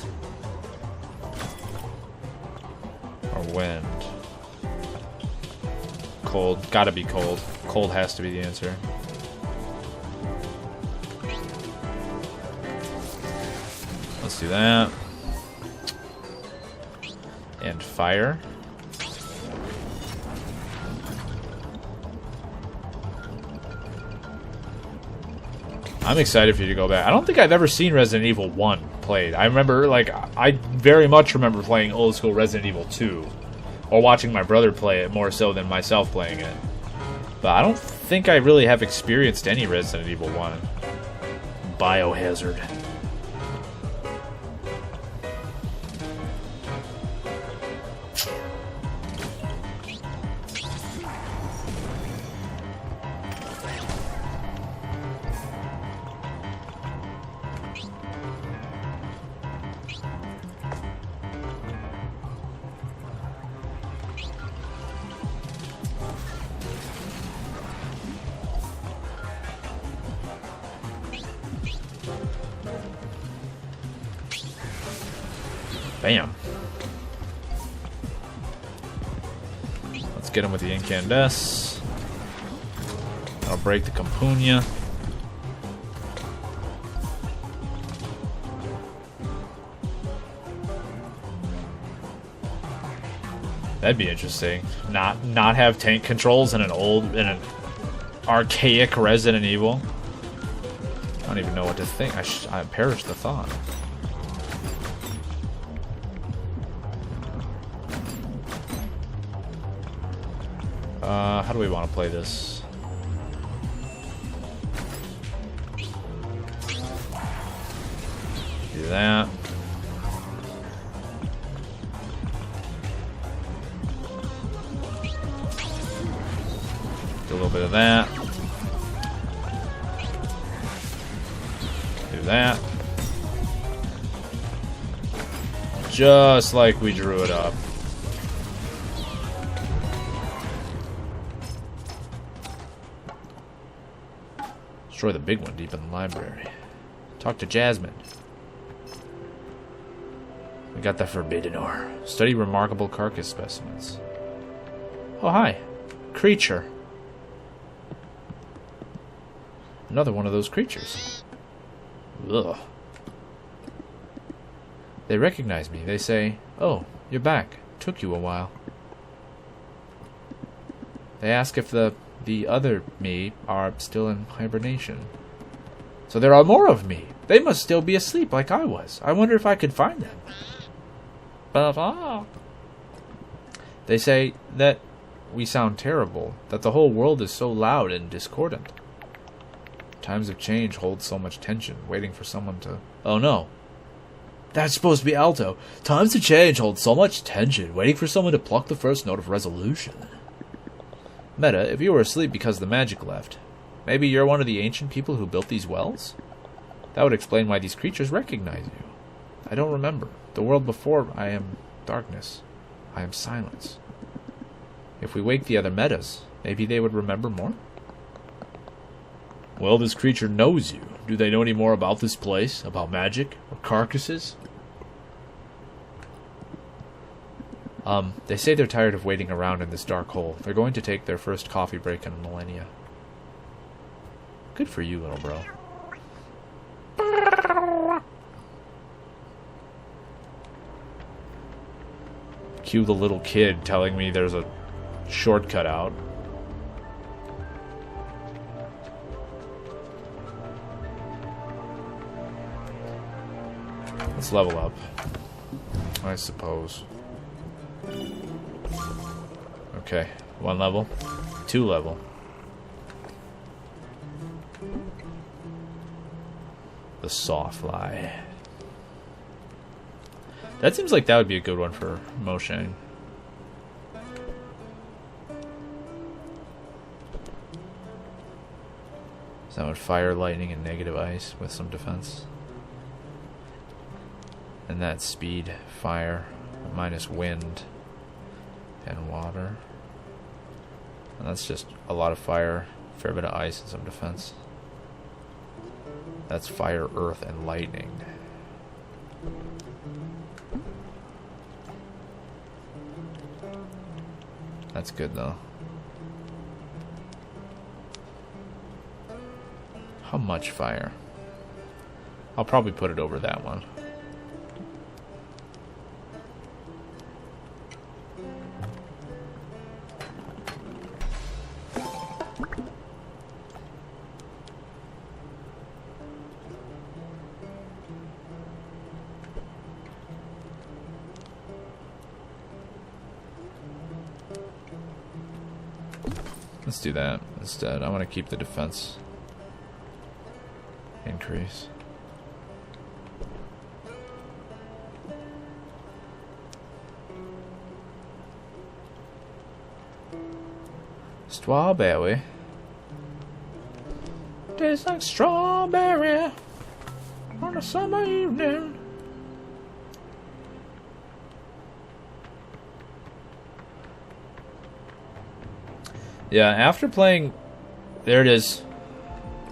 or wind? Cold. Gotta be cold. Cold has to be the answer. Let's do that. And fire. I'm excited for you to go back. I don't think I've ever seen Resident Evil 1 played. I remember, I very much remember playing old school Resident Evil 2. Or watching my brother play it more so than myself playing it. But I don't think I really have experienced any Resident Evil 1. Biohazard. Bam. Let's get him with the Incandesce. I'll break the Compuna. That'd be interesting. Not have tank controls in an archaic Resident Evil. I don't even know what to think. I perished the thought. How do we want to play this? Do that. Do a little bit of that. Do that. Just like we drew it up. Destroy the big one deep in the library. Talk to Jasmine. We got the forbidden ore. Study remarkable carcass specimens. Oh, hi. Creature. Another one of those creatures. Ugh. They recognize me. They say, "Oh, you're back. Took you a while." They ask if the other me are still in hibernation. So there are more of me. They must still be asleep like I was. I wonder if I could find them. They say that we sound terrible, that the whole world is so loud and discordant. Times of change hold so much tension, waiting for someone to... Oh no. That's supposed to be alto. Times of change hold so much tension, waiting for someone to pluck the first note of resolution. Meta, if you were asleep because the magic left, maybe you're one of the ancient people who built these wells? That would explain why these creatures recognize you. I don't remember. The world before I am darkness. I am silence. If we wake the other metas, maybe they would remember more? Well, this creature knows you. Do they know any more about this place? About magic? Or carcasses? They say they're tired of waiting around in this dark hole. They're going to take their first coffee break in a millennia. Good for you, little bro. Cue the little kid telling me there's a shortcut out. Let's level up, I suppose. Okay, 1 level, 2 level. The Sawfly. That seems like that would be a good one for Moshang. So that would fire, lightning, and negative ice with some defense. And that speed, fire, minus wind and water. And that's just a lot of fire, a fair bit of ice, and some defense. That's fire, earth, and lightning. That's good though. How much fire? I'll probably put it over that one. Let's do that instead. I want to keep the defense increase. Strawberry. Tastes like strawberry on a summer evening. Yeah, after playing... There it is.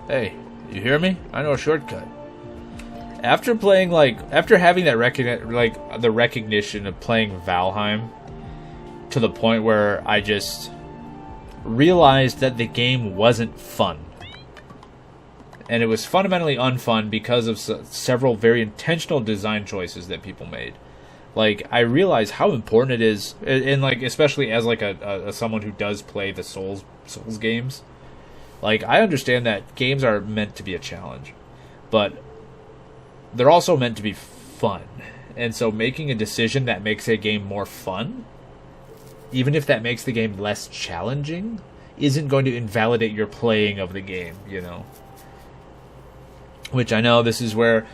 Hey, you hear me? I know a shortcut. After playing, like... After having that the recognition of playing Valheim, to the point where I just realized that the game wasn't fun. And it was fundamentally unfun because of several very intentional design choices that people made. Like, I realize how important it is, and like, especially as like a someone who does play the Souls games. Like, I understand that games are meant to be a challenge, but they're also meant to be fun. And so making a decision that makes a game more fun, even if that makes the game less challenging, isn't going to invalidate your playing of the game, you know? Which I know this is where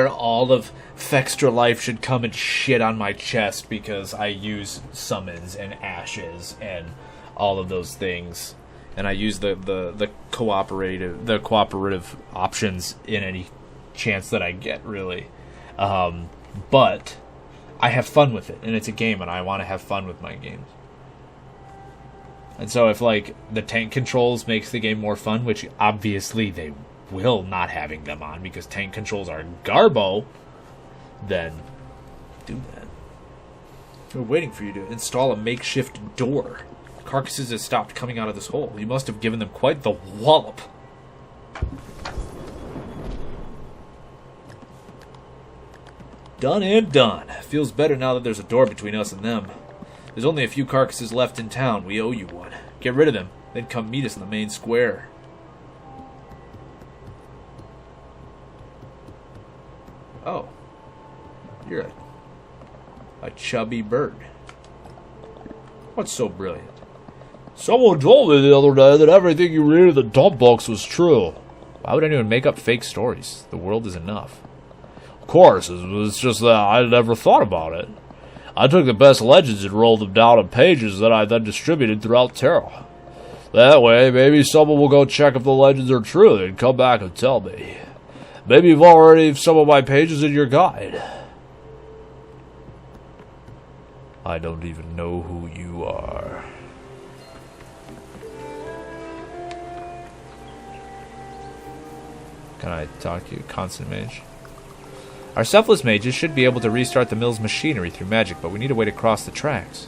all of Fextra Life should come and shit on my chest because I use summons and ashes and all of those things. And I use the cooperative options in any chance that I get, really. But I have fun with it, and it's a game, and I want to have fun with my games. And so if, like, the tank controls makes the game more fun, which obviously they will, not having them on, because tank controls are garbo, then do that. We're waiting for you to install a makeshift door. Carcasses have stopped coming out of this hole. You must have given them quite the wallop. Done and done. Feels better now that there's a door between us and them. There's only a few carcasses left in town. We owe you one. Get rid of them, then come meet us in the main square. Oh. You're a chubby bird. What's so brilliant? Someone told me the other day that everything you read in the dump box was true. Why would anyone make up fake stories? The world is enough. Of course, it's just that I never thought about it. I took the best legends and rolled them down on pages that I then distributed throughout Terra. That way, maybe someone will go check if the legends are true and come back and tell me. Maybe you've already some of my pages in your guide. I don't even know who you are. Can I talk to you, Constant Mage? Our selfless mages should be able to restart the mill's machinery through magic, but we need a way to cross the tracks.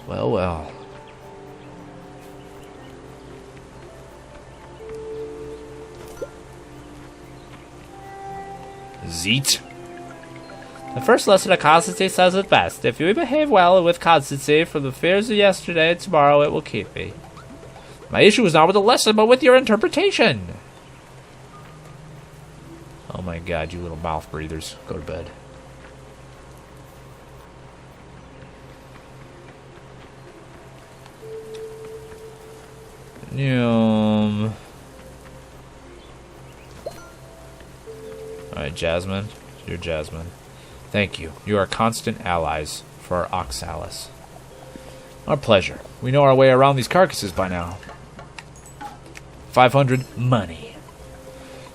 Well, well. Zeet. The first lesson of constancy says it best. If you behave well with constancy from the fears of yesterday and tomorrow, it will keep me. My issue is not with the lesson, but with your interpretation. Oh my god, you little mouth breathers. Go to bed. Alright, Jasmine. You're Jasmine. Thank you. You are constant allies for our Oxalis. Our pleasure. We know our way around these carcasses by now. 500 money.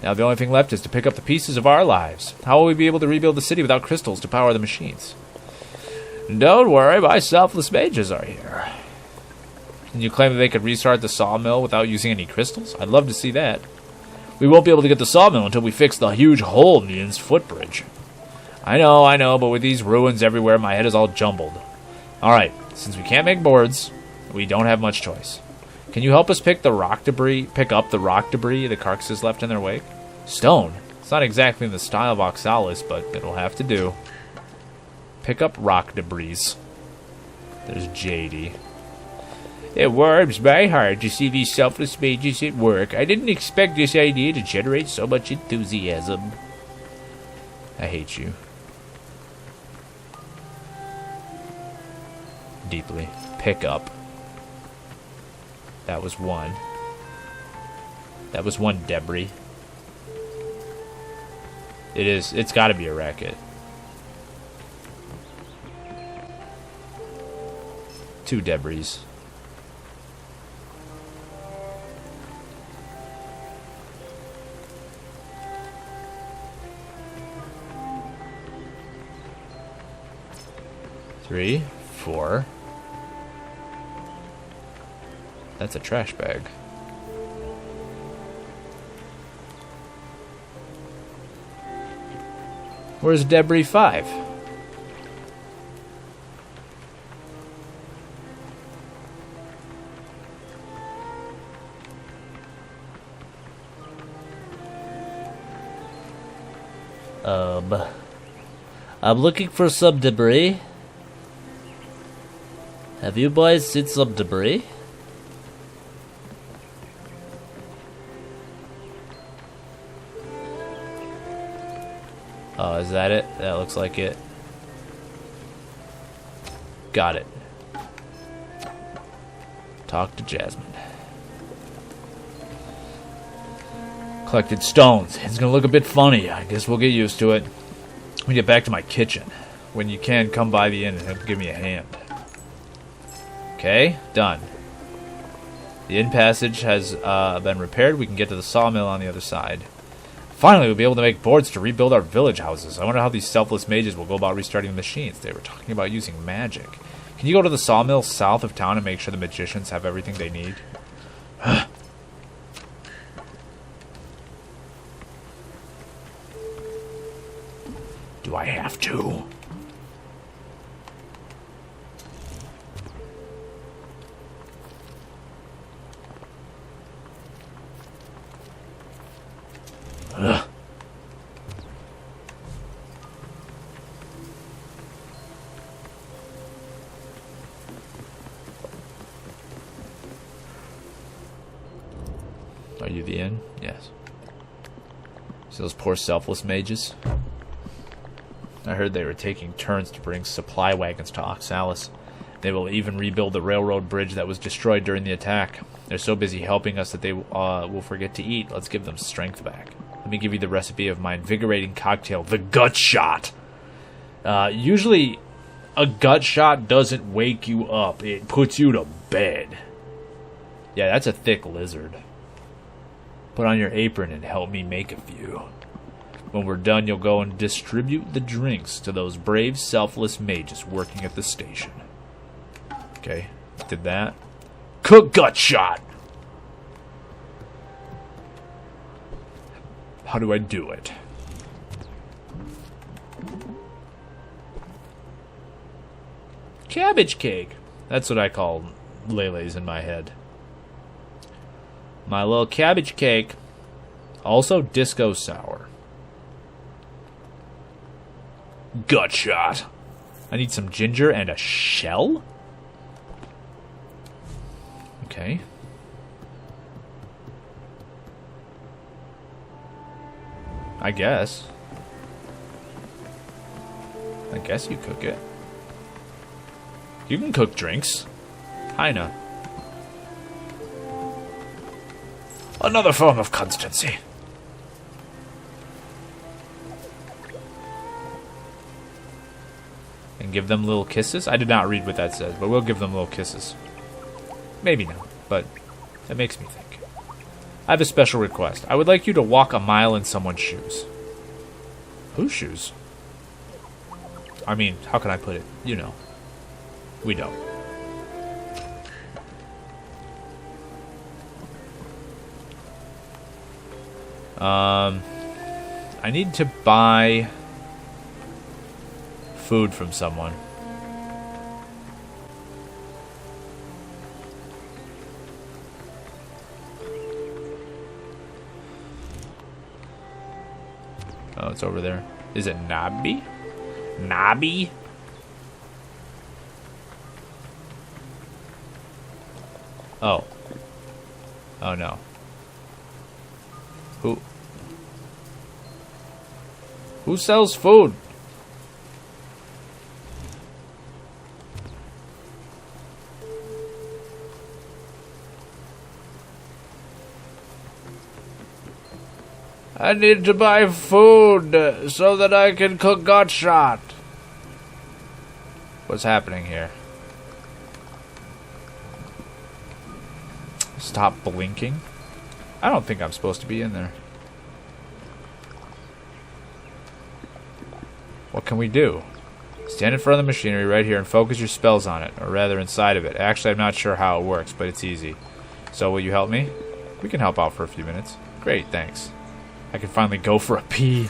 Now the only thing left is to pick up the pieces of our lives. How will we be able to rebuild the city without crystals to power the machines? Don't worry, my selfless mages are here. And you claim that they could restart the sawmill without using any crystals? I'd love to see that. We won't be able to get the sawmill until we fix the huge hole in the inn's footbridge. I know, but with these ruins everywhere, my head is all jumbled. Alright, since we can't make boards, we don't have much choice. Can you help us pick up the rock debris the carcasses left in their wake? Stone. It's not exactly in the style of Oxalis, but it'll have to do. Pick up rock debris. There's JD. It warms my heart to see these selfless mages at work. I didn't expect this idea to generate so much enthusiasm. I hate you. Deeply. Pick up. That was one. That was one debris. It's gotta be a racket. 2 debris. Three, 4. That's a trash bag. Where's debris 5? I'm looking for some debris. Have you boys seen some debris? Oh, is that it? That looks like it. Got it. Talk to Jasmine. Collected stones. It's gonna look a bit funny. I guess we'll get used to it. Let me get back to my kitchen. When you can, come by the inn and give me a hand. Okay, done. The inn passage has been repaired. We can get to the sawmill on the other side. Finally, we'll be able to make boards to rebuild our village houses. I wonder how these selfless mages will go about restarting the machines. They were talking about using magic. Can you go to the sawmill south of town and make sure the magicians have everything they need? Do I have to? Ugh. Are you the inn? Yes. So those poor selfless mages. I heard they were taking turns to bring supply wagons to Oxalis. They will even rebuild the railroad bridge that was destroyed during the attack. They're so busy helping us that they will forget to eat. Let's give them strength back. Let me give you the recipe of my invigorating cocktail, the gut shot. Usually, a gut shot doesn't wake you up. It puts you to bed. Yeah, that's a thick lizard. Put on your apron and help me make a few. When we're done, you'll go and distribute the drinks to those brave, selfless mages working at the station. Okay, did that. Cook gut shot! How do I do it? Cabbage cake. That's what I call Lele's in my head. My little cabbage cake. Also disco sour. Gut shot. I need some ginger and a shell? Okay. I guess you cook it. You can cook drinks. Kinda. Another form of constancy. And give them little kisses? I did not read what that says, but we'll give them little kisses. Maybe not, but that makes me think. I have a special request. I would like you to walk a mile in someone's shoes. Whose shoes? I mean, how can I put it? You know. We don't. I need to buy food from someone. Oh, it's over there. Is it Nabi? Nabi? Oh. Oh no. Who sells food? I need to buy food so that I can cook gut shot. What's happening here? Stop blinking. I don't think I'm supposed to be in there. What can we do? Stand in front of the machinery right here and focus your spells on it, or rather inside of it. Actually, I'm not sure how it works, but it's easy. So will you help me? We can help out for a few minutes. Great, thanks. I can finally go for a pee.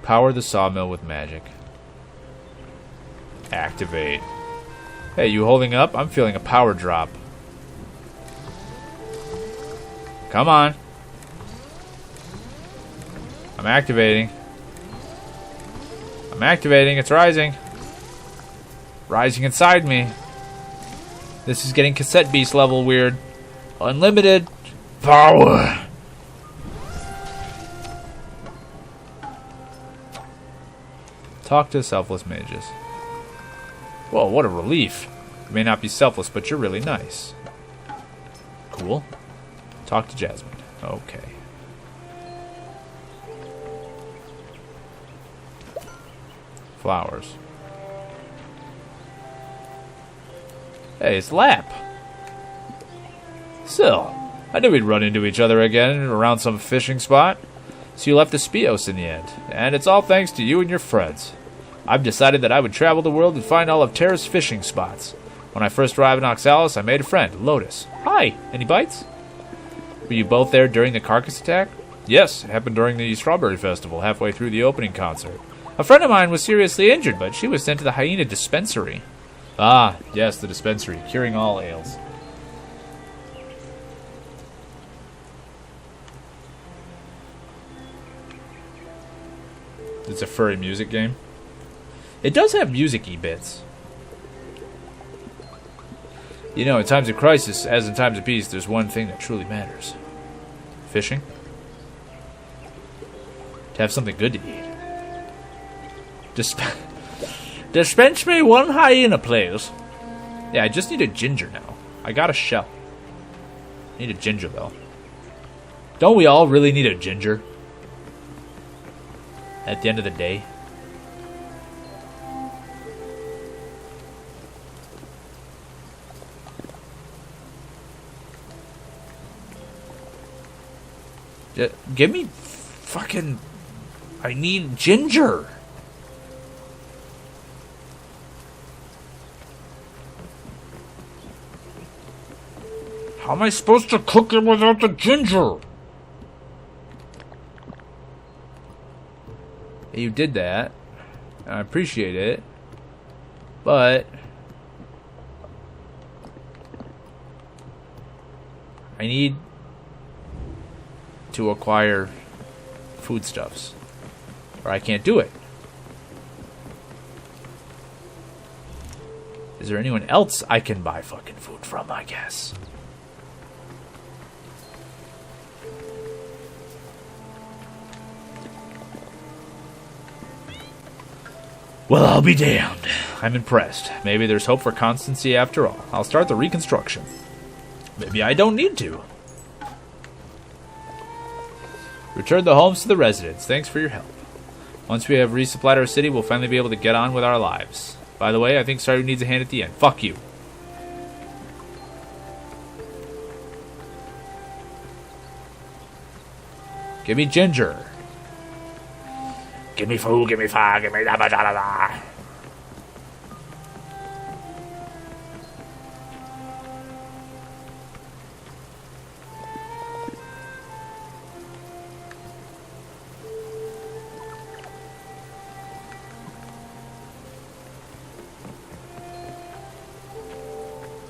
Power the sawmill with magic. Activate. Hey, you holding up? I'm feeling a power drop. Come on. I'm activating. I'm activating. It's rising. Rising inside me. This is getting cassette beast level weird. Unlimited power. Talk to selfless mages. Whoa, what a relief. You may not be selfless, but you're really nice. Cool. Talk to Jasmine. Okay. Flowers. Hey, it's Lap. Still, I knew we'd run into each other again around some fishing spot. So you left the Speos in the end. And it's all thanks to you and your friends. I've decided that I would travel the world and find all of Terra's fishing spots. When I first arrived in Oxalis, I made a friend, Lotus. Hi, any bites? Were you both there during the carcass attack? Yes, it happened during the Strawberry Festival, halfway through the opening concert. A friend of mine was seriously injured, but she was sent to the Hyena Dispensary. Ah, yes, the dispensary, curing all ails. It's a furry music game. It does have music-y bits. You know, in times of crisis, as in times of peace, there's one thing that truly matters. Fishing. To have something good to eat. Dispense me one hyena, please. Yeah, I just need a ginger now. I got a shell. Need a ginger, though. Don't we all really need a ginger? At the end of the day. Give me fucking... I need ginger. How am I supposed to cook it without the ginger? You did that. I appreciate it. But... I need to acquire foodstuffs. Or I can't do it. Is there anyone else I can buy fucking food from, I guess? Well, I'll be damned. I'm impressed. Maybe there's hope for constancy after all. I'll start the reconstruction. Maybe I don't need to. Return the homes to the residents. Thanks for your help. Once we have resupplied our city, we'll finally be able to get on with our lives. By the way, I think Stardew needs a hand at the end. Fuck you. Give me ginger. Give me food, give me fire, give me da da da da.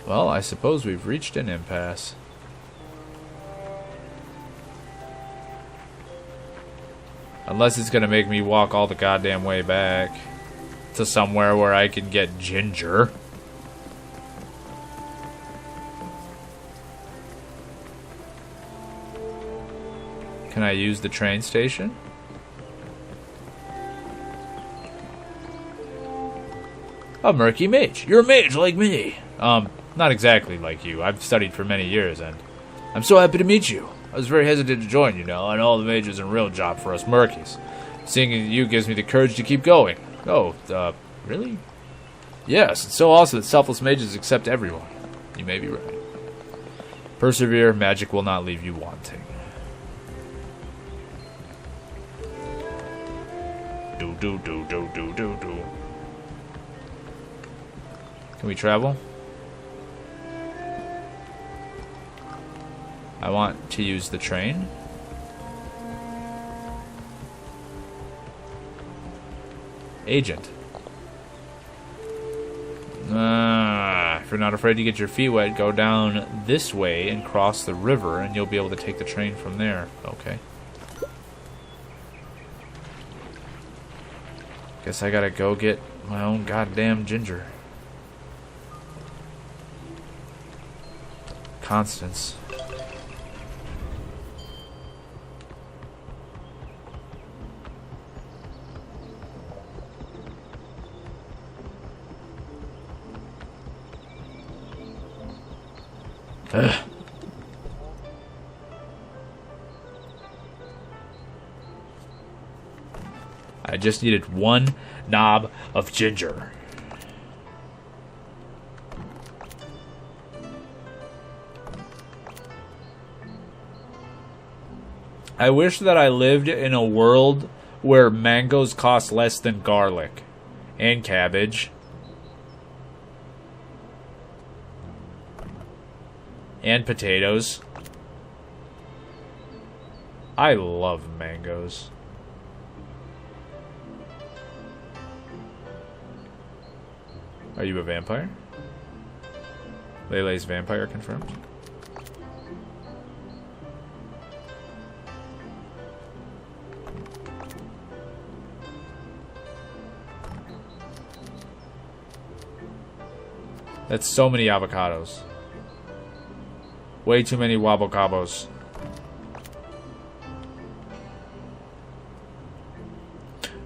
Well, I suppose we've reached an impasse. Unless it's gonna make me walk all the goddamn way back to somewhere where I can get ginger. Can I use the train station? A murky mage. You're a mage like me. Not exactly like you. I've studied for many years, and I'm so happy to meet you. I was very hesitant to join, you know. I know all the mages are a real job for us murkies. Seeing you gives me the courage to keep going. Oh, really? Yes, it's so awesome that selfless mages accept everyone. You may be right. Persevere, magic will not leave you wanting. Do. Can we travel? I want to use the train. Agent. If you're not afraid to get your feet wet, go down this way and cross the river, and you'll be able to take the train from there. Okay. Guess I gotta go get my own goddamn ginger. Constance. Ugh. I just needed one knob of ginger. I wish that I lived in a world where mangoes cost less than garlic and cabbage and potatoes. I love mangoes. Are you a vampire? Lele's vampire confirmed. That's so many avocados. Way too many wobble-cobbles.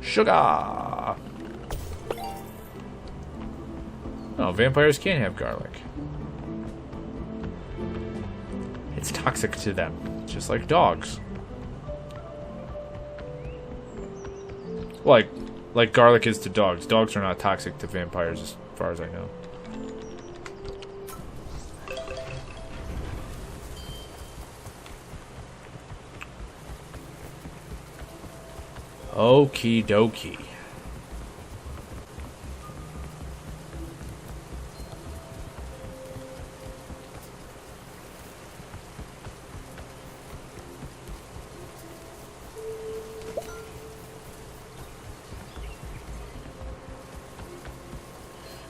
Sugar! Oh, vampires can't have garlic. It's toxic to them, just like dogs. Like garlic is to dogs. Dogs are not toxic to vampires as far as I know. Okie dokie.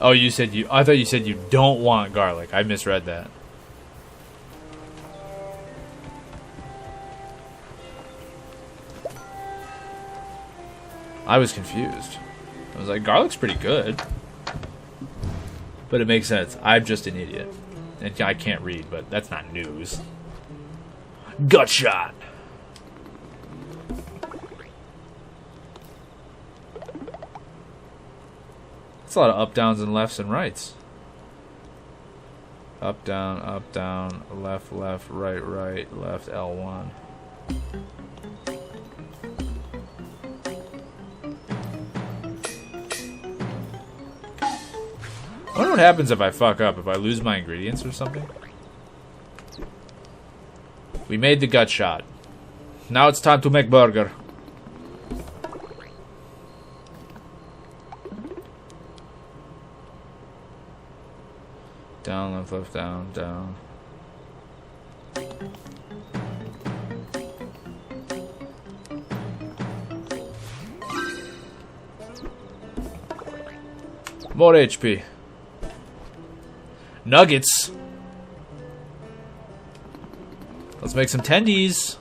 Oh, you said you... I thought you said you don't want garlic. I misread that. I was confused. I was like, garlic's pretty good. But it makes sense. I'm just an idiot. And I can't read, but that's not news. Gut shot! That's a lot of up, downs, and lefts and rights. Up, down, left, left, right, right, left, L1. I wonder what happens if I fuck up, if I lose my ingredients or something. We made the gut shot. Now it's time to make burger. Down, left, left, down, down. More HP. Nuggets. Let's make some tendies.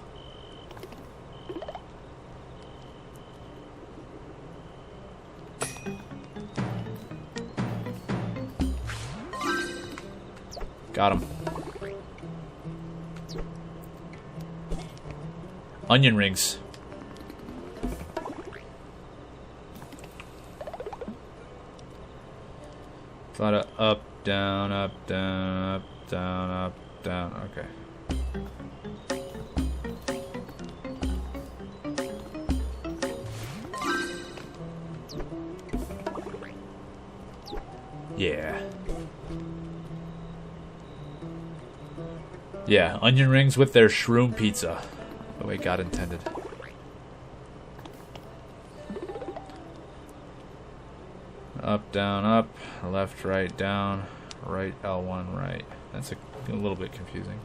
Got him. Onion rings. It's a lot of up, down, up, down, up, down, up, down. Okay. Yeah. Yeah, onion rings with their shroom pizza. The way God intended. Up, down, up, left, right, down, right, L1, right. That's a little bit confusing.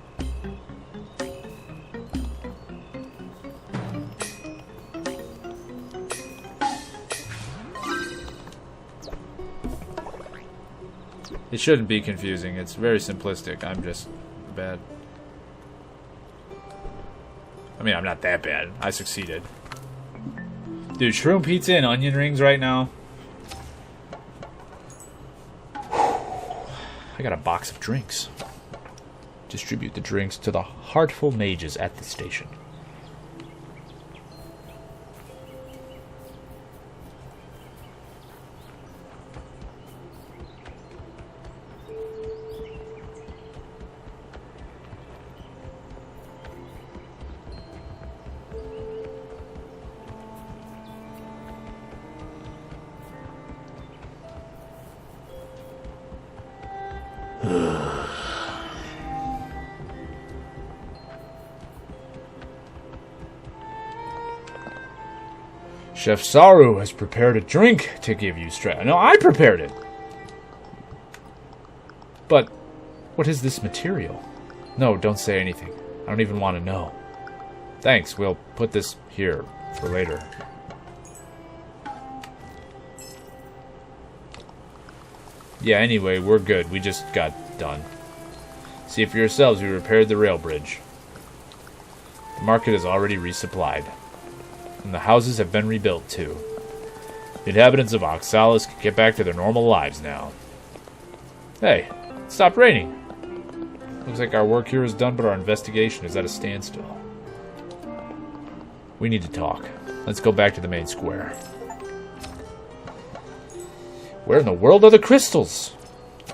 It shouldn't be confusing. It's very simplistic. I'm just bad. I mean, I'm not that bad. I succeeded. Dude, shroom pizza and onion rings right now. I got a box of drinks. Distribute the drinks to the heartful mages at the station. Chef Saru has prepared a drink to give you strength. No, I prepared it. But what is this material? No, don't say anything. I don't even want to know. Thanks, we'll put this here for later. Yeah, anyway, we're good. We just got done. See for yourselves, we repaired the rail bridge. The market is already resupplied. And the houses have been rebuilt, too. The inhabitants of Oxalis can get back to their normal lives now. Hey, it stopped raining. Looks like our work here is done, but our investigation is at a standstill. We need to talk. Let's go back to the main square. Where in the world are the crystals?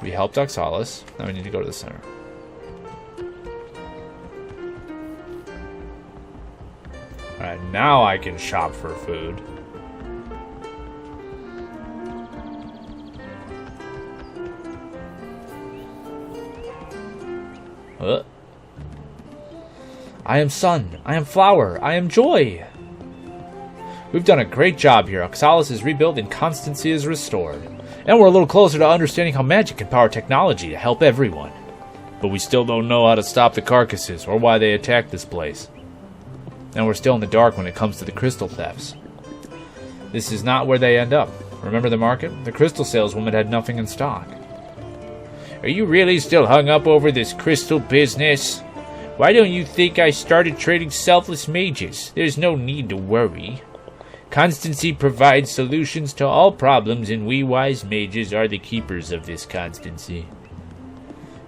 We helped Oxalis. Now we need to go to the center. Alright, now I can shop for food. I am sun, I am flower, I am joy. We've done a great job here. Oxalis is rebuilt and constancy is restored. And we're a little closer to understanding how magic can power technology to help everyone. But we still don't know how to stop the carcasses or why they attacked this place. And we're still in the dark when it comes to the crystal thefts. This is not where they end up. Remember the market? The crystal saleswoman had nothing in stock. Are you really still hung up over this crystal business? Why don't you think I started trading selfless mages? There's no need to worry. Constancy provides solutions to all problems, and we wise mages are the keepers of this constancy.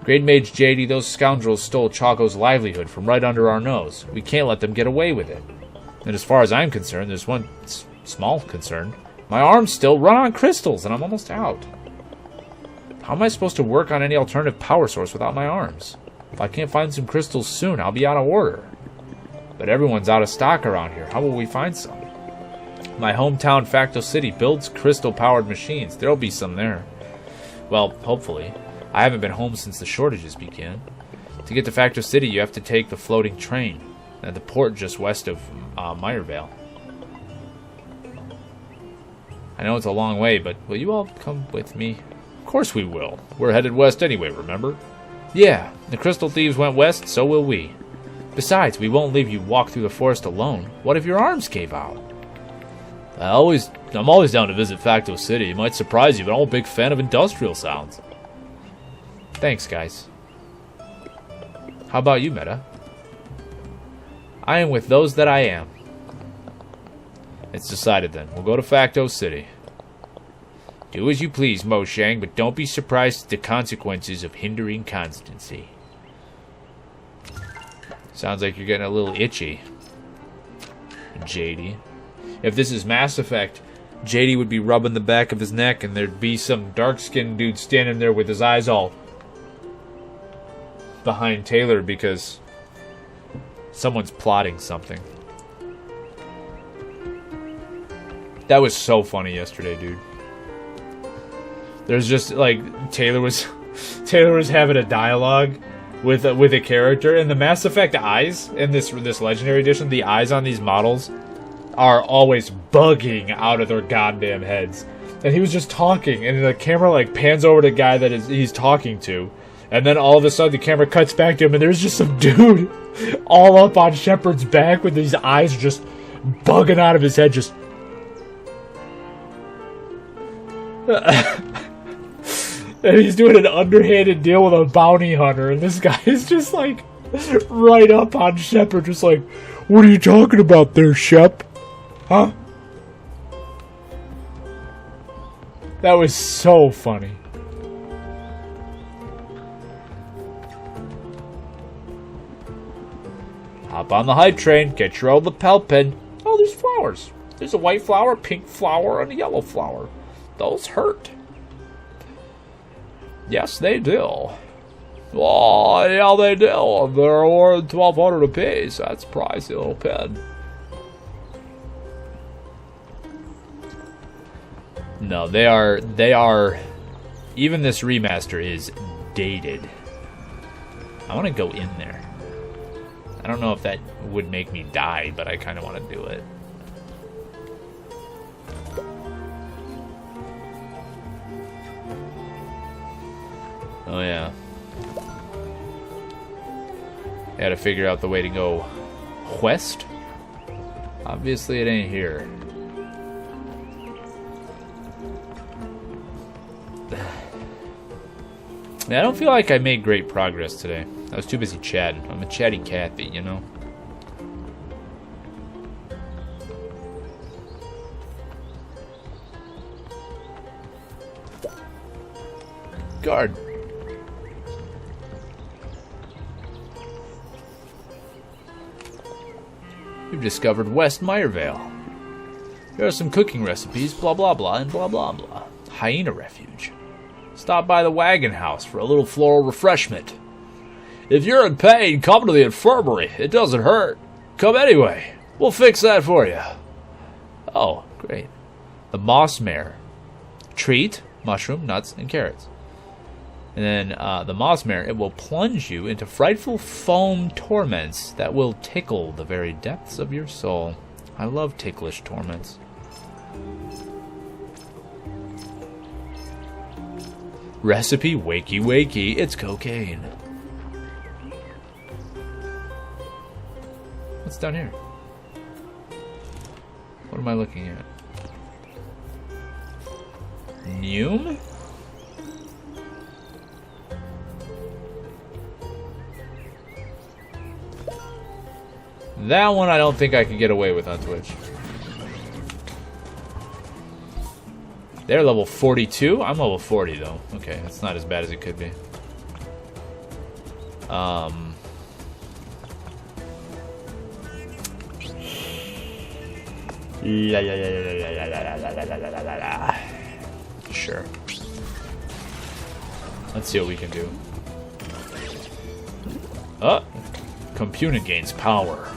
Great Mage JD, those scoundrels stole Choco's livelihood from right under our nose. We can't let them get away with it. And as far as I'm concerned, there's one small concern. My arms still run on crystals, and I'm almost out. How am I supposed to work on any alternative power source without my arms? If I can't find some crystals soon, I'll be out of order. But everyone's out of stock around here. How will we find some? My hometown Facto City builds crystal-powered machines. There'll be some there. Well, hopefully. I haven't been home since the shortages began. To get to Facto City, you have to take the floating train at the port just west of Meyervale. I know it's a long way, but will you all come with me? Of course we will. We're headed west anyway, remember? Yeah, the crystal thieves went west, so will we. Besides, we won't leave you walk through the forest alone. What if your arms gave out? I'm always down to visit Facto City. It might surprise you, but I'm a big fan of industrial sounds. Thanks, guys. How about you, Meta? I am with those that I am. It's decided then. We'll go to Facto City. Do as you please, Mo Shang, but don't be surprised at the consequences of hindering constancy. Sounds like you're getting a little itchy, JD. If this is Mass Effect, JD would be rubbing the back of his neck and there'd be some dark-skinned dude standing there with his eyes all behind Taylor because someone's plotting something. That was so funny yesterday, dude. There's just like Taylor was having a dialogue with a character, and the Mass Effect eyes in this Legendary Edition, the eyes on these models are always bugging out of their goddamn heads. And he was just talking, and the camera like pans over to the guy that he's talking to, and then all of a sudden the camera cuts back to him, and there's just some dude all up on Shepard's back with these eyes just bugging out of his head, just. And he's doing an underhanded deal with a bounty hunter, and this guy is just like right up on Shepard, just like, what are you talking about there, Shep? Huh? That was so funny. Hop on the hype train, get your old lapel pin. Oh, there's flowers. There's a white flower, pink flower, and a yellow flower. Those hurt. Yes, they do. Oh, yeah, they do. They're worth $1,200 apiece. That's a pricey little pin. No, they are. Even this remaster is dated. I want to go in there. I don't know if that would make me die, but I kind of want to do it. Oh yeah. Had to figure out the way to go west. Obviously it ain't here. Man, I don't feel like I made great progress today. I was too busy chatting. I'm a chatty Cathy, you know? Guard. You've discovered West Meyervale. There are some cooking recipes, blah blah blah, and blah blah blah. Hyena refuge. Stop by the wagon house for a little floral refreshment. If you're in pain, come to the infirmary. It doesn't hurt. Come anyway. We'll fix that for you. Oh, great. The moss mare. Treat, mushroom, nuts, and carrots. And then the moss mare, it will plunge you into frightful foam torments that will tickle the very depths of your soul. I love ticklish torments. Recipe wakey wakey, it's cocaine. What's down here? What am I looking at? Neum? That one I don't think I can get away with on Twitch. They're level 42? I'm level 40 though. Okay, that's not as bad as it could be. Sure. Let's see what we can do. Compuna gains power.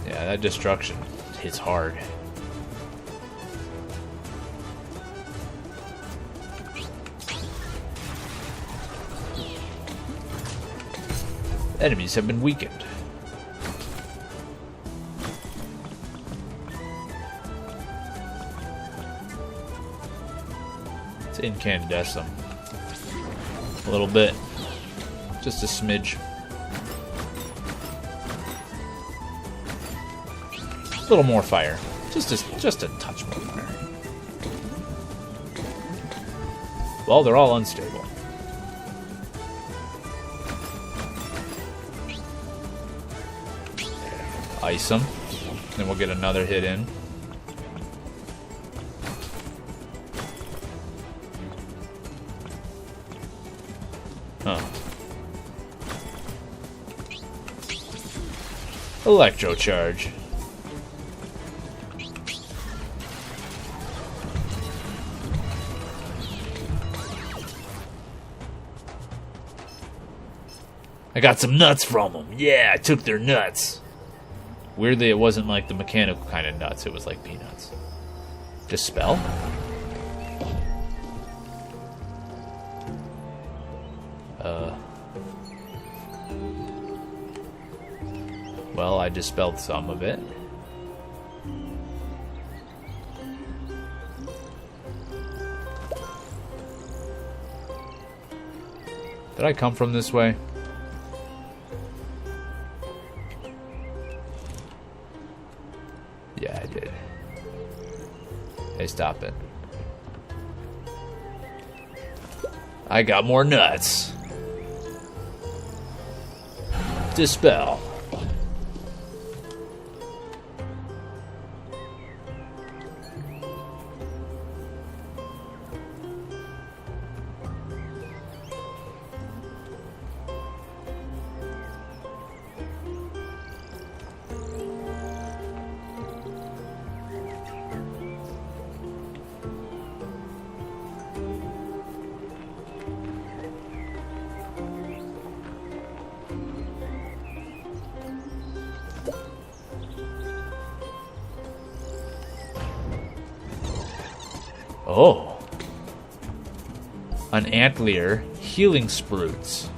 Yeah, that destruction hits hard. Enemies have been weakened. It's incandescent. A little bit. Just a smidge. A little more fire. Just a touch more fire. Well, they're all unstable. Ice them. Then we'll get another hit in. Huh. Electro charge. I got some nuts from them. Yeah, I took their nuts. Weirdly, it wasn't like the mechanical kind of nuts. It was like peanuts. Dispel? Well, I dispelled some of it. Did I come from this way? Yeah, I did. Hey, stop it. I got more nuts. Dispel. Oh. An antler healing spruits.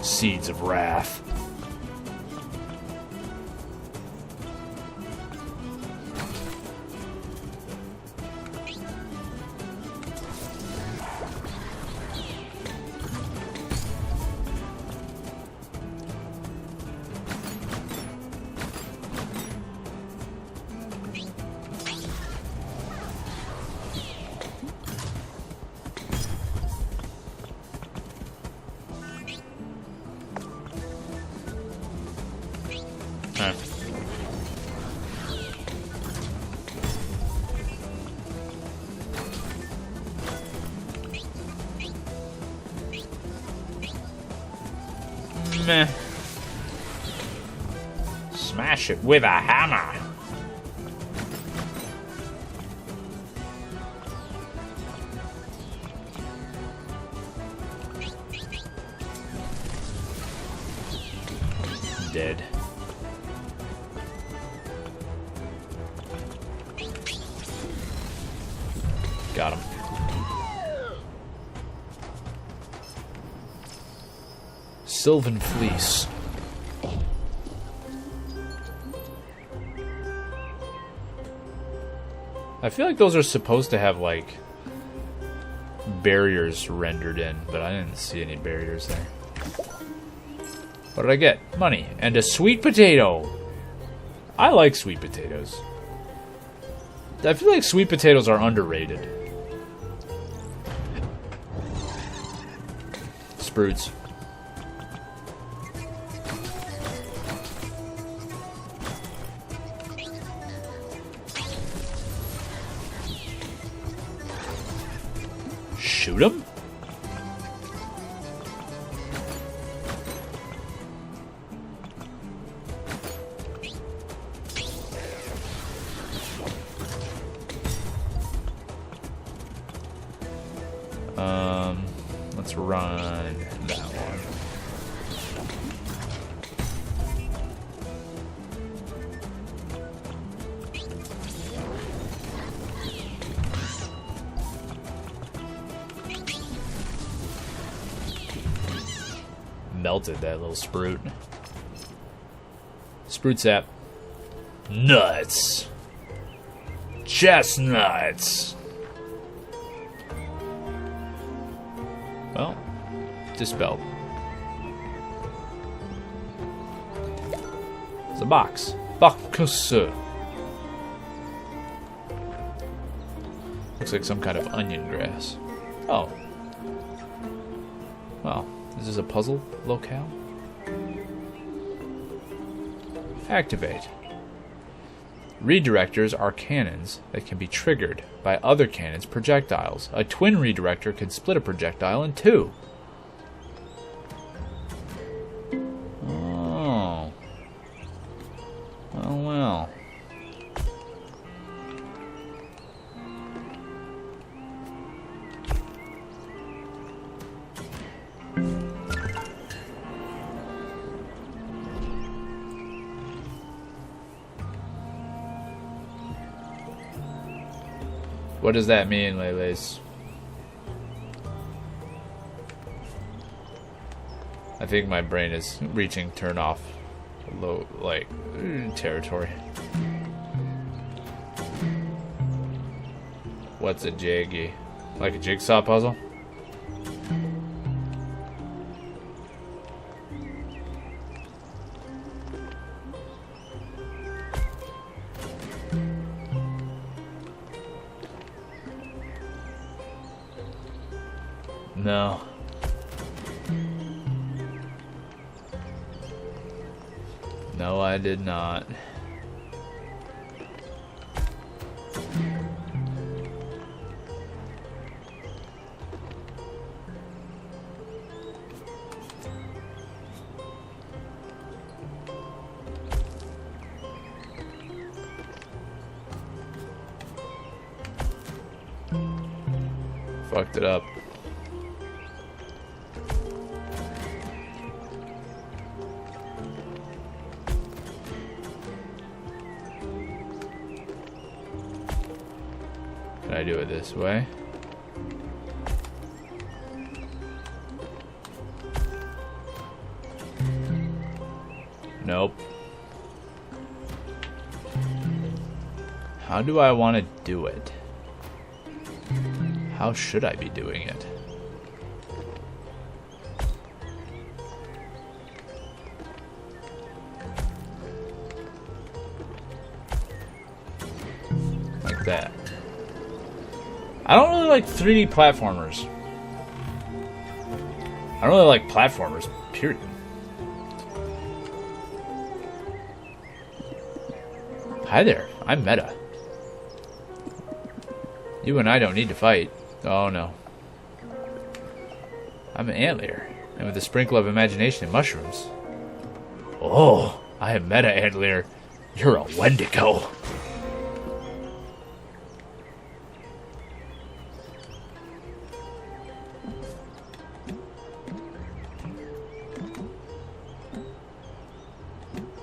Seeds of Wrath. Meh. Smash it with a hammer. Dead. Got him. Sylvan Fleece. I feel like those are supposed to have, like, barriers rendered in, but I didn't see any barriers there. What did I get? Money. And a sweet potato! I like sweet potatoes. I feel like sweet potatoes are underrated. Spruits. Shoot him? Let's run that one. Melted that little Sprout. Sprout sap. Nuts. Chestnuts. Well, dispelled. It's a box. Box. Looks like some kind of onion grass. Oh. Well, is this a puzzle locale? Activate. Redirectors are cannons that can be triggered by other cannons' projectiles. A twin redirector can split a projectile in two. Oh. Oh well. What does that mean, Lele's? I think my brain is reaching turn off low, like, territory. What's a jiggy? Like a jigsaw puzzle? No. No, I did not. Fucked it up. Can I do it this way? Nope. How do I want to do it? How should I be doing it? Like that. I don't really like 3D platformers. I don't really like platformers, period. Hi there, I'm Meta. You and I don't need to fight. Oh no. I'm an antler, and with a sprinkle of imagination and mushrooms. Oh, I am Meta Antler. You're a Wendigo.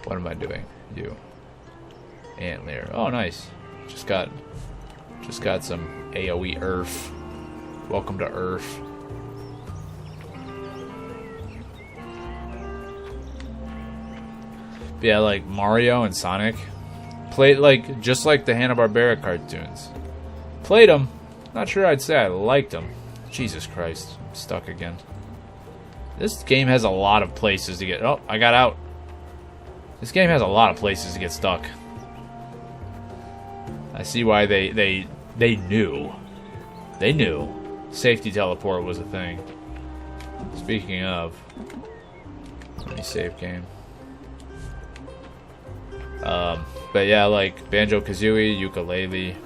What am I doing? You. Antler. Oh, nice. Just got some AoE Earth. Welcome to Earth. But yeah, like Mario and Sonic. Played like just like the Hanna-Barbera cartoons. Played them. Not sure I'd say I liked them. Jesus Christ, I'm stuck again. This game has a lot of places to get. Oh, I got out. This game has a lot of places to get stuck. I see why they knew. They knew safety teleport was a thing. Speaking of, let me save game. But yeah, like Banjo-Kazooie, ukulele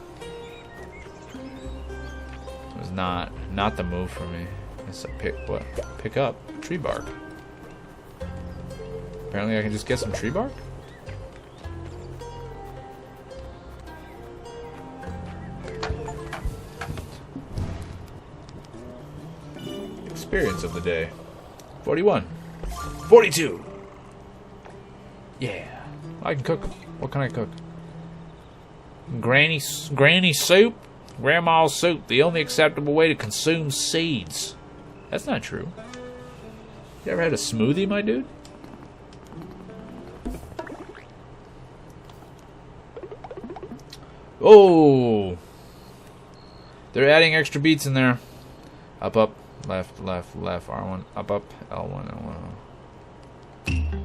was not the move for me. It's a pick up tree bark. Apparently I can just get some tree bark? Experience of the day. 41. 42! Yeah. I can cook. What can I cook? Granny soup? Grandma's soup. The only acceptable way to consume seeds. That's not true. You ever had a smoothie, my dude? Oh! They're adding extra beats in there. Up, up, left, left, left, R1, up, up, L1, L1.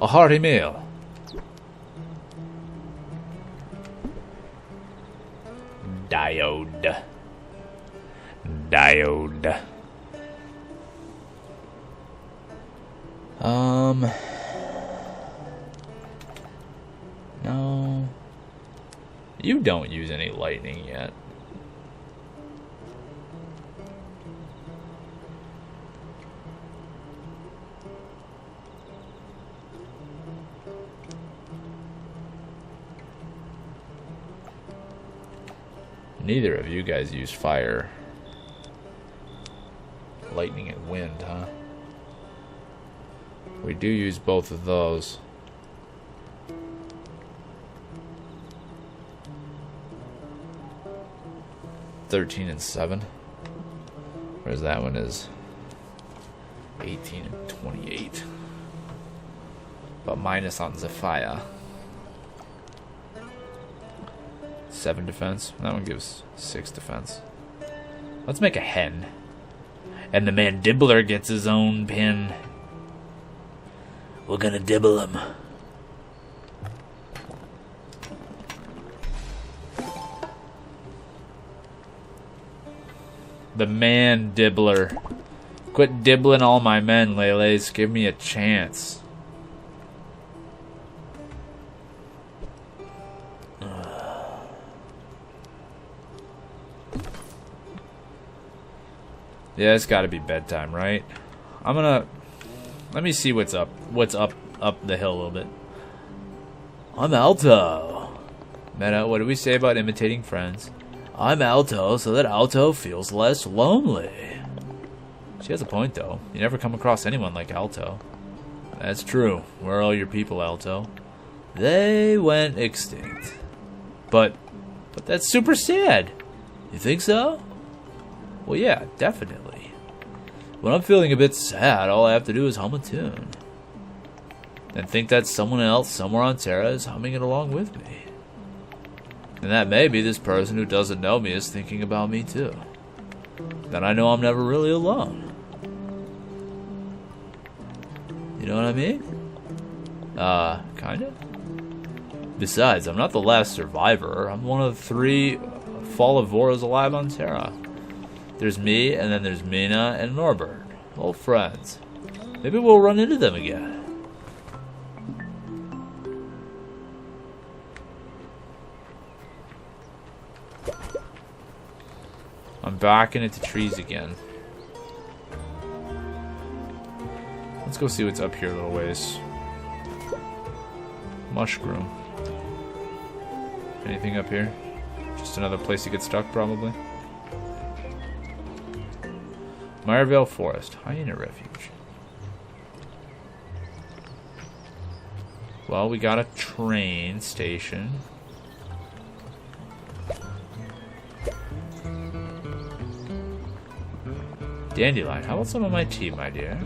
A hearty meal. Diode. No. You don't use any lightning yet. Neither of you guys use fire. Lightning and wind, huh? We do use both of those. $13 and $7. Whereas that one is 18 and 28. But minus on Zephyr. 7 defense. That one gives 6 defense. Let's make a hen. And the mandibular gets his own pin. We're gonna dibble him. The mandibular. Quit dibbling all my men, Lele's. Give me a chance. Yeah, it's gotta be bedtime, right? I'm gonna... Let me see what's up. What's up the hill a little bit. I'm Alto. Meta, what do we say about imitating friends? I'm Alto so that Alto feels less lonely. She has a point, though. You never come across anyone like Alto. That's true. Where are all your people, Alto? They went extinct. But that's super sad. You think so? Well, yeah, definitely. When I'm feeling a bit sad, all I have to do is hum a tune. And think that someone else somewhere on Terra is humming it along with me. And that maybe this person who doesn't know me is thinking about me too. Then I know I'm never really alone. You know what I mean? Kinda? Besides, I'm not the last survivor. I'm one of 3 Fall of Voras alive on Terra. There's me, and then there's Mina and Norbert. Old friends. Maybe we'll run into them again. I'm backing into trees again. Let's go see what's up here a little ways. Mushroom. Anything up here? Just another place to get stuck, probably. Mirevale Forest, Hyena Refuge. Well, we got a train station. Dandelion, how about some of my tea, my dear?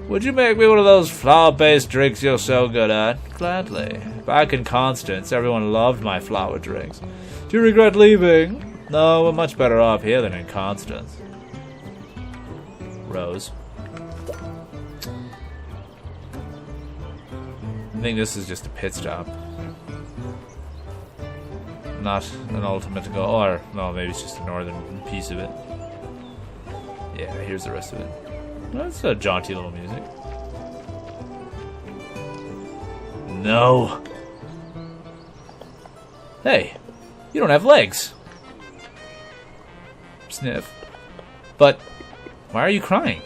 Would you make me one of those flower-based drinks you're so good at? Gladly. Back in Constance, everyone loved my flower drinks. Do you regret leaving? No, we're much better off here than in Constance. Rose. I think this is just a pit stop. Not an ultimate goal, or no, maybe it's just the northern piece of it. Yeah, here's the rest of it. That's a jaunty little music. No. Hey, you don't have legs. Sniff. But why are you crying?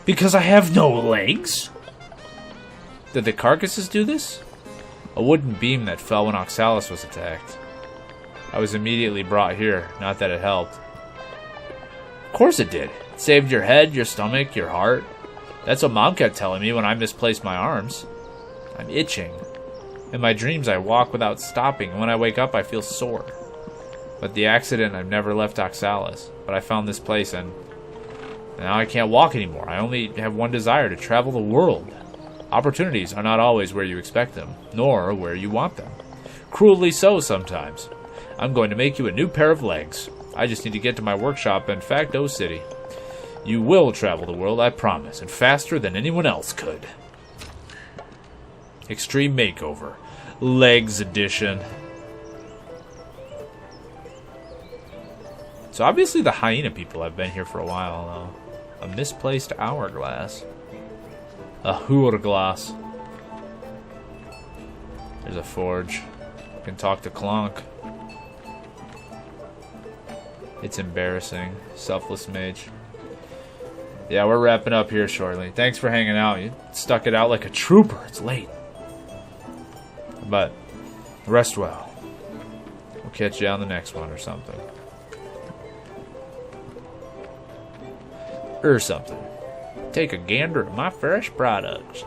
Because I have no legs? Did the carcasses do this? A wooden beam that fell when Oxalis was attacked. I was immediately brought here, not that it helped. Of course it did. It saved your head, your stomach, your heart. That's what Mom kept telling me when I misplaced my arms. I'm itching. In my dreams I walk without stopping, and when I wake up I feel sore. But the accident, I've never left Oxalis. But I found this place and now I can't walk anymore. I only have one desire, to travel the world. Opportunities are not always where you expect them, nor where you want them. Cruelly so sometimes. I'm going to make you a new pair of legs. I just need to get to my workshop in Facto City. You will travel the world, I promise, and faster than anyone else could. Extreme Makeover. Legs Edition. So obviously the hyena people have been here for a while now. A misplaced hourglass. A hourglass. There's a forge. You can talk to Clonk. It's embarrassing. Selfless mage. Yeah, we're wrapping up here shortly. Thanks for hanging out. You stuck it out like a trooper. It's late. But rest well. We'll catch you on the next one or something. or something. Take a gander at my fresh products.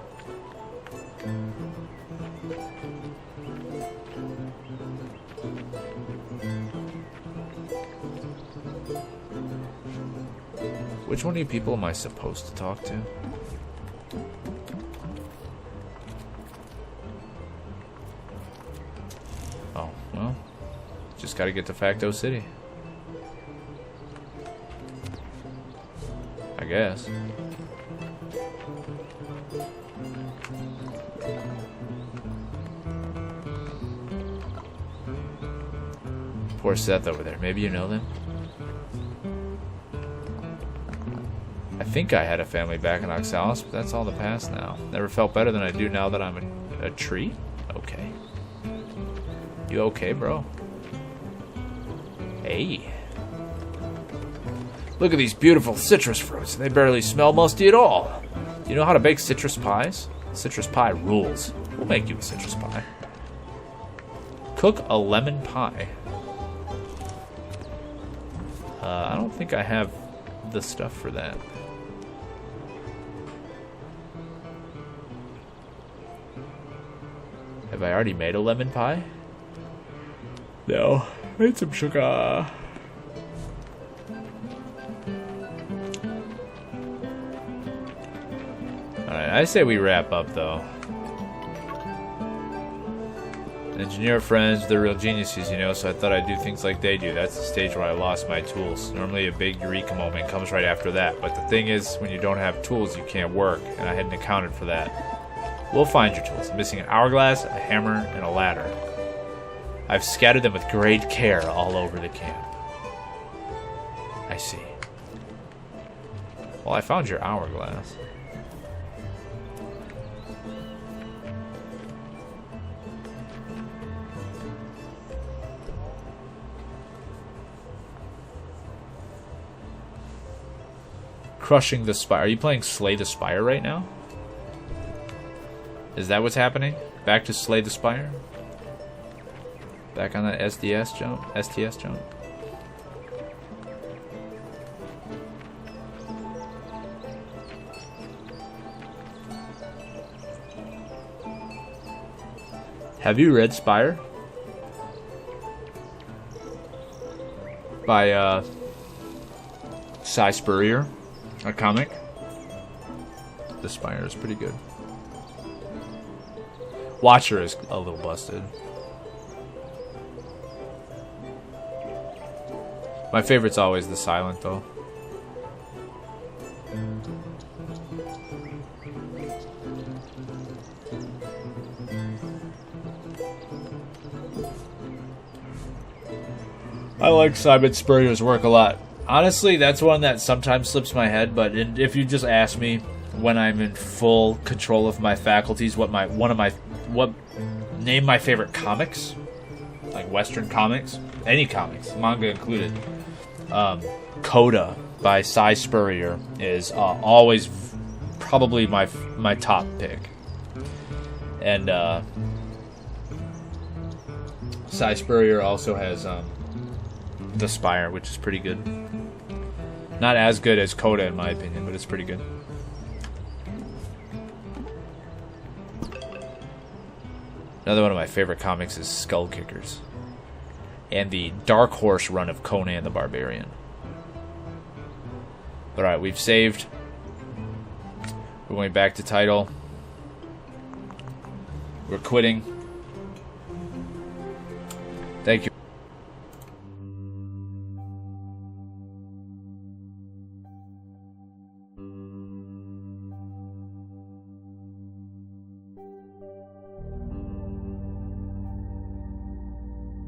Which one of you people am I supposed to talk to? Oh, well, just gotta get to Facto City. I guess. Poor Seth over there. Maybe you know them? I think I had a family back in Oxalis, but that's all the past now. Never felt better than I do now that I'm a tree? Okay. You okay, bro? Hey. Look at these beautiful citrus fruits. They barely smell musty at all. You know how to bake citrus pies? Citrus pie rules. We'll make you a citrus pie. Cook a lemon pie. I don't think I have the stuff for that. Have I already made a lemon pie? No. Made some sugar. Alright, I say we wrap up though. Engineer friends, they're real geniuses, you know, so I thought I'd do things like they do. That's the stage where I lost my tools. Normally a big eureka moment comes right after that, but the thing is, when you don't have tools, you can't work, and I hadn't accounted for that. We'll find your tools. I'm missing an hourglass, a hammer, and a ladder. I've scattered them with great care all over the camp. I see. Well, I found your hourglass. Crushing the Spire. Are you playing Slay the Spire right now? Is that what's happening? Back to Slay the Spire? Back on that SDS jump? STS jump? Have you read Spire? By, Cy Spurrier. A comic. The Spire is pretty good. Watcher is a little busted. My favorite's always the Silent, though. I like Simon Spurrier's work a lot. Honestly, that's one that sometimes slips my head, but if you just ask me when I'm in full control of my faculties, name my favorite comics, like Western comics, any comics, manga included. Coda by Cy Spurrier is always probably my top pick, and Cy Spurrier also has The Spire, which is pretty good. Not as good as Coda in my opinion, but it's pretty good. Another one of my favorite comics is Skull Kickers. And the Dark Horse run of Conan the Barbarian. Alright, we've saved. We're going back to title. We're quitting. Thank you.